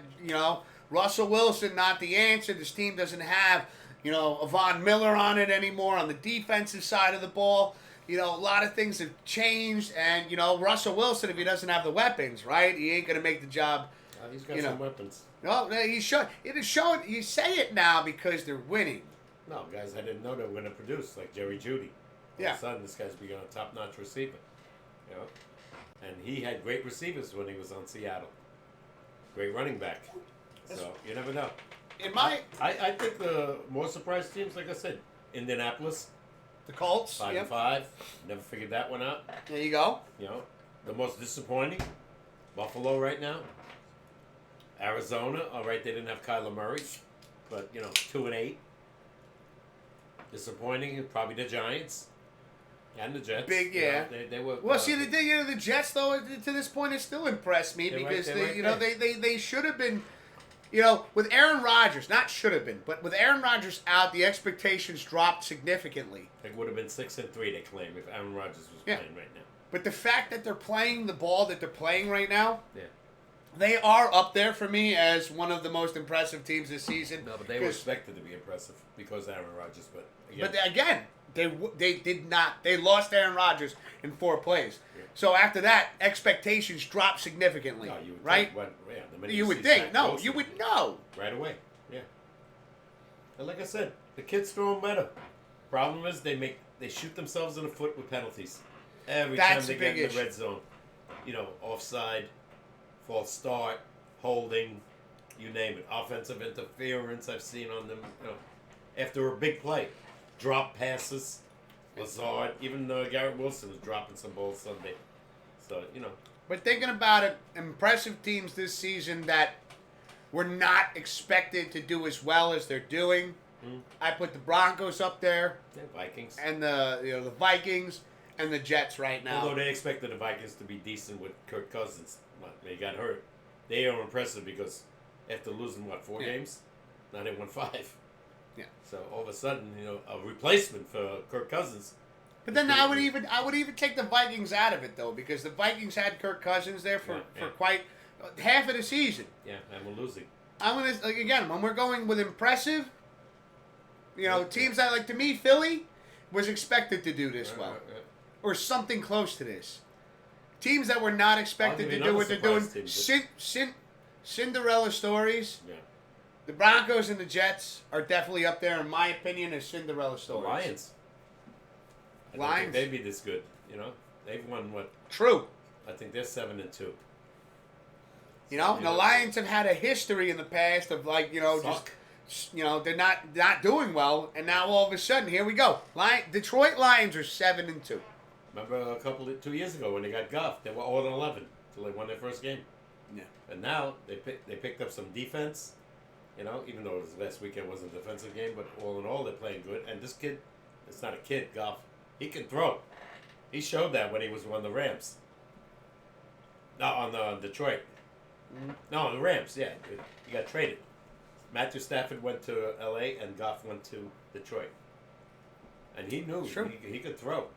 [SPEAKER 2] Russell Wilson not the answer. This team doesn't have, a Von Miller on it anymore on the defensive side of the ball. A lot of things have changed and, Russell Wilson, if he doesn't have the weapons, right, he ain't going to make the job.
[SPEAKER 1] He's got some weapons.
[SPEAKER 2] No, he's showing. It is showing. You say it now because they're winning.
[SPEAKER 1] No, guys, I didn't know they were going to produce, like Jerry Jeudy. All of a sudden, this guy's becoming a top-notch receiver. And he had great receivers when he was on Seattle. Great running back. So, you never know. I think the more surprised teams, like I said, Indianapolis,
[SPEAKER 2] The Colts.
[SPEAKER 1] 5-5. Never figured that one out.
[SPEAKER 2] There you go.
[SPEAKER 1] The most disappointing, Buffalo right now. Arizona, all right, they didn't have Kyler Murray, but 2-8. Disappointing, probably the Giants and the Jets.
[SPEAKER 2] Big, yeah.
[SPEAKER 1] They were.
[SPEAKER 2] Well, see, the Jets though to this point has still impressed me because they should have been. With Aaron Rodgers, not should have been, but with Aaron Rodgers out, the expectations dropped significantly.
[SPEAKER 1] It would have been 6-3, they claim, if Aaron Rodgers was playing right now.
[SPEAKER 2] But the fact that they're playing the ball that they're playing right now,
[SPEAKER 1] yeah,
[SPEAKER 2] they are up there for me as one of the most impressive teams this season.
[SPEAKER 1] No, but they were expected to be impressive because of Aaron Rodgers. But
[SPEAKER 2] they did not. They lost Aaron Rodgers in 4 plays. Yeah. So after that, expectations dropped significantly.
[SPEAKER 1] No, you would
[SPEAKER 2] right?
[SPEAKER 1] Think,
[SPEAKER 2] you would think. No, you would know.
[SPEAKER 1] Right away. Yeah. And like I said, the kids throw them better. Problem is they shoot themselves in the foot with penalties. Every time they get in the red zone. Offside, false start, holding, you name it. Offensive interference I've seen on them. After a big play. Drop passes. Lazard. Even Garrett Wilson was dropping some balls Sunday. So,
[SPEAKER 2] But thinking about it, impressive teams this season that were not expected to do as well as they're doing. I put the Broncos up there.
[SPEAKER 1] Yeah, Vikings.
[SPEAKER 2] And the Vikings and the Jets right now.
[SPEAKER 1] Although they expected the Vikings to be decent with Kirk Cousins. They got hurt. They are impressive because after losing, 4 games? Now they won 5.
[SPEAKER 2] Yeah.
[SPEAKER 1] So all of a sudden, a replacement for Kirk Cousins.
[SPEAKER 2] But then I would even take the Vikings out of it though, because the Vikings had Kirk Cousins there for quite half of the season.
[SPEAKER 1] Yeah, and we're losing.
[SPEAKER 2] I'm gonna again when we're going with impressive. Teams that to me, Philly was expected to do this well, or something close to this. Teams that were not expected to do what they're doing. Cinderella stories.
[SPEAKER 1] Yeah.
[SPEAKER 2] The Broncos and the Jets are definitely up there, in my opinion, as Cinderella stories.
[SPEAKER 1] The Lions. I don't think they'd be this good. They've won what?
[SPEAKER 2] True.
[SPEAKER 1] I think they're 7-2.
[SPEAKER 2] The Lions have had a history in the past of they're not doing well, and now all of a sudden here we go. Detroit Lions are 7-2.
[SPEAKER 1] Remember 2 years ago when they got Goff, they were 0-11 until they won their first game.
[SPEAKER 2] Yeah.
[SPEAKER 1] And now they picked up some defense. Even though last weekend wasn't a defensive game, but all in all they're playing good. And this kid, it's not a kid, Goff. He can throw. He showed that when he was on the Rams. No, on the Detroit. No, on the Rams, yeah. He got traded. Matthew Stafford went to L.A. and Goff went to Detroit. And he knew he could throw.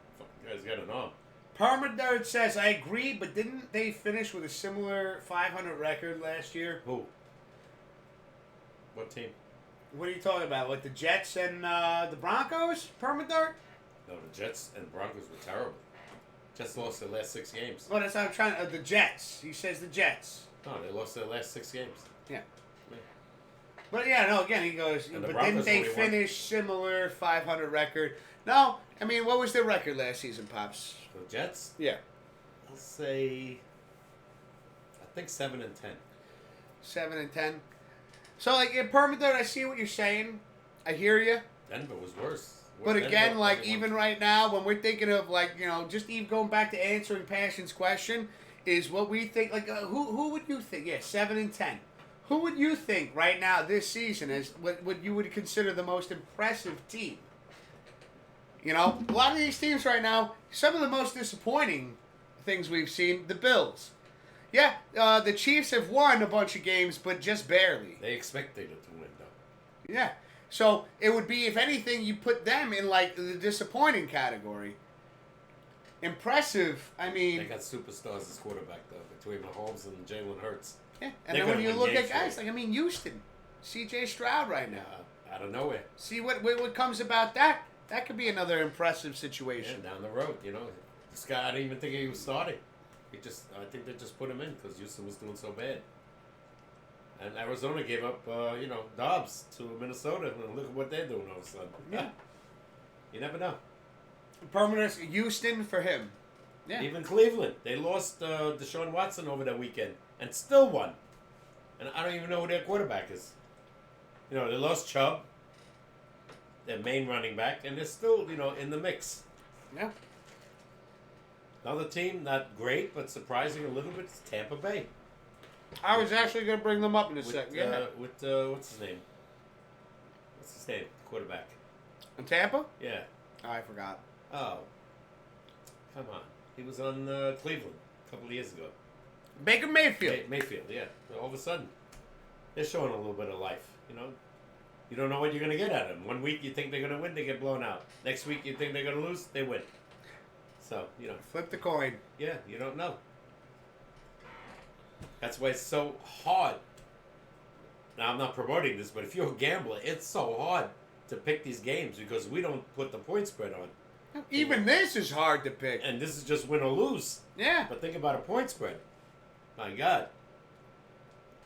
[SPEAKER 1] The guy's got an arm.
[SPEAKER 2] Permadert says, I agree, but didn't they finish with a similar 500 record last year?
[SPEAKER 1] Who? What team?
[SPEAKER 2] What are you talking about? Like the Jets and the Broncos? Permadert?
[SPEAKER 1] No, the Jets and Broncos were terrible. Jets lost their last 6 games.
[SPEAKER 2] Well, that's what I'm trying to... the Jets. He says the Jets.
[SPEAKER 1] No, they lost their last 6 games.
[SPEAKER 2] Yeah. But yeah, no. Again, he goes.
[SPEAKER 1] And the
[SPEAKER 2] But didn't
[SPEAKER 1] Broncos
[SPEAKER 2] they
[SPEAKER 1] only won.
[SPEAKER 2] finish similar 500 record? No. I mean, what was their record last season, Pops?
[SPEAKER 1] The Jets,
[SPEAKER 2] Yeah,
[SPEAKER 1] I'll say, I think 7-10.
[SPEAKER 2] 7-10. So like in Permanent, I see what you're saying. I hear you.
[SPEAKER 1] Denver was worse.
[SPEAKER 2] But
[SPEAKER 1] Denver
[SPEAKER 2] again, like
[SPEAKER 1] only won.
[SPEAKER 2] even right now, when we're thinking of like just even going back to answering Passion's question, is what we think. Like who would you think? Yeah, 7-10. Who would you think right now this season is what you would consider the most impressive team? A lot of these teams right now, some of the most disappointing things we've seen, the Bills. Yeah, the Chiefs have won a bunch of games, but just barely.
[SPEAKER 1] They expected it to win, though.
[SPEAKER 2] Yeah. So it would be, if anything, you put them in like the disappointing category. Impressive. I mean,
[SPEAKER 1] They got superstars as quarterback, though, between Mahomes and Jalen Hurts.
[SPEAKER 2] yeah. And
[SPEAKER 1] They're
[SPEAKER 2] then when
[SPEAKER 1] gonna
[SPEAKER 2] you
[SPEAKER 1] win
[SPEAKER 2] look at
[SPEAKER 1] games,
[SPEAKER 2] guys
[SPEAKER 1] right?
[SPEAKER 2] like Houston, C.J. Stroud right now.
[SPEAKER 1] Out of nowhere.
[SPEAKER 2] See what comes about that. That could be another impressive
[SPEAKER 1] Yeah,
[SPEAKER 2] situation.
[SPEAKER 1] down the road, This guy, I didn't even think he was starting. I think they just put him in because Houston was doing so bad. And Arizona gave up, Dobbs to Minnesota, and look at what they're doing all of a sudden.
[SPEAKER 2] Yeah.
[SPEAKER 1] You never know.
[SPEAKER 2] Permanent Houston for him. Yeah.
[SPEAKER 1] Even Cleveland, they lost Deshaun Watson over that weekend and still won. And I don't even know who their quarterback is. They lost Chubb, their main running back, and they're still, in the mix.
[SPEAKER 2] Yeah.
[SPEAKER 1] Another team, not great, but surprising a little bit, is Tampa Bay.
[SPEAKER 2] I was actually going to bring them up in a
[SPEAKER 1] With,
[SPEAKER 2] second. Yeah.
[SPEAKER 1] what's his name? Quarterback.
[SPEAKER 2] In Tampa?
[SPEAKER 1] Yeah.
[SPEAKER 2] Oh, I forgot.
[SPEAKER 1] Oh. Come on. He was on Cleveland a couple of years ago.
[SPEAKER 2] Baker Mayfield.
[SPEAKER 1] Mayfield, yeah. All of a sudden, they're showing a little bit of life, You don't know what you're going to get out of them. 1 week you think they're going to win, they get blown out. Next week you think they're going to lose, they win. So,
[SPEAKER 2] Flip the coin.
[SPEAKER 1] yeah, you don't know. That's why it's so hard. Now, I'm not promoting this, but if you're a gambler, it's so hard to pick these games because we don't put the point spread on.
[SPEAKER 2] Even this is hard to pick.
[SPEAKER 1] And this is just win or lose.
[SPEAKER 2] Yeah.
[SPEAKER 1] But think about a point spread. My God.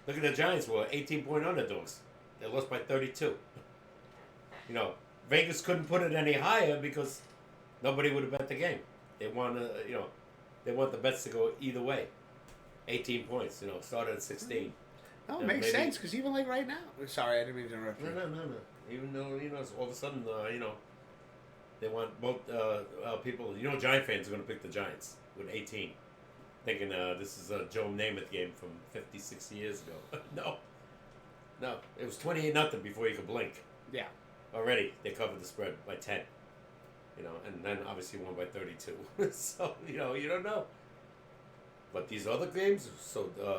[SPEAKER 1] Look at the Giants were 18-point underdogs. They lost by 32. Vegas couldn't put it any higher because nobody would have bet the game. They want they want the bets to go either way. 18 points, started at 16.
[SPEAKER 2] No, it makes sense because even like right now. Sorry, I didn't mean to interrupt you.
[SPEAKER 1] No. Even though, all of a sudden, they want both people. Giant fans are going to pick the Giants with 18. Thinking this is a Joe Namath game from 50, 60 years ago. No. It was 28-0 before you could blink.
[SPEAKER 2] Yeah.
[SPEAKER 1] Already, they covered the spread by 10. And then obviously won by 32. So, you don't know. But these other games,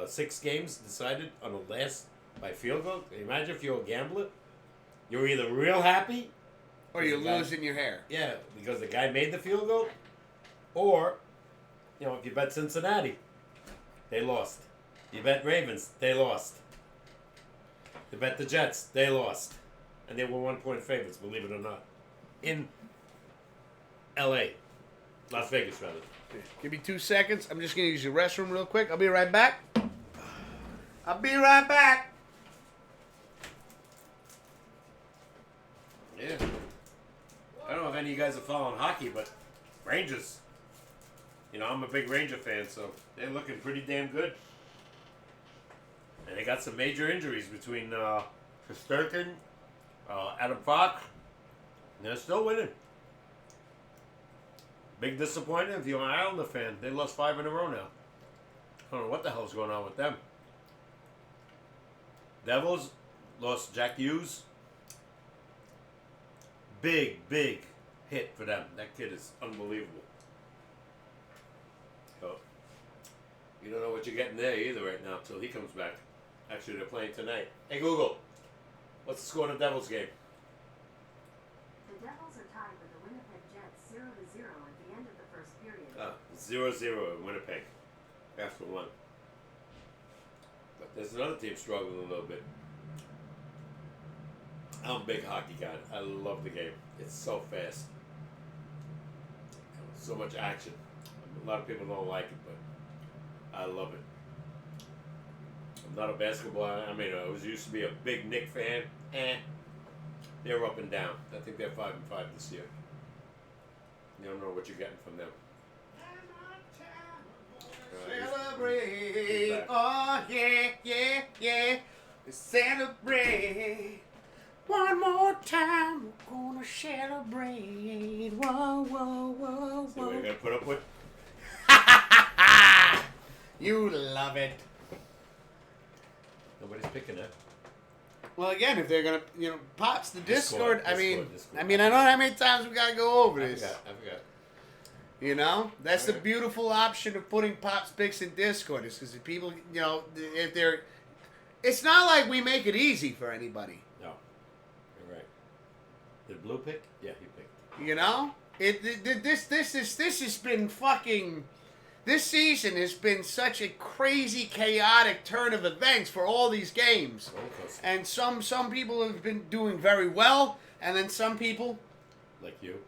[SPEAKER 1] 6 games decided on the last by field goal. Can you imagine if you're a gambler? You're either real happy,
[SPEAKER 2] Or you're losing your hair.
[SPEAKER 1] yeah, because the guy made the field goal, or, if you bet Cincinnati, they lost. You bet Ravens, they lost. You bet the Jets, they lost. And they were 1-point favorites, believe it or not. In L.A. Las Vegas, rather.
[SPEAKER 2] Give me 2 seconds. I'm just going to use your restroom real quick. I'll be right back. I'll be right back.
[SPEAKER 1] Yeah. I don't know if any of you guys are following hockey, but Rangers. I'm a big Ranger fan, so they're looking pretty damn good. And they got some major injuries between Shesterkin, Adam Fox, and they're still winning. Big disappointment if you're an Islander fan. They lost 5 in a row now. I don't know what the hell's going on with them. Devils lost Jack Hughes. Big hit for them. That kid is unbelievable. So, you don't know what you're getting there either right now until he comes back. Actually, they're playing tonight. Hey, Google. What's the score in the Devils game?
[SPEAKER 4] The Devils are tied with the Winnipeg Jets 0-0 at the end of the first period.
[SPEAKER 1] 0-0 in Winnipeg. After 1. But there's another team struggling a little bit. I'm a big hockey guy. I love the game. It's so fast. So much action. A lot of people don't like it, but I love it. I'm not a basketball. I mean, I was used to be a big Knick fan. They're up and down. I think they're 5-5 this year. You don't know what you're getting from them.
[SPEAKER 2] Celebrate. Oh, yeah. Celebrate. One more time, we're gonna celebrate. Whoa.
[SPEAKER 1] See what you're gonna put up with?
[SPEAKER 2] You love it.
[SPEAKER 1] Nobody's picking that.
[SPEAKER 2] Well, again, if they're gonna, Pops the Discord.
[SPEAKER 1] Discord.
[SPEAKER 2] I don't know how many times we gotta go over
[SPEAKER 1] I
[SPEAKER 2] this.
[SPEAKER 1] forgot.
[SPEAKER 2] That's the
[SPEAKER 1] Alright.
[SPEAKER 2] beautiful option of putting Pops picks in Discord, is because people, if they're, it's not like we make it easy for anybody.
[SPEAKER 1] No. You're right. Did Blue pick? Yeah, he picked.
[SPEAKER 2] This has been fucking. This season has been such a crazy, chaotic turn of events for all these games,
[SPEAKER 1] Roller coaster.
[SPEAKER 2] and some people have been doing very well, and then some people
[SPEAKER 1] Like you.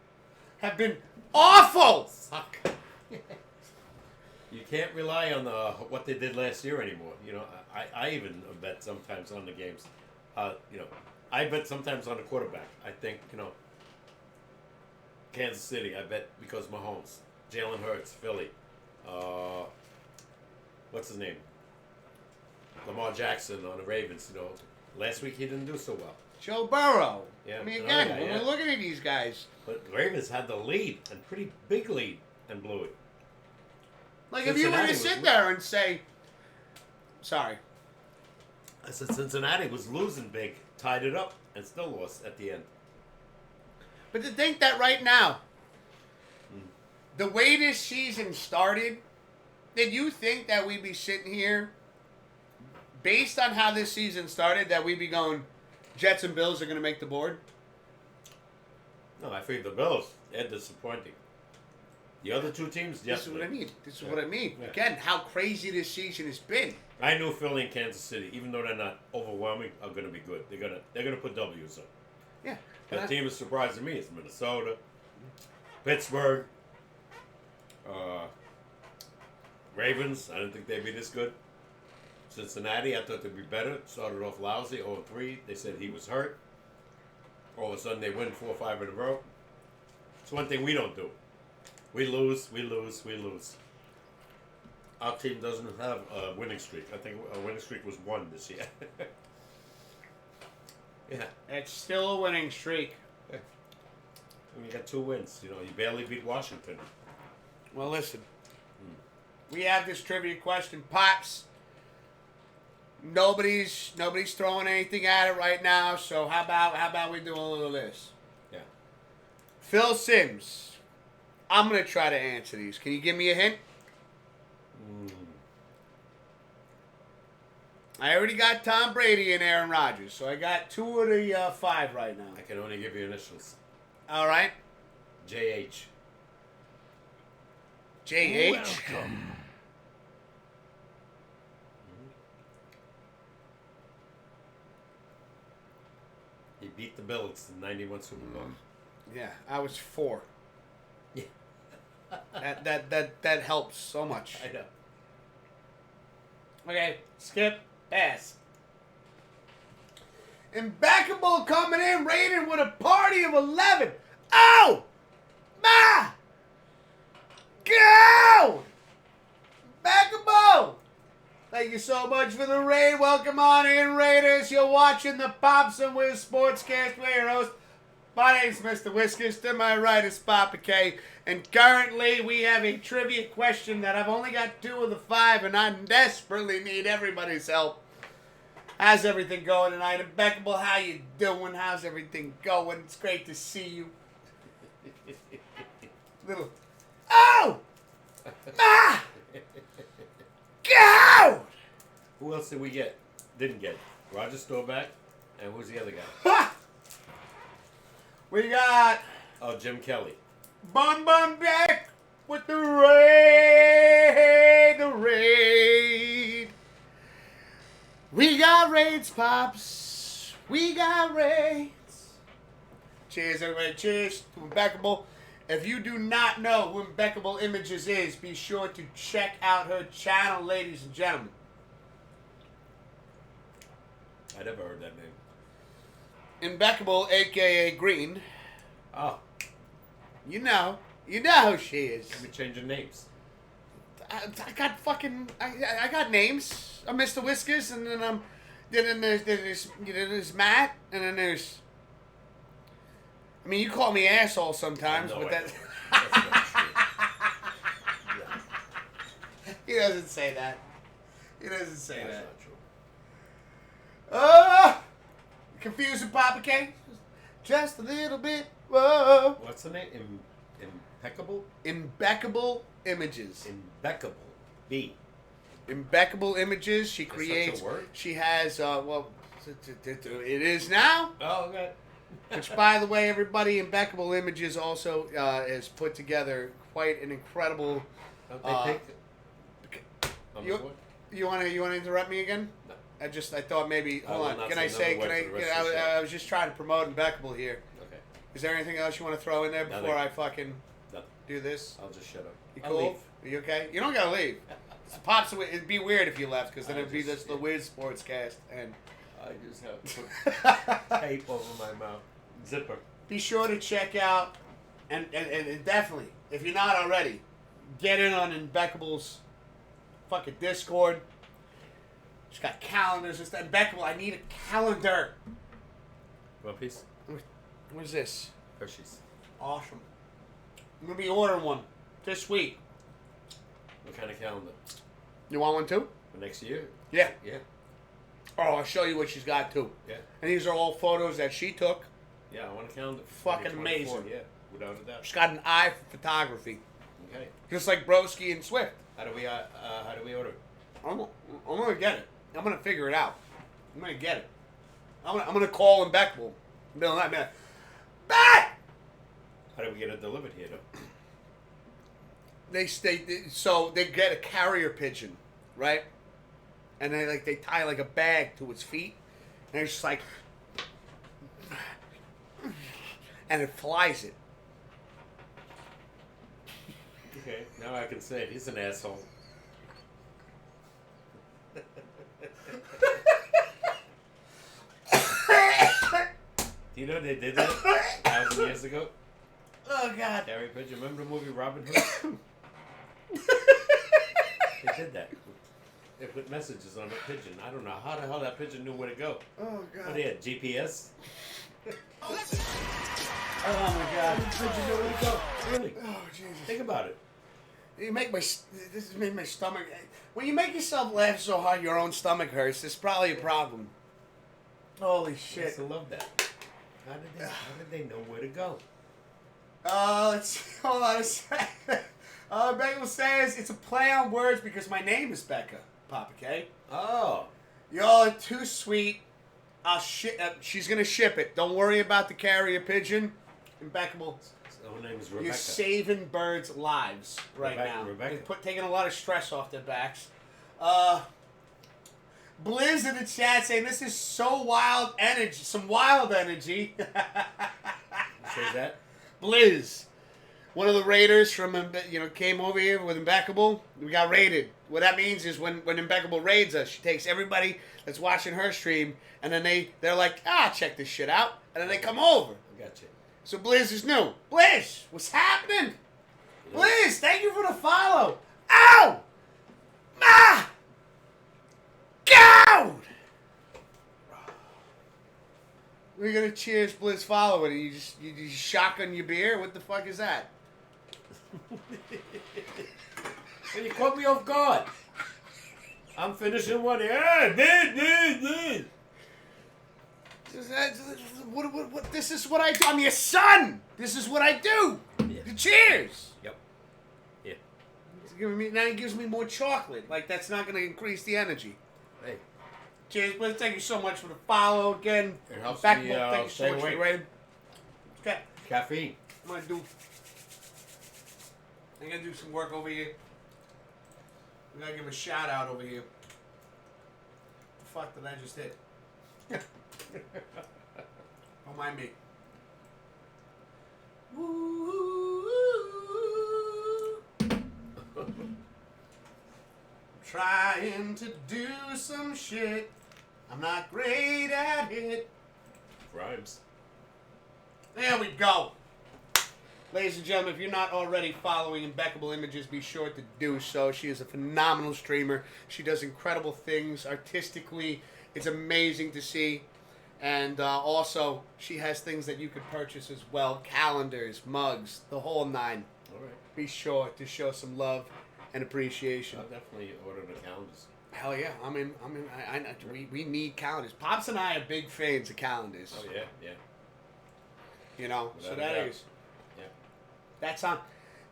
[SPEAKER 2] have been awful.
[SPEAKER 1] Suck. You can't rely on what they did last year anymore. I even bet sometimes on the games. I bet sometimes on the quarterback. I think, Kansas City, I bet because Mahomes, Jalen Hurts, Philly, what's his name? Lamar Jackson on the Ravens, Last week he didn't do so well.
[SPEAKER 2] Joe Burrow.
[SPEAKER 1] Yeah,
[SPEAKER 2] I mean,
[SPEAKER 1] another
[SPEAKER 2] again,
[SPEAKER 1] guy,
[SPEAKER 2] when
[SPEAKER 1] yeah.
[SPEAKER 2] we're looking at these guys,
[SPEAKER 1] But the Ravens had the lead, and pretty big lead, and blew it.
[SPEAKER 2] like if you were to
[SPEAKER 1] Cincinnati
[SPEAKER 2] sit
[SPEAKER 1] was-
[SPEAKER 2] there and say, sorry,
[SPEAKER 1] I said Cincinnati was losing big, tied it up, and still lost at the end.
[SPEAKER 2] but to think that right now, the way this season started, did you think that we'd be sitting here, based on how this season started, that we'd be going, Jets and Bills are going to make the board?
[SPEAKER 1] No, I figured the Bills, they're disappointing. The other two teams,
[SPEAKER 2] This is what I
[SPEAKER 1] definitely.
[SPEAKER 2] mean. This is what I mean.
[SPEAKER 1] Yeah.
[SPEAKER 2] Again, how crazy this season has been.
[SPEAKER 1] I knew Philly and Kansas City, even though they're not overwhelming, are going to be good. They're gonna put W's up.
[SPEAKER 2] Yeah.
[SPEAKER 1] The team is surprising me is Minnesota, Pittsburgh, Ravens. I didn't think they'd be this good. Cincinnati, I thought they'd be better. Started off lousy, 0-3. They said he was hurt. All of a sudden, they win 4 or 5 in a row. It's one thing we don't do. We lose. Our team doesn't have a winning streak. I think a winning streak was 1 this year. Yeah.
[SPEAKER 2] It's still a winning streak.
[SPEAKER 1] And you got 2 wins. You barely beat Washington.
[SPEAKER 2] Well, listen. We have this trivia question, Pops. Nobody's throwing anything at it right now. So how about we do a little of this?
[SPEAKER 1] Yeah.
[SPEAKER 2] Phil Sims. I'm gonna try to answer these. Can you give me a hint? I already got Tom Brady and Aaron Rodgers, so I got 2 of the 5 right now.
[SPEAKER 1] I can only give you initials.
[SPEAKER 2] All right.
[SPEAKER 1] JH.
[SPEAKER 2] JH.
[SPEAKER 1] He beat the Bills in 91 Super Bowl.
[SPEAKER 2] Yeah, I was 4.
[SPEAKER 1] Yeah.
[SPEAKER 2] That helps so much.
[SPEAKER 1] I know.
[SPEAKER 2] Okay, skip, pass. Impeccable coming in, rated with a party of 11. Oh! Ma! Go! Impeccable! Thank you so much for the raid. Welcome on in, Raiders. You're watching the Pops and Wiz Sportscast. We're your host. My name's Mr. Whiskers. To my right is Papa K. And currently we have a trivia question that I've only got 2 of the 5, and I desperately need everybody's help. How's everything going tonight? Impeccable, how you doing? How's everything going? It's great to see you. Little, oh! Ah! Go!
[SPEAKER 1] Who else did we get? Didn't get. Roger Staubach. And who's the other guy?
[SPEAKER 2] Ha! We got
[SPEAKER 1] Oh, Jim Kelly.
[SPEAKER 2] Bun back with the raid, We got raids, Pops. We got raids. Cheers, everybody. Cheers to Impeccable. If you do not know who Impeccable Images is, be sure to check out her channel, ladies and gentlemen.
[SPEAKER 1] I never heard that name.
[SPEAKER 2] Impeccable, a.k.a. Green.
[SPEAKER 1] Oh,
[SPEAKER 2] You know who she is.
[SPEAKER 1] let me change your names.
[SPEAKER 2] I got names. I'm Mr. Whiskers, and then there's Matt, and then there's. I mean, you call me asshole sometimes,
[SPEAKER 1] No,
[SPEAKER 2] but
[SPEAKER 1] I
[SPEAKER 2] that.
[SPEAKER 1] don't. That's not true. Yeah,
[SPEAKER 2] He doesn't say that. He doesn't say
[SPEAKER 1] that's
[SPEAKER 2] that.
[SPEAKER 1] not true.
[SPEAKER 2] Confusing Papa K? Just a little bit. Whoa.
[SPEAKER 1] What's the name? Impeccable?
[SPEAKER 2] Impeccable Images.
[SPEAKER 1] Impeccable. B.
[SPEAKER 2] Impeccable Images. She
[SPEAKER 1] That's
[SPEAKER 2] creates.
[SPEAKER 1] such a word?
[SPEAKER 2] She has. It is now.
[SPEAKER 1] Oh, okay.
[SPEAKER 2] Which, by the way, everybody, Impeccable Images also has put together quite an incredible.
[SPEAKER 1] Don't they pick?
[SPEAKER 2] You, you want to interrupt me again?
[SPEAKER 1] No.
[SPEAKER 2] I thought maybe.
[SPEAKER 1] I
[SPEAKER 2] Hold
[SPEAKER 1] will
[SPEAKER 2] on.
[SPEAKER 1] not
[SPEAKER 2] Can
[SPEAKER 1] say
[SPEAKER 2] I say?
[SPEAKER 1] another
[SPEAKER 2] Can
[SPEAKER 1] word
[SPEAKER 2] I?
[SPEAKER 1] for the rest of the show.
[SPEAKER 2] I was just trying to promote Impeccable here.
[SPEAKER 1] Okay.
[SPEAKER 2] Is there anything else you want to throw in there before
[SPEAKER 1] Nothing.
[SPEAKER 2] I fucking
[SPEAKER 1] Nothing.
[SPEAKER 2] do this?
[SPEAKER 1] I'll just shut up.
[SPEAKER 2] You
[SPEAKER 1] I'll
[SPEAKER 2] cool?
[SPEAKER 1] leave.
[SPEAKER 2] Are you okay? You don't gotta leave. Pops, it'd be weird if you left because then
[SPEAKER 1] I
[SPEAKER 2] it'd be
[SPEAKER 1] just-
[SPEAKER 2] the weird sportscast. And
[SPEAKER 1] I just have to put tape over my mouth. Zipper.
[SPEAKER 2] be sure to check out and definitely, if you're not already, get in on Impeccable's fucking Discord. She's got calendars and stuff. Impeccable, I need a calendar.
[SPEAKER 1] One piece.
[SPEAKER 2] What's this?
[SPEAKER 1] Hershey's.
[SPEAKER 2] Awesome. I'm gonna be ordering one this week.
[SPEAKER 1] What kind of calendar?
[SPEAKER 2] You want one too?
[SPEAKER 1] For next year?
[SPEAKER 2] Yeah.
[SPEAKER 1] Yeah.
[SPEAKER 2] Oh, I'll show you what she's got too.
[SPEAKER 1] Yeah.
[SPEAKER 2] And these are all photos that she took.
[SPEAKER 1] Yeah, I want a calendar.
[SPEAKER 2] Fucking
[SPEAKER 1] 2024,
[SPEAKER 2] amazing.
[SPEAKER 1] Yeah, without a doubt.
[SPEAKER 2] She's got an eye for photography,
[SPEAKER 1] Okay.
[SPEAKER 2] just like Broski and Swift.
[SPEAKER 1] How do we order it?
[SPEAKER 2] I'm gonna get it. I'm gonna figure it out. I'm gonna get it. I'm gonna call Impeccable. Bill, not man. Back.
[SPEAKER 1] How do we get it delivered here, though?
[SPEAKER 2] They get a carrier pigeon, right? And they tie like a bag to its feet, and it's just like, and it flies it.
[SPEAKER 1] Okay, now I can say it. He's an asshole. Do you know they did that 1,000 years ago?
[SPEAKER 2] Oh God.
[SPEAKER 1] Carrie Pigeon. Remember the movie Robin Hood? They did that. They put messages on the pigeon. I don't know how the hell that pigeon knew where to go.
[SPEAKER 2] Oh
[SPEAKER 1] What
[SPEAKER 2] God.
[SPEAKER 1] they had? GPS?
[SPEAKER 2] Oh my God.
[SPEAKER 1] The pigeon knew where to go. Really?
[SPEAKER 2] Oh Jesus.
[SPEAKER 1] Think about it.
[SPEAKER 2] You make this has made my stomach. When you make yourself laugh so hard, your own stomach hurts. It's probably a problem. Holy
[SPEAKER 1] I
[SPEAKER 2] shit.
[SPEAKER 1] used to love that. How did they know where to go?
[SPEAKER 2] Let's see. Hold on a second. Becca says it's a play on words because my name is Becca, Papa K.
[SPEAKER 1] Oh.
[SPEAKER 2] Y'all are too sweet. She's gonna ship it. Don't worry about the carrier pigeon. Impeccable.
[SPEAKER 1] So her name is Rebecca.
[SPEAKER 2] You're saving birds' lives right now.
[SPEAKER 1] Rebecca.
[SPEAKER 2] You're taking a lot of stress off their backs. Blizz in the chat saying this is so wild energy. Some wild energy.
[SPEAKER 1] Says that?
[SPEAKER 2] Blizz. One of the raiders from, came over here with Impeccable. We got raided. What that means is when Impeccable raids us, she takes everybody that's watching her stream, and then they're like, check this shit out. And then they come over.
[SPEAKER 1] I got you.
[SPEAKER 2] So Blizz is new. Blizz, what's happening? Blizz, thank you for the follow. Ow! Ma! Go! We're gonna cheers Blizz following. You just shotgun your beer? What the fuck is that?
[SPEAKER 1] Well, you caught me off guard. I'm finishing one. Yeah,
[SPEAKER 2] What, this is what I do. I'm your son. This is what I do.
[SPEAKER 1] Yeah.
[SPEAKER 2] Cheers.
[SPEAKER 1] Yep. Yeah.
[SPEAKER 2] Now he gives me more chocolate. Like that's not gonna increase the energy.
[SPEAKER 1] Hey.
[SPEAKER 2] Cheers, Blizz. Thank you so much for the follow again.
[SPEAKER 1] It helps
[SPEAKER 2] Back
[SPEAKER 1] me,
[SPEAKER 2] thank you
[SPEAKER 1] stay
[SPEAKER 2] so much for the
[SPEAKER 1] awake.
[SPEAKER 2] rating. Okay,
[SPEAKER 1] Caffeine.
[SPEAKER 2] I'm gonna do some work over here. I'm gonna give a shout out over here. The fuck did I just hit? Don't mind me. Trying to do some shit I'm not great at it.
[SPEAKER 1] Rhymes.
[SPEAKER 2] There we go. Ladies and gentlemen, if you're not already following Impeccable Images, be sure to do so. She is a phenomenal streamer. She does incredible things artistically. It's amazing to see. And also, she has things that you could purchase as well. Calendars, mugs, the whole nine.
[SPEAKER 1] All right.
[SPEAKER 2] Be sure to show some love and appreciation.
[SPEAKER 1] I'll definitely order the calendars.
[SPEAKER 2] Hell yeah. We need calendars. Pops and I are big fans of calendars.
[SPEAKER 1] Oh, yeah, yeah.
[SPEAKER 2] You know, so
[SPEAKER 1] Without a
[SPEAKER 2] that
[SPEAKER 1] doubt.
[SPEAKER 2] is.
[SPEAKER 1] Yeah.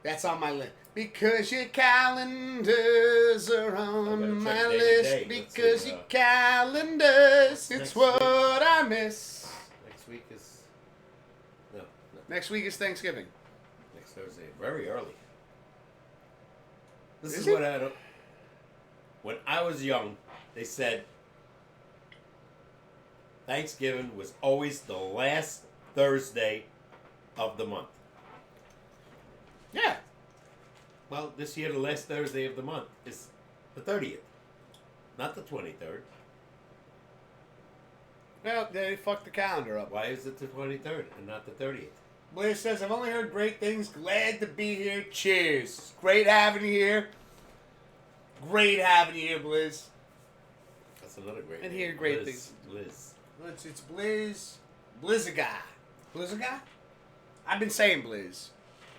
[SPEAKER 2] That's on my list. Because your calendars are
[SPEAKER 1] I
[SPEAKER 2] on
[SPEAKER 1] gotta
[SPEAKER 2] my
[SPEAKER 1] check day to
[SPEAKER 2] list.
[SPEAKER 1] day. Let's
[SPEAKER 2] Because
[SPEAKER 1] see,
[SPEAKER 2] your calendars, it's
[SPEAKER 1] next
[SPEAKER 2] what
[SPEAKER 1] week.
[SPEAKER 2] I miss.
[SPEAKER 1] Next week is... No.
[SPEAKER 2] Next week is Thanksgiving.
[SPEAKER 1] Next Thursday. Very early. This
[SPEAKER 2] Is
[SPEAKER 1] is
[SPEAKER 2] it?
[SPEAKER 1] what I don't... When I was young, they said Thanksgiving was always the last Thursday of the month.
[SPEAKER 2] Yeah.
[SPEAKER 1] Well, this year, the last Thursday of the month is the 30th, not the 23rd.
[SPEAKER 2] Well, they fucked the calendar up.
[SPEAKER 1] Why is it the 23rd and not the 30th?
[SPEAKER 2] Blair says, I've only heard great things. Glad to be here. Cheers. Great having you here. Great having you here, Blizz.
[SPEAKER 1] That's another great
[SPEAKER 2] And
[SPEAKER 1] name.
[SPEAKER 2] hear great
[SPEAKER 1] Liz,
[SPEAKER 2] things.
[SPEAKER 1] Liz.
[SPEAKER 2] It's Blizz. Blizzaguy. Blizzaguy? I've been saying Blizz.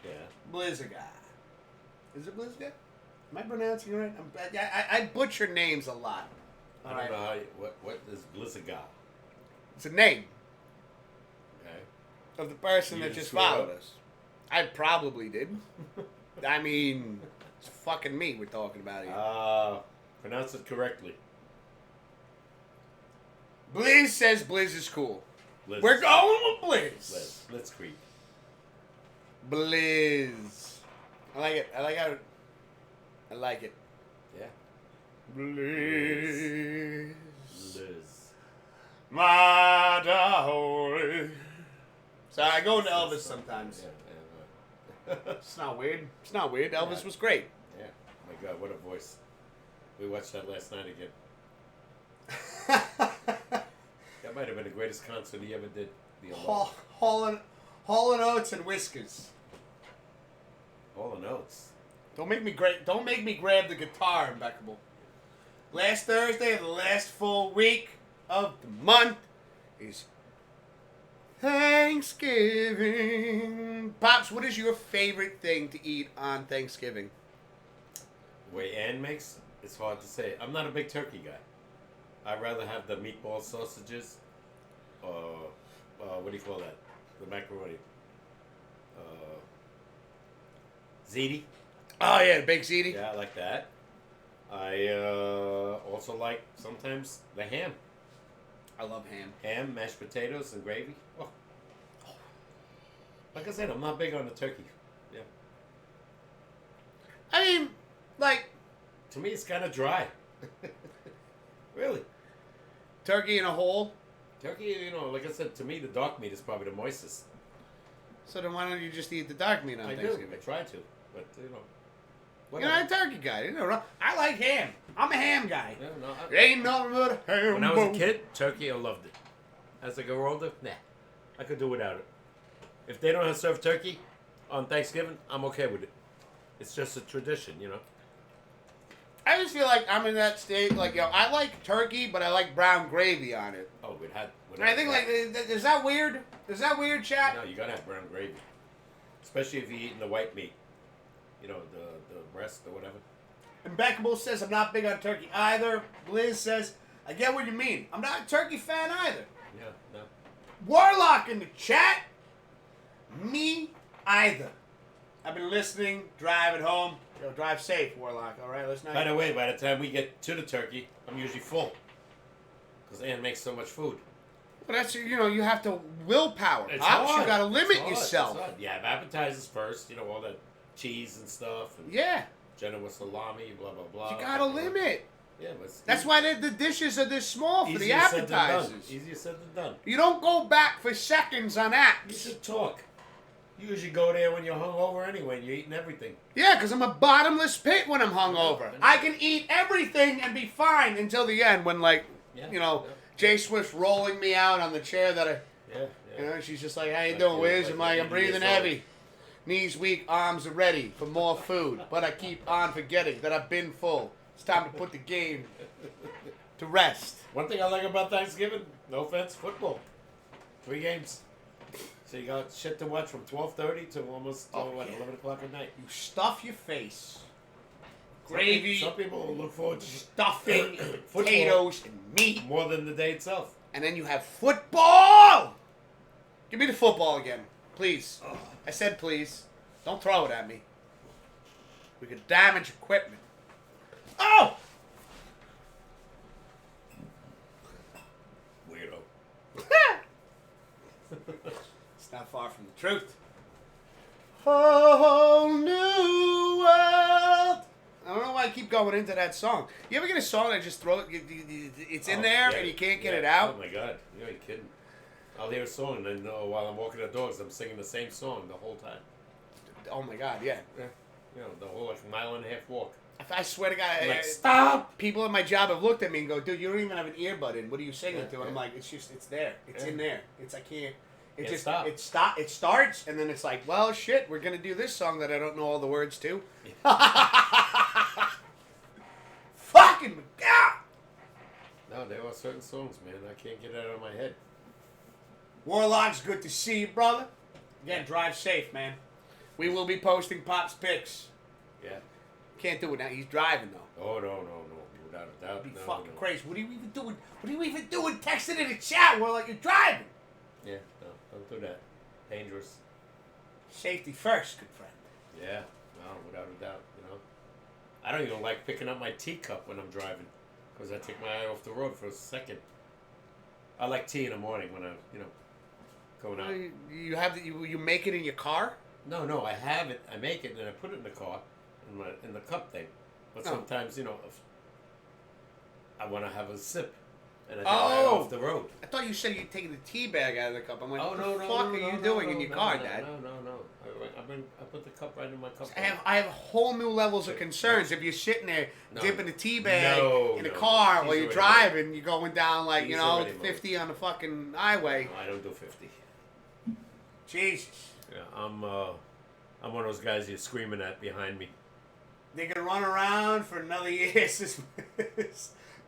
[SPEAKER 1] Yeah.
[SPEAKER 2] Blizzaguy. Is it Blizzaguy? Am I pronouncing it right? I butcher names a lot.
[SPEAKER 1] I don't know how you, what is Blizzaga?
[SPEAKER 2] It's a name
[SPEAKER 1] Okay.
[SPEAKER 2] of the person
[SPEAKER 1] You
[SPEAKER 2] that
[SPEAKER 1] didn't
[SPEAKER 2] just
[SPEAKER 1] screw it
[SPEAKER 2] followed
[SPEAKER 1] up?
[SPEAKER 2] us. I probably did. I mean, it's fucking me we're talking about here.
[SPEAKER 1] Pronounce it correctly.
[SPEAKER 2] Blizz says Blizz is cool.
[SPEAKER 1] Liz.
[SPEAKER 2] We're going with Blizz.
[SPEAKER 1] Liz. Blitzkrieg.
[SPEAKER 2] Blizz. I like it. I like it.
[SPEAKER 1] Yeah.
[SPEAKER 2] Blizz.
[SPEAKER 1] Liz.
[SPEAKER 2] My darling. So I go into Elvis sometimes.
[SPEAKER 1] Yeah.
[SPEAKER 2] It's not weird. It's not weird. Elvis
[SPEAKER 1] Yeah.
[SPEAKER 2] was great.
[SPEAKER 1] Yeah. My God, what a voice. We watched that last night again. That might have been the greatest concert he ever did. The alone.
[SPEAKER 2] Hall and Oates and Whiskers.
[SPEAKER 1] All the notes.
[SPEAKER 2] Don't make me grab the guitar, Impeccable. Last Thursday of the last full week of the month is Thanksgiving. Pops, what is your favorite thing to eat on Thanksgiving?
[SPEAKER 1] The way Ann makes, it's hard to say. I'm not a big turkey guy. I'd rather have the meatball sausages, what do you call that? The macaroni. Ziti.
[SPEAKER 2] Oh yeah, baked ziti.
[SPEAKER 1] Yeah, I like that. I also like sometimes the ham.
[SPEAKER 2] I love ham.
[SPEAKER 1] Ham, mashed potatoes, and gravy. Oh. Like I said, I'm not big on the turkey. Yeah.
[SPEAKER 2] I mean, like
[SPEAKER 1] To me, it's kind of dry. Really.
[SPEAKER 2] turkey in a whole.
[SPEAKER 1] Turkey, like I said, to me, the dark meat is probably the moistest.
[SPEAKER 2] So then why don't you just eat the dark meat on
[SPEAKER 1] I do.
[SPEAKER 2] Thanksgiving?
[SPEAKER 1] I try to. But,
[SPEAKER 2] You're
[SPEAKER 1] whatever.
[SPEAKER 2] not a turkey guy. You know, I like ham. I'm a ham guy.
[SPEAKER 1] Yeah, no,
[SPEAKER 2] There ain't nothing but a ham.
[SPEAKER 1] when I was a
[SPEAKER 2] bone.
[SPEAKER 1] kid, turkey, I loved it. As I grew older, nah. I could do without it. If they don't serve turkey on Thanksgiving, I'm okay with it. It's just a tradition,
[SPEAKER 2] I just feel like I'm in that state. Like, I like turkey, but I like brown gravy on it.
[SPEAKER 1] Oh, we'd had.
[SPEAKER 2] And I think, like, is that weird? Is that weird, chat?
[SPEAKER 1] No, you gotta have brown gravy, especially if you're eating the white meat. The breast or whatever.
[SPEAKER 2] Impeccable says I'm not big on turkey either. Blizz says I get what you mean. I'm not a turkey fan either.
[SPEAKER 1] Yeah, no.
[SPEAKER 2] Warlock in the chat. Me either. I've been listening, driving home. Drive safe, Warlock. All right, let's not.
[SPEAKER 1] By the way, by the time we get to the turkey, I'm usually full. Because Ann makes so much food.
[SPEAKER 2] But that's you have to willpower.
[SPEAKER 1] It's
[SPEAKER 2] Pops,
[SPEAKER 1] hard.
[SPEAKER 2] you got to limit
[SPEAKER 1] It's hard.
[SPEAKER 2] yourself.
[SPEAKER 1] It's hard. You have appetizers first, all that cheese and stuff. And
[SPEAKER 2] Yeah,
[SPEAKER 1] General salami, blah, blah, blah.
[SPEAKER 2] you got to limit.
[SPEAKER 1] Yeah, but
[SPEAKER 2] That's why the dishes are this small for the
[SPEAKER 1] easier said than done.
[SPEAKER 2] appetizers.
[SPEAKER 1] Easier said than done.
[SPEAKER 2] You don't go back for seconds on
[SPEAKER 1] You
[SPEAKER 2] apps.
[SPEAKER 1] should talk. You usually go there when you're hungover anyway and you're eating everything.
[SPEAKER 2] Yeah, because I'm a bottomless pit when I'm hungover. I can eat everything and be fine until the end when,
[SPEAKER 1] Yeah,
[SPEAKER 2] Jay Swift's rolling me out on the chair that I,
[SPEAKER 1] Yeah.
[SPEAKER 2] you know, she's just like, how you
[SPEAKER 1] Like
[SPEAKER 2] doing,
[SPEAKER 1] you're-
[SPEAKER 2] Wiz?
[SPEAKER 1] like
[SPEAKER 2] I'm
[SPEAKER 1] you're
[SPEAKER 2] like,
[SPEAKER 1] 80
[SPEAKER 2] I'm breathing
[SPEAKER 1] years
[SPEAKER 2] heavy. Knees weak, arms are ready for more food. But I keep on forgetting that I've been full. It's time to put the game to rest.
[SPEAKER 1] One thing I like about Thanksgiving, no offense, football. 3 games. So you got shit to watch from 12:30 to almost
[SPEAKER 2] Oh,
[SPEAKER 1] 11 o'clock at night.
[SPEAKER 2] You stuff your face. Gravy,
[SPEAKER 1] Some people will look forward to
[SPEAKER 2] stuffing,
[SPEAKER 1] Football.
[SPEAKER 2] potatoes, and meat.
[SPEAKER 1] more than the day itself.
[SPEAKER 2] And then you have football! Give me the football again, please. I said please. Don't throw it at me. We could damage equipment. Oh!
[SPEAKER 1] Weirdo.
[SPEAKER 2] It's not far from the truth. Whole new world. I don't know why I keep going into that song. You ever get a song that just throw it? It's in there
[SPEAKER 1] Yeah,
[SPEAKER 2] and you can't get
[SPEAKER 1] yeah.
[SPEAKER 2] it out.
[SPEAKER 1] Oh my god, you ain't kidding. I'll hear a song and then while I'm walking the dogs, I'm singing the same song the whole time.
[SPEAKER 2] Oh my god, yeah.
[SPEAKER 1] You know, the whole like mile and a half walk.
[SPEAKER 2] I swear to God,
[SPEAKER 1] I'm like, stop!
[SPEAKER 2] people at my job have looked at me and go, "Dude, you don't even have an earbud in. What are you singing
[SPEAKER 1] Yeah,
[SPEAKER 2] to?" And I'm
[SPEAKER 1] yeah.
[SPEAKER 2] like, "It's there. It's
[SPEAKER 1] Yeah.
[SPEAKER 2] in there. I can't. It
[SPEAKER 1] Can't
[SPEAKER 2] just
[SPEAKER 1] stop.
[SPEAKER 2] It starts and then it's like, well, shit, we're gonna do this song that I don't know all the words to. Fucking God!
[SPEAKER 1] No, there are certain songs, man, I can't get it out of my head.
[SPEAKER 2] Warlock's good to see you, brother. Again, drive safe, man. We will be posting Pop's pics.
[SPEAKER 1] Yeah.
[SPEAKER 2] Can't do it now. He's driving though.
[SPEAKER 1] Oh no, without a doubt.
[SPEAKER 2] That'd be
[SPEAKER 1] No,
[SPEAKER 2] fucking
[SPEAKER 1] no.
[SPEAKER 2] crazy. What are you even doing? What are you even doing? Texting in the chat, Warlock. You're driving.
[SPEAKER 1] Yeah, no, don't do that. Dangerous.
[SPEAKER 2] Safety first, good friend.
[SPEAKER 1] Yeah, no, without a doubt, you know. I don't even like picking up my teacup when I'm driving because I take my eye off the road for a second. I like tea in the morning when I'm, going out.
[SPEAKER 2] You have you make it in your car?
[SPEAKER 1] No, I have it. I make it and I put it in the car, in the cup thing. But
[SPEAKER 2] Oh.
[SPEAKER 1] sometimes, if I want to have a sip, and I take my eye
[SPEAKER 2] Oh.
[SPEAKER 1] off the road.
[SPEAKER 2] I thought you said you'd taken the tea bag out of the cup. I'm like,
[SPEAKER 1] Oh
[SPEAKER 2] what
[SPEAKER 1] no,
[SPEAKER 2] the
[SPEAKER 1] no,
[SPEAKER 2] fuck
[SPEAKER 1] no,
[SPEAKER 2] are you
[SPEAKER 1] no,
[SPEAKER 2] doing
[SPEAKER 1] no,
[SPEAKER 2] in your
[SPEAKER 1] no,
[SPEAKER 2] car,
[SPEAKER 1] no,
[SPEAKER 2] Dad?
[SPEAKER 1] No. I put the cup right in my cup.
[SPEAKER 2] I have whole new levels of concerns if you're sitting there
[SPEAKER 1] No.
[SPEAKER 2] dipping the tea bag in a
[SPEAKER 1] No.
[SPEAKER 2] car
[SPEAKER 1] He's
[SPEAKER 2] while you're
[SPEAKER 1] already
[SPEAKER 2] driving. You're going down like,
[SPEAKER 1] He's already
[SPEAKER 2] 50 on the fucking highway.
[SPEAKER 1] No, I don't do 50.
[SPEAKER 2] Jesus.
[SPEAKER 1] Yeah, I'm one of those guys you're screaming at behind me.
[SPEAKER 2] They're going to run around for another year.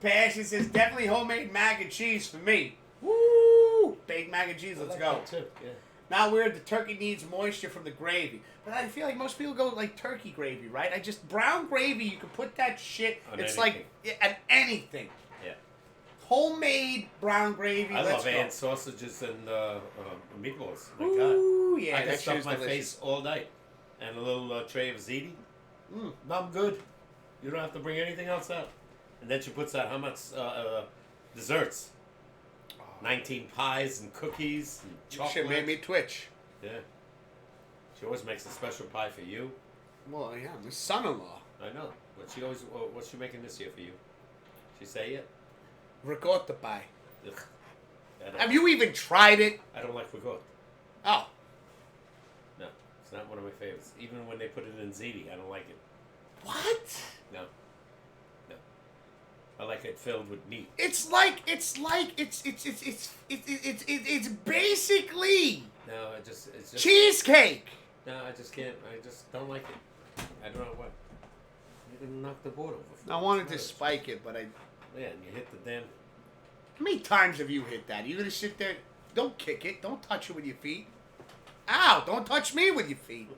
[SPEAKER 2] Passion says, definitely homemade mac and cheese for me. Woo! Baked mac and cheese,
[SPEAKER 1] I
[SPEAKER 2] let's
[SPEAKER 1] like
[SPEAKER 2] go.
[SPEAKER 1] that too. Yeah.
[SPEAKER 2] Not weird, the turkey needs moisture from the gravy. But I feel like most people go like turkey gravy, right? Brown gravy, you can put that shit,
[SPEAKER 1] On
[SPEAKER 2] it's
[SPEAKER 1] anything.
[SPEAKER 2] like, at anything.
[SPEAKER 1] Yeah.
[SPEAKER 2] Homemade brown gravy,
[SPEAKER 1] I
[SPEAKER 2] let's
[SPEAKER 1] love
[SPEAKER 2] go.
[SPEAKER 1] ant sausages and meatballs. My
[SPEAKER 2] Ooh,
[SPEAKER 1] God.
[SPEAKER 2] yeah,
[SPEAKER 1] I can
[SPEAKER 2] that
[SPEAKER 1] stuff
[SPEAKER 2] shit's
[SPEAKER 1] my
[SPEAKER 2] delicious.
[SPEAKER 1] face all night. And a little tray of ziti.
[SPEAKER 2] Mm.
[SPEAKER 1] I'm good. You don't have to bring anything else out. And then she puts out how much desserts. 19 pies and cookies and chocolate.
[SPEAKER 2] Shit made me twitch.
[SPEAKER 1] Yeah. She always makes a special pie for you.
[SPEAKER 2] Well, yeah, my son-in-law.
[SPEAKER 1] I know. But she always, what's she making this year for you? She say it?
[SPEAKER 2] Ricotta pie.
[SPEAKER 1] Ugh.
[SPEAKER 2] Have you even tried it?
[SPEAKER 1] I don't like ricotta.
[SPEAKER 2] Oh.
[SPEAKER 1] No, it's not one of my favorites. Even when they put it in ziti, I don't like it.
[SPEAKER 2] What?
[SPEAKER 1] No. I like it filled with meat.
[SPEAKER 2] It's basically
[SPEAKER 1] No, it's just
[SPEAKER 2] cheesecake.
[SPEAKER 1] No, I just can't. I just don't like it. I don't know why. You can knock the board over.
[SPEAKER 2] I wanted to
[SPEAKER 1] It's
[SPEAKER 2] spike it, but I.
[SPEAKER 1] Yeah, and you hit the damn.
[SPEAKER 2] How many times have you hit that? You gonna sit there? Don't kick it. Don't touch it with your feet. Ow! Don't touch me with your feet.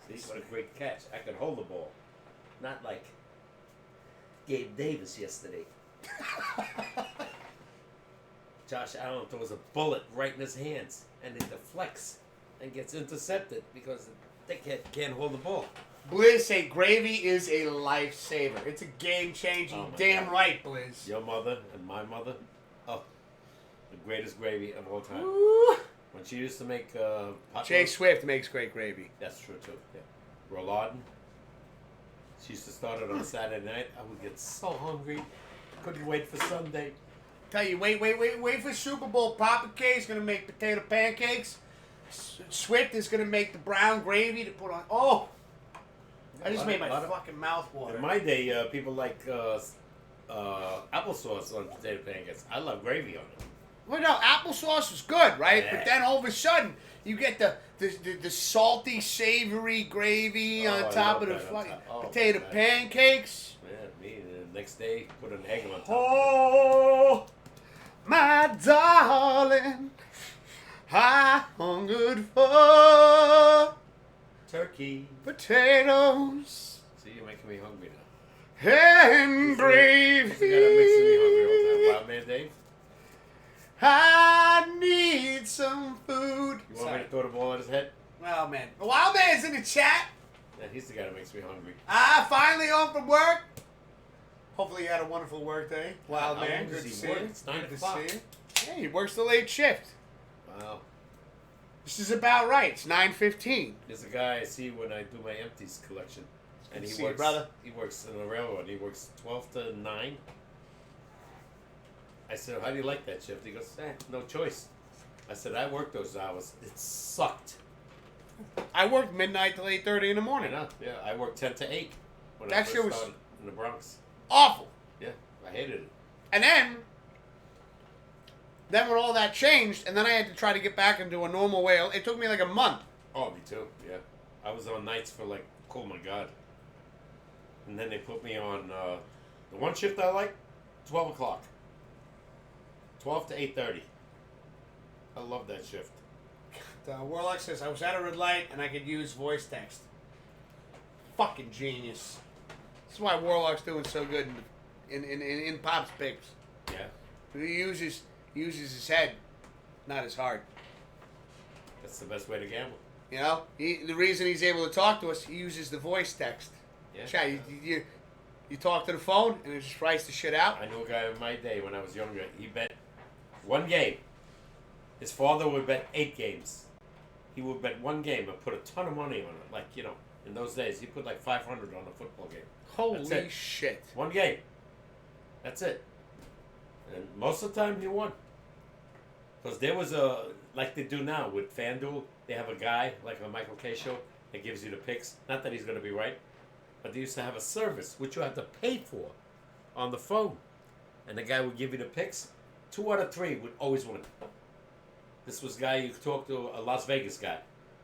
[SPEAKER 1] See, what a great catch. I could hold the ball. Not like Gabe Davis yesterday. Josh Allen throws a bullet right in his hands, and it deflects and gets intercepted because the dickhead can't hold the ball.
[SPEAKER 2] Blizz say gravy is a lifesaver. It's a game changing.
[SPEAKER 1] Oh my
[SPEAKER 2] Damn
[SPEAKER 1] God.
[SPEAKER 2] right, Blizz.
[SPEAKER 1] Your mother and my mother, oh, the greatest gravy of all time.
[SPEAKER 2] Ooh.
[SPEAKER 1] When she used to make hot
[SPEAKER 2] Jay
[SPEAKER 1] dogs-
[SPEAKER 2] Swift makes great gravy.
[SPEAKER 1] That's true too. Yeah. Rouladen. She used to start it on Saturday night. I would get so hungry. Couldn't wait for Sunday.
[SPEAKER 2] Tell you, wait for Super Bowl. Papa K is gonna make potato pancakes. Swift is gonna make the brown gravy to put on. Oh, I just made my fucking mouth water.
[SPEAKER 1] In my day, people like applesauce on potato pancakes. I love gravy on it.
[SPEAKER 2] Well, no, applesauce was good, right?
[SPEAKER 1] Yeah.
[SPEAKER 2] But then all of a sudden, you get the salty, savory gravy
[SPEAKER 1] Oh,
[SPEAKER 2] on
[SPEAKER 1] I
[SPEAKER 2] top
[SPEAKER 1] love
[SPEAKER 2] of the
[SPEAKER 1] that on
[SPEAKER 2] fucking
[SPEAKER 1] top. Oh,
[SPEAKER 2] potato
[SPEAKER 1] man.
[SPEAKER 2] pancakes.
[SPEAKER 1] Yeah, me. And the next day, put an egg on top.
[SPEAKER 2] Oh, my darling, I hungered for
[SPEAKER 1] Turkey.
[SPEAKER 2] potatoes
[SPEAKER 1] See, you're making me hungry now.
[SPEAKER 2] and
[SPEAKER 1] This is the guy that makes me hungry all the time. Wild Man Dave.
[SPEAKER 2] I need some food.
[SPEAKER 1] You want me to throw the ball at his head?
[SPEAKER 2] Oh, man. Wild Man's in the chat.
[SPEAKER 1] Yeah, he's the guy that makes me hungry.
[SPEAKER 2] Finally home from work. Hopefully you had a wonderful work day. Wild
[SPEAKER 1] How
[SPEAKER 2] Man,
[SPEAKER 1] long
[SPEAKER 2] good
[SPEAKER 1] does
[SPEAKER 2] to
[SPEAKER 1] he
[SPEAKER 2] see
[SPEAKER 1] work?
[SPEAKER 2] you.
[SPEAKER 1] It's 9
[SPEAKER 2] Good to
[SPEAKER 1] o'clock.
[SPEAKER 2] see you. Yeah, he works the late shift.
[SPEAKER 1] Wow.
[SPEAKER 2] This is about right. It's 9:15.
[SPEAKER 1] There's a guy I see when I do my empties collection. And
[SPEAKER 2] Good to
[SPEAKER 1] he
[SPEAKER 2] see you,
[SPEAKER 1] works,
[SPEAKER 2] brother.
[SPEAKER 1] He works in the railroad. He works 12 to 9. I said, how do you like that shift? He goes, no choice. I said, I worked those hours. It sucked.
[SPEAKER 2] I worked midnight till 8:30 in the
[SPEAKER 1] I
[SPEAKER 2] morning.
[SPEAKER 1] know. Yeah, I worked 10 to 8 when I
[SPEAKER 2] That
[SPEAKER 1] first
[SPEAKER 2] shit was-
[SPEAKER 1] started in the Bronx.
[SPEAKER 2] Awful.
[SPEAKER 1] Yeah, I hated it.
[SPEAKER 2] And then when all that changed, and then I had to try to get back into a normal way. It took me like a month.
[SPEAKER 1] Oh, me too. Yeah, I was on nights for like, oh my god. And then they put me on the one shift I like, 12 o'clock, 12 to 8:30. I love that shift.
[SPEAKER 2] Warlock says I was at a red light and I could use voice text. Fucking genius. That's why Warlock's doing so good in Pop's picks.
[SPEAKER 1] Yeah,
[SPEAKER 2] He uses his head, not his heart.
[SPEAKER 1] that's the best way to gamble.
[SPEAKER 2] You know, the reason he's able to talk to us, he uses the voice text.
[SPEAKER 1] Yeah.
[SPEAKER 2] Chat, you talk to the phone and it just writes the shit out.
[SPEAKER 1] I knew a guy in my day when I was younger. He bet one game. His father would bet 8 games. He would bet one game and put a ton of money on it. Like, you know, in those days, he put like 500 on a football game. That's
[SPEAKER 2] Holy
[SPEAKER 1] it.
[SPEAKER 2] shit!
[SPEAKER 1] One game. That's it. And most of the time, he won. Because there was like they do now with FanDuel, they have a guy, like a Michael K show, that gives you the picks. Not that he's going to be right, but they used to have a service, which you had to pay for on the phone. And the guy would give you the picks. 2 out of 3 would always win. This was a guy you could talk to, a Las Vegas guy.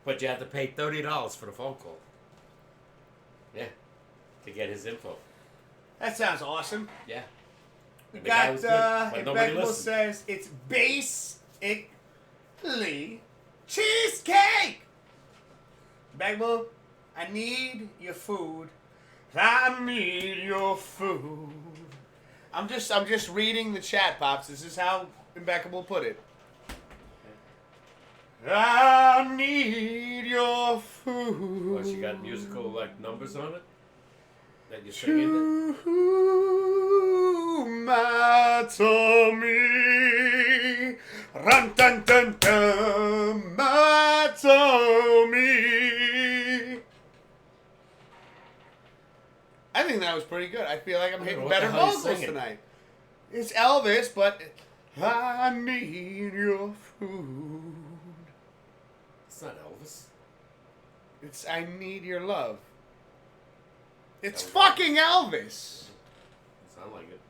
[SPEAKER 1] But you had to pay $30 for the phone call. Yeah. To get his info.
[SPEAKER 2] That sounds awesome.
[SPEAKER 1] Yeah.
[SPEAKER 2] We
[SPEAKER 1] And the guy was good, but nobody
[SPEAKER 2] Impeccable
[SPEAKER 1] listened.
[SPEAKER 2] says it's basically cheesecake. Impeccable, I need your food. I need your food. I'm just reading the chat, Pops. This is how Impeccable put it. I need your food.
[SPEAKER 1] Plus, you got musical like numbers on it that you're singing.
[SPEAKER 2] To my tummy, run dun dun dun, my tummy. I think that was pretty good. I feel like I'm
[SPEAKER 1] I don't know
[SPEAKER 2] hitting
[SPEAKER 1] what
[SPEAKER 2] better
[SPEAKER 1] the hell he's
[SPEAKER 2] vocals
[SPEAKER 1] singing.
[SPEAKER 2] tonight. It's Elvis, but I need your food.
[SPEAKER 1] It's not Elvis.
[SPEAKER 2] It's I need your love. It's
[SPEAKER 1] Elvis.
[SPEAKER 2] fucking Elvis.
[SPEAKER 1] It sound like it.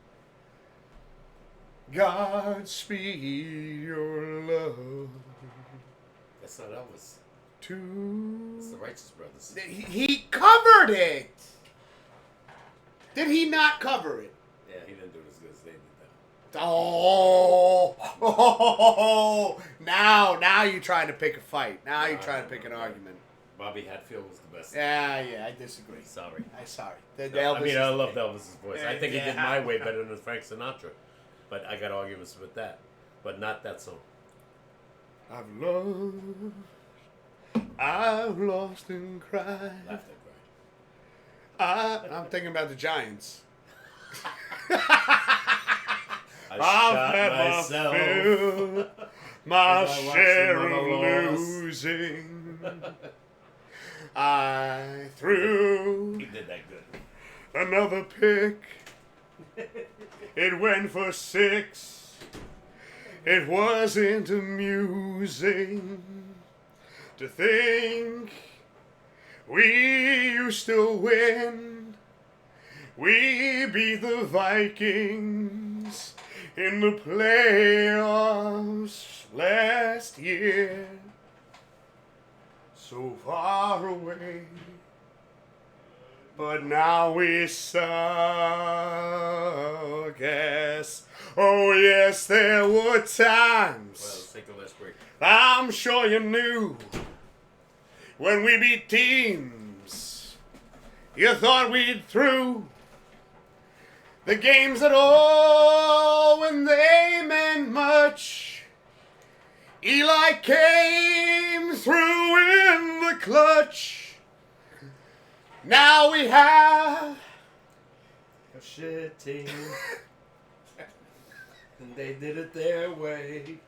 [SPEAKER 2] Godspeed your love
[SPEAKER 1] That's not Elvis.
[SPEAKER 2] to.
[SPEAKER 1] It's the Righteous Brothers.
[SPEAKER 2] He covered it. Did he not cover it?
[SPEAKER 1] Yeah, he didn't do it as good as they did that.
[SPEAKER 2] Oh, now you're trying to pick a fight. Now you're
[SPEAKER 1] No,
[SPEAKER 2] trying to
[SPEAKER 1] no,
[SPEAKER 2] pick an
[SPEAKER 1] no.
[SPEAKER 2] argument.
[SPEAKER 1] Bobby Hatfield was the best.
[SPEAKER 2] Yeah, I disagree.
[SPEAKER 1] Sorry.
[SPEAKER 2] I'm sorry. The
[SPEAKER 1] I
[SPEAKER 2] Elvis
[SPEAKER 1] mean,
[SPEAKER 2] is
[SPEAKER 1] I
[SPEAKER 2] the
[SPEAKER 1] loved
[SPEAKER 2] thing.
[SPEAKER 1] Elvis's voice. I think he did
[SPEAKER 2] Yeah.
[SPEAKER 1] my way better than Frank Sinatra. But I got arguments with that. But not that song.
[SPEAKER 2] I've lost and cried.
[SPEAKER 1] Laughed and cried.
[SPEAKER 2] I'm thinking about the Giants.
[SPEAKER 1] I
[SPEAKER 2] I've
[SPEAKER 1] shot
[SPEAKER 2] had
[SPEAKER 1] myself.
[SPEAKER 2] my
[SPEAKER 1] As I watched
[SPEAKER 2] share
[SPEAKER 1] them
[SPEAKER 2] of
[SPEAKER 1] on a loss.
[SPEAKER 2] losing. I threw
[SPEAKER 1] He did that good.
[SPEAKER 2] another pick. It went for 6. It wasn't amusing to think we used to win. We beat the Vikings in the playoffs last year. So far away, but now we suck ass. Oh yes, there were times.
[SPEAKER 1] Well, let's take a last break.
[SPEAKER 2] I'm sure you knew when we beat teams you thought we'd through the games at all when they meant much. Eli came through in the clutch. Now we have
[SPEAKER 1] A shit team. And they did it their way.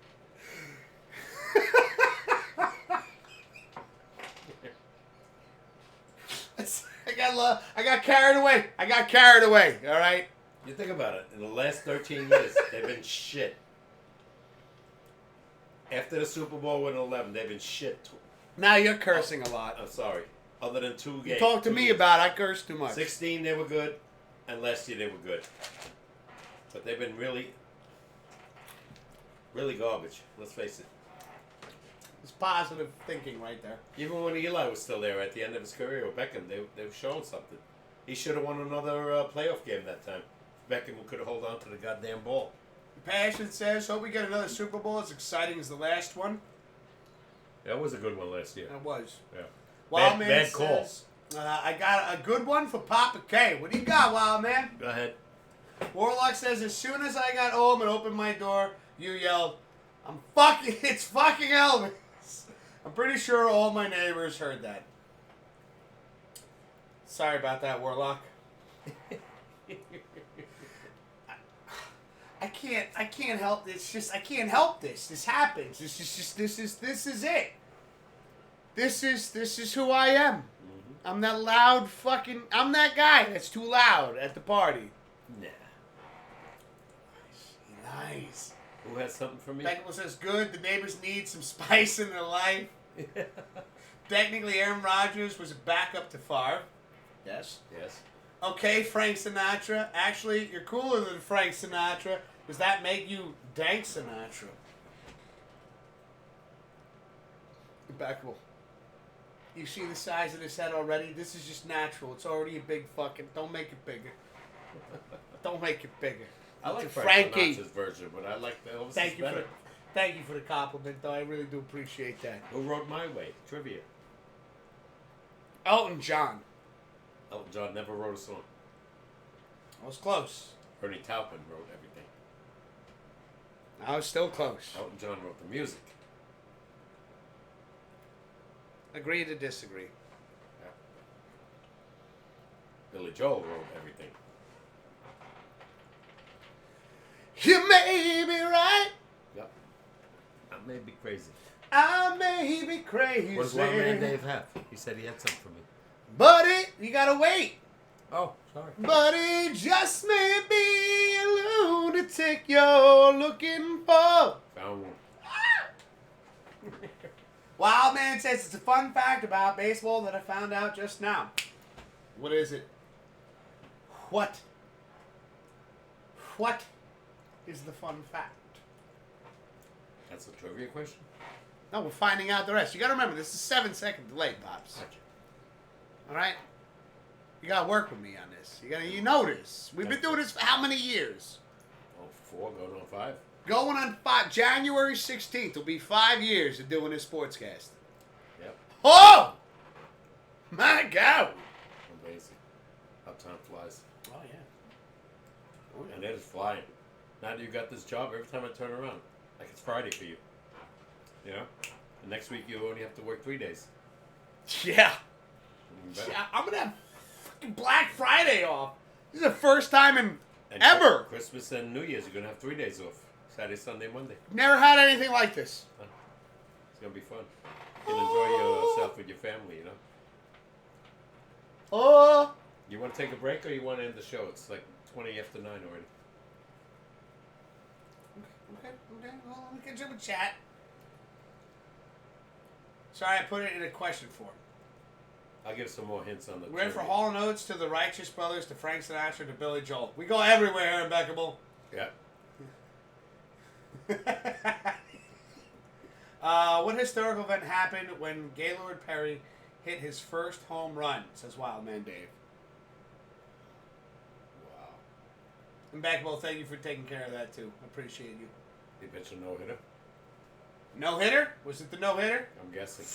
[SPEAKER 2] I got carried away. All right.
[SPEAKER 1] You think about it. In the last 13 years, they've been shit. After the Super Bowl with 11, they've been shit.
[SPEAKER 2] Now you're cursing a lot.
[SPEAKER 1] I'm sorry. Other than 2 games.
[SPEAKER 2] Talk to me about I curse too much.
[SPEAKER 1] 16, they were good. And last year, they were good. But they've been really, really garbage. Let's face it.
[SPEAKER 2] It's positive thinking right there.
[SPEAKER 1] Even when Eli was still there at the end of his career, or Beckham, they were showing something. He should have won another playoff game that time. Beckham could have held on to the goddamn ball.
[SPEAKER 2] Passion says, hope we get another Super Bowl as exciting as the last one.
[SPEAKER 1] That was a good one last year.
[SPEAKER 2] It was.
[SPEAKER 1] Yeah.
[SPEAKER 2] Wildman
[SPEAKER 1] bad call.
[SPEAKER 2] says, I got a good one for Papa K. What do you got, Wildman?
[SPEAKER 1] Go ahead.
[SPEAKER 2] Warlock says, as soon as I got home and opened my door, you yelled, it's fucking Elvis. I'm pretty sure all my neighbors heard that. Sorry about that, Warlock. I can't help this. I can't help this. This happens. This is it. This is who I am.
[SPEAKER 1] Mm-hmm.
[SPEAKER 2] I'm that loud fucking. I'm that guy that's too loud at the party.
[SPEAKER 1] Nah.
[SPEAKER 2] Nice.
[SPEAKER 1] Who has something for me?
[SPEAKER 2] Beckham says, good. The neighbors need some spice in their life. Technically, Aaron Rodgers was a backup to Favre. Yes.
[SPEAKER 1] Yes.
[SPEAKER 2] Okay, Frank Sinatra. Actually, you're cooler than Frank Sinatra. Does that make you Dank Sinatra? Impeccable. You see the size of this head already? This is just natural. It's already a big fucking... Don't make it bigger. Don't make it bigger.
[SPEAKER 1] I like
[SPEAKER 2] It's
[SPEAKER 1] Frank
[SPEAKER 2] Frankie.
[SPEAKER 1] Sinatra's version, but I like the Elvis
[SPEAKER 2] Thank you
[SPEAKER 1] better.
[SPEAKER 2] Thank you for the compliment, though. I really do appreciate that.
[SPEAKER 1] Who wrote My Way? Trivia.
[SPEAKER 2] Elton John.
[SPEAKER 1] Elton John never wrote a song.
[SPEAKER 2] I was close.
[SPEAKER 1] Ernie Taupin wrote everything.
[SPEAKER 2] I was still close.
[SPEAKER 1] Elton John wrote the music.
[SPEAKER 2] Agree to disagree.
[SPEAKER 1] Yeah. Billy Joel wrote everything.
[SPEAKER 2] You may be right.
[SPEAKER 1] Yep. I may be crazy.
[SPEAKER 2] I may be crazy.
[SPEAKER 1] What does Wild Man Dave have? He said he had something for me.
[SPEAKER 2] Buddy, you gotta wait.
[SPEAKER 1] Oh, sorry.
[SPEAKER 2] Buddy, just may be a lunatic you're looking for.
[SPEAKER 1] Found one.
[SPEAKER 2] Wild Man says it's a fun fact about baseball that I found out just now. What is it? What is the fun fact?
[SPEAKER 1] That's a trivia question?
[SPEAKER 2] No, we're finding out the rest. You gotta remember, this is a 7-second delay, Pops.
[SPEAKER 1] Gotcha.
[SPEAKER 2] All right? You gotta work with me on this. You know this. We've been doing this for how many years?
[SPEAKER 1] Oh, 4 going on 5.
[SPEAKER 2] Going on January 16th will be 5 years of doing this sportscast.
[SPEAKER 1] Yep.
[SPEAKER 2] Oh! My God!
[SPEAKER 1] Amazing. How time flies.
[SPEAKER 2] Oh, yeah.
[SPEAKER 1] And it is flying. Now that you got this job, every time I turn around, like it's Friday for you. You know? And next week you only have to work 3 days.
[SPEAKER 2] Yeah.
[SPEAKER 1] Even better.
[SPEAKER 2] Yeah, I'm gonna have fucking Black Friday off. This is the first time in
[SPEAKER 1] And
[SPEAKER 2] ever.
[SPEAKER 1] Christmas and New Year's, you're going to have 3 days off. Saturday, Sunday, Monday.
[SPEAKER 2] Never had anything like this.
[SPEAKER 1] It's going to be fun. You can enjoy yourself with your family, you know?
[SPEAKER 2] Oh.
[SPEAKER 1] You want to take a break or you want to end the show? It's like 20 after 9 already.
[SPEAKER 2] Okay. Well, we can jump a chat. Sorry, I put it in a question form.
[SPEAKER 1] I'll give some more hints on the.
[SPEAKER 2] We went for
[SPEAKER 1] trivia.
[SPEAKER 2] Hall & Oates to the Righteous Brothers to Frank Sinatra to Billy Joel. We go everywhere here in Beckable.
[SPEAKER 1] Yeah.
[SPEAKER 2] What historical event happened when Gaylord Perry hit his first home run? Says Wildman Dave.
[SPEAKER 1] Wow.
[SPEAKER 2] And Beckable, thank you for taking care of that too. I appreciate you.
[SPEAKER 1] He pitched a no hitter.
[SPEAKER 2] No hitter? Was it the no hitter?
[SPEAKER 1] I'm guessing.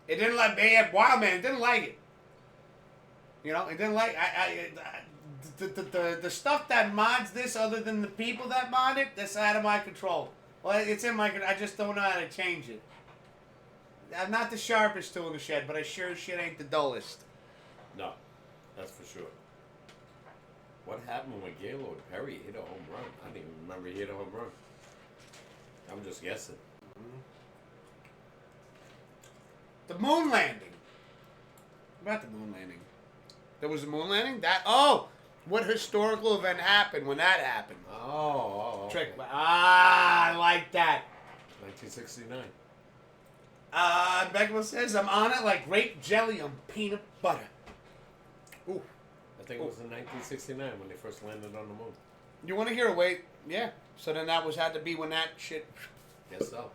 [SPEAKER 2] It didn't like Wildman didn't like it. You know, it didn't like the stuff that mods this, other than the people that mod it, that's out of my control. Well, it's in my. I just don't know how to change it. I'm not the sharpest tool in the shed, but I sure as shit ain't the dullest.
[SPEAKER 1] No, that's for sure. What happened when Gaylord Perry hit a home run? I didn't even remember he hit a home run. I'm just guessing.
[SPEAKER 2] The moon landing. What about the moon landing? There was a moon landing? What historical event happened when that happened?
[SPEAKER 1] Oh,
[SPEAKER 2] Trick. I like that.
[SPEAKER 1] 1969.
[SPEAKER 2] Beckman says, I'm on it like grape jelly on peanut butter. Ooh.
[SPEAKER 1] I think it was in 1969 when they first landed on the moon.
[SPEAKER 2] You want to hear a wait? Yeah. So then that had to be when that shit.
[SPEAKER 1] Guess so.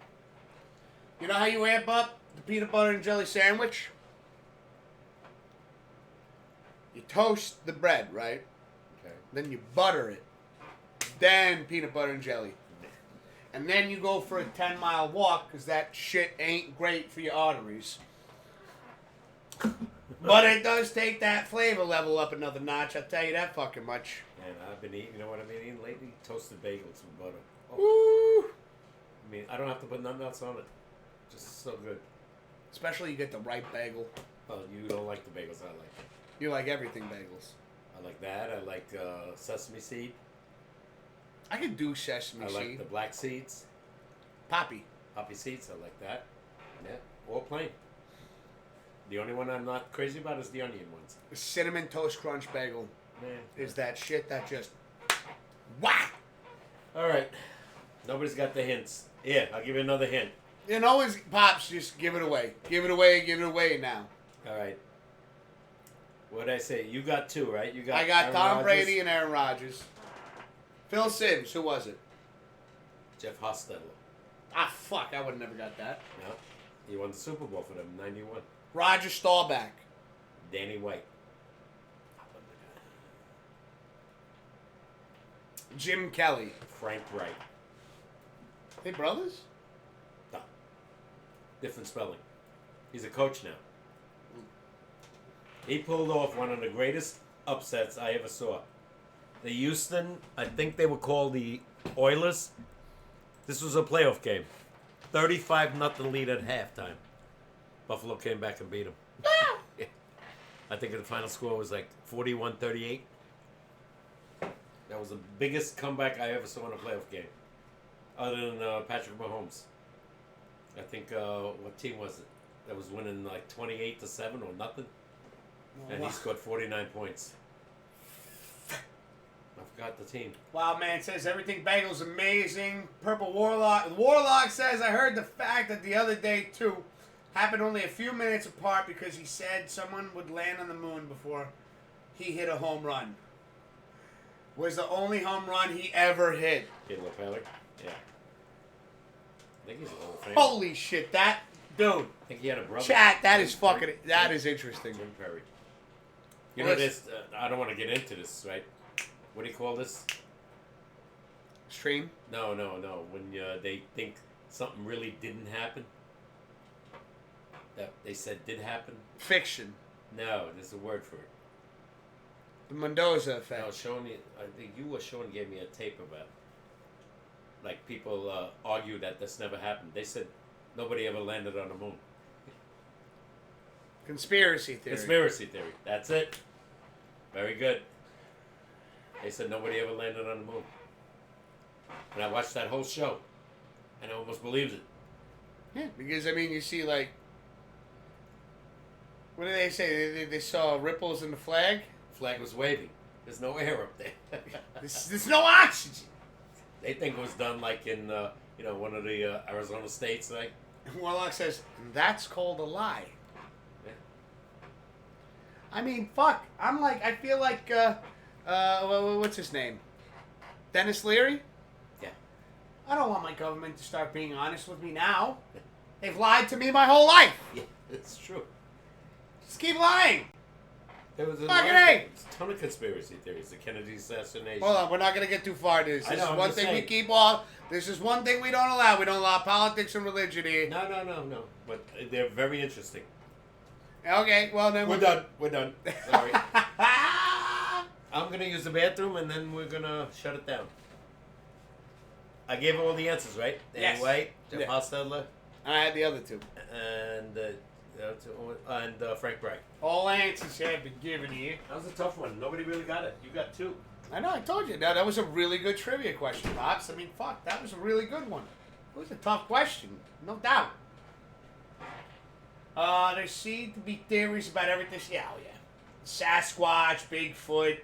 [SPEAKER 2] You know how you amp up the peanut butter and jelly sandwich? You toast the bread, right?
[SPEAKER 1] Okay.
[SPEAKER 2] Then you butter it. Then peanut butter and jelly. And then you go for a 10-mile walk because that shit ain't great for your arteries. But it does take that flavor level up another notch, I'll tell you that fucking much.
[SPEAKER 1] And I've been eating, you know what I've been eating lately? Toasted bagels with butter. Oh,
[SPEAKER 2] Woo!
[SPEAKER 1] I mean, I don't have to put nothing else on it. Just so good.
[SPEAKER 2] Especially you get the right bagel.
[SPEAKER 1] Well, you don't like the bagels I like.
[SPEAKER 2] You like everything bagels.
[SPEAKER 1] I like that. I like sesame seed.
[SPEAKER 2] I could do sesame
[SPEAKER 1] I
[SPEAKER 2] seed.
[SPEAKER 1] like the black seeds.
[SPEAKER 2] Poppy.
[SPEAKER 1] Poppy seeds, I like that. Yeah, or plain. The only one I'm not crazy about is the onion ones.
[SPEAKER 2] The cinnamon toast crunch bagel
[SPEAKER 1] Man.
[SPEAKER 2] is that shit that just... Whack!
[SPEAKER 1] All right. Nobody's got the hints. Yeah, I'll give you another hint.
[SPEAKER 2] You know, as Pops, just give it away. Give it away, give it away now.
[SPEAKER 1] All right. What did I say? You got two, right? You got.
[SPEAKER 2] I got
[SPEAKER 1] Aaron
[SPEAKER 2] Tom
[SPEAKER 1] Rodgers,
[SPEAKER 2] Brady and Aaron Rodgers. Phil Simms, who was it?
[SPEAKER 1] Jeff Hostetler.
[SPEAKER 2] Ah, fuck, I would have never got that.
[SPEAKER 1] Yeah. He won the Super Bowl for them in '91.
[SPEAKER 2] Roger Staubach.
[SPEAKER 1] Danny White.
[SPEAKER 2] Jim Kelly.
[SPEAKER 1] Frank Wright.
[SPEAKER 2] They brothers?
[SPEAKER 1] No. Different spelling. He's a coach now. He pulled off one of the greatest upsets I ever saw. The Houston, I think they were called the Oilers. This was a playoff game. 35-0 lead at halftime. Buffalo came back and beat them. Yeah. I think the final score was like 41-38. That was the biggest comeback I ever saw in a playoff game. Other than Patrick Mahomes. I think, what team was it? That was winning like 28-7 or nothing. And he scored 49 points. I forgot the team.
[SPEAKER 2] Wow, man, says everything Bagels amazing. Purple Warlock. Warlock says, I heard the fact that the other day, too, happened only a few minutes apart because he said someone would land on the moon before he hit a home run. Was the only home run he ever hit.
[SPEAKER 1] Kid LaPelli? Yeah. I think he's a little famous.
[SPEAKER 2] Holy shit, that dude.
[SPEAKER 1] I think he had a brother.
[SPEAKER 2] Chat, that is
[SPEAKER 1] Jim-
[SPEAKER 2] fucking, that is interesting.
[SPEAKER 1] Jim Perry. You
[SPEAKER 2] Well,
[SPEAKER 1] know this, I don't want to get into this, right? What do you call this?
[SPEAKER 2] Stream?
[SPEAKER 1] No. When they think something really didn't happen. That they said did happen.
[SPEAKER 2] Fiction.
[SPEAKER 1] No, there's a word for it.
[SPEAKER 2] The Mendoza
[SPEAKER 1] I
[SPEAKER 2] effect.
[SPEAKER 1] was showing you, I think you or Sean gave me a tape about, like, people argue that this never happened. They said nobody ever landed on the moon.
[SPEAKER 2] Conspiracy theory.
[SPEAKER 1] Conspiracy theory. That's it. Very good. They said nobody ever landed on the moon. And I watched that whole show, and I almost believed it.
[SPEAKER 2] Yeah, because, I mean, you see, like, what do they say? They saw ripples in the flag?
[SPEAKER 1] The flag was waving. There's no air up there.
[SPEAKER 2] There's no oxygen.
[SPEAKER 1] They think it was done like in, one of the Arizona states, like.
[SPEAKER 2] Warlock says, that's called a lie.
[SPEAKER 1] Yeah.
[SPEAKER 2] I mean, fuck. I feel like, what's his name? Dennis Leary?
[SPEAKER 1] Yeah.
[SPEAKER 2] I don't want my government to start being honest with me now. They've lied to me my whole life.
[SPEAKER 1] Yeah, it's true.
[SPEAKER 2] Just keep lying.
[SPEAKER 1] There was a
[SPEAKER 2] Fucking
[SPEAKER 1] ton of conspiracy theories. The Kennedy assassination.
[SPEAKER 2] Hold on, we're not going to get too far into this.
[SPEAKER 1] I
[SPEAKER 2] This
[SPEAKER 1] know,
[SPEAKER 2] is
[SPEAKER 1] I'm
[SPEAKER 2] one
[SPEAKER 1] just
[SPEAKER 2] thing we
[SPEAKER 1] saying.
[SPEAKER 2] keep off. This is one thing we don't allow. We don't allow politics and religion here.
[SPEAKER 1] No. But they're very interesting.
[SPEAKER 2] Okay, well then
[SPEAKER 1] We're done. Sorry. I'm going to use the bathroom and then we're going to shut it down. I gave all the answers, right? Danny
[SPEAKER 2] Yes.
[SPEAKER 1] White, Jeff
[SPEAKER 2] Yeah.
[SPEAKER 1] Hostetler,
[SPEAKER 2] I had the other two.
[SPEAKER 1] and Frank Bright.
[SPEAKER 2] All answers have been given here.
[SPEAKER 1] That was a tough one. Nobody really got it. You got two.
[SPEAKER 2] I know, I told you. Now, that was a really good trivia question, Pops. I mean, fuck, that was a really good one. It was a tough question, no doubt. There seem to be theories about everything. Yeah, oh yeah. Sasquatch, Bigfoot.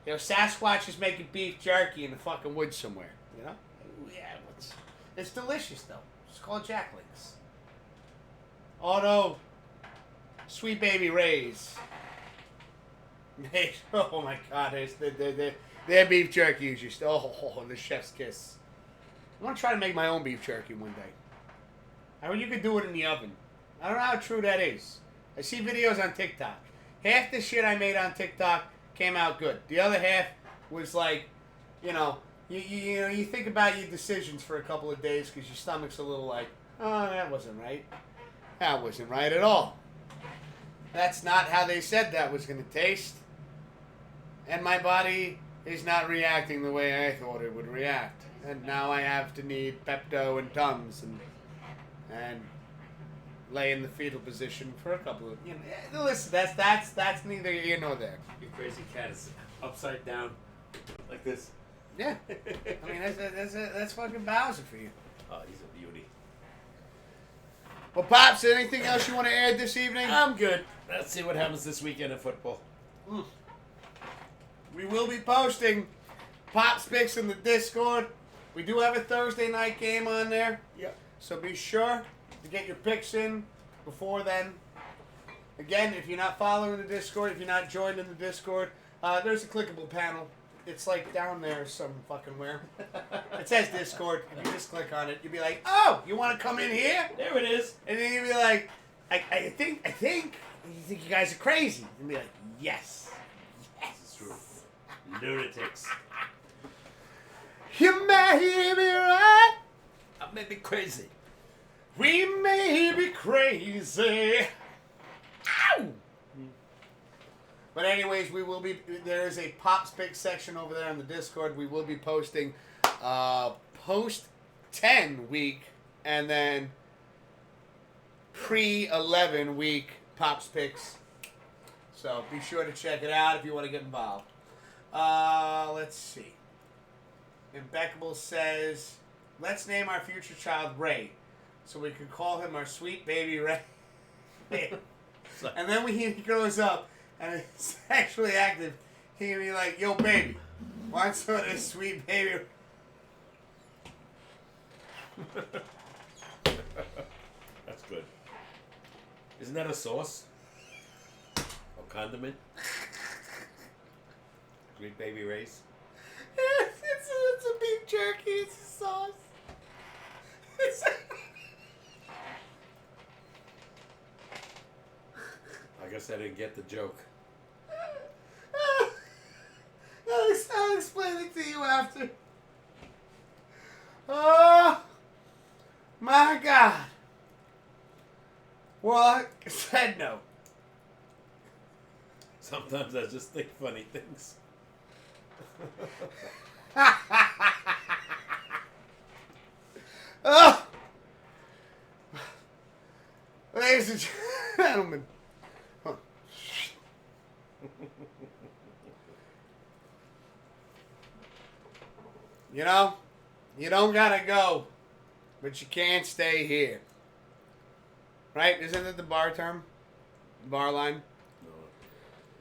[SPEAKER 2] You know, Sasquatch is making beef jerky in the fucking woods somewhere. You know? Yeah, it's delicious, though. It's called Jack Links. Oh, no. Sweet Baby Ray's. Oh, my God. Their beef jerky is just, the chef's kiss. I want to try to make my own beef jerky one day. I mean, you could do it in the oven. I don't know how true that is. I see videos on TikTok. Half the shit I made on TikTok came out good. The other half was like, you think about your decisions for a couple of days because your stomach's a little like, oh, that wasn't right. That wasn't right at all. That's not how they said that was going to taste. And my body is not reacting the way I thought it would react. And now I have to need Pepto and Tums and lay in the fetal position for a couple of, listen, that's neither here nor there.
[SPEAKER 1] Your crazy cat is upside down, like this.
[SPEAKER 2] Yeah. I mean, that's fucking Bowser for you.
[SPEAKER 1] Oh, he's a beauty.
[SPEAKER 2] Well, Pops, anything else you want to add this evening?
[SPEAKER 1] I'm good. Let's see what happens this weekend in football.
[SPEAKER 2] We will be posting Pops picks in the Discord. We do have a Thursday night game on there.
[SPEAKER 1] Yep.
[SPEAKER 2] So be sure to get your picks in before then. Again, if you're not following the Discord, if you're not joined in the Discord, there's a clickable panel. It's like down there some fucking where. It says Discord. If you just click on it, you'll be like, oh, you want to come in here?
[SPEAKER 1] There it is.
[SPEAKER 2] And then you'll be like, I think you guys are crazy. And be like, yes.
[SPEAKER 1] This is true. Lunatics.
[SPEAKER 2] You may be right.
[SPEAKER 1] That made me crazy.
[SPEAKER 2] We may be crazy. Ow! But anyways, there is a Pops Pick section over there on the Discord. We will be posting post 10 week and then pre 11 week Pops Picks. So be sure to check it out if you want to get involved. Let's see. Impeccable says, let's name our future child Ray, so we can call him our sweet baby Ray. And then when he grows up and is sexually active, he can be like, yo, baby, want some of this sweet baby?
[SPEAKER 1] That's good. Isn't that a sauce? Or condiment? Sweet Baby Ray's?
[SPEAKER 2] It's a beef jerky. It's a sauce.
[SPEAKER 1] I guess I didn't get the joke.
[SPEAKER 2] I'll explain it to you after. Oh, my God. Well, I said no.
[SPEAKER 1] Sometimes I just think funny things.
[SPEAKER 2] Oh. Ladies and gentlemen. Huh. You don't gotta go, but you can't stay here. Right? Isn't it the bar term? Bar line?
[SPEAKER 1] No,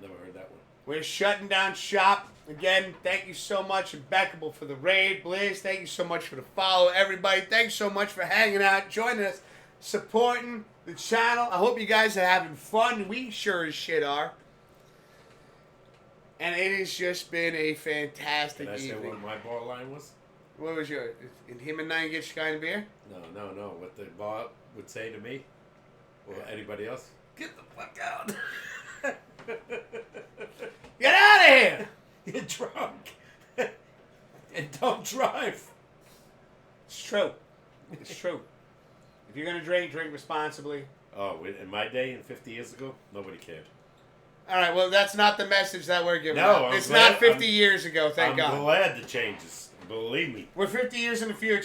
[SPEAKER 1] never heard that one.
[SPEAKER 2] We're shutting down shop Again, thank you so much, Impeccable, for the raid. Blizz, thank you so much for the follow. Everybody, thanks so much for hanging out, joining us, supporting the channel. I hope you guys are having fun. We sure as shit are. And it has just been a fantastic
[SPEAKER 1] Can I say
[SPEAKER 2] evening.
[SPEAKER 1] what my bar line was?
[SPEAKER 2] What was your... Did him and Nine get you kind of beer?
[SPEAKER 1] No. What the bar would say to me or anybody else? Get the fuck out.
[SPEAKER 2] Get out of here!
[SPEAKER 1] You're drunk. And don't drive.
[SPEAKER 2] It's true. It's true. If you're going to drink responsibly.
[SPEAKER 1] Oh, in my day and 50 years ago, nobody cared.
[SPEAKER 2] All right, well, that's not the message that we're giving
[SPEAKER 1] No,
[SPEAKER 2] out.
[SPEAKER 1] I'm
[SPEAKER 2] It's
[SPEAKER 1] glad-
[SPEAKER 2] not 50 years ago, thank
[SPEAKER 1] I'm
[SPEAKER 2] God.
[SPEAKER 1] glad the changes. Believe me.
[SPEAKER 2] We're 50 years in the future.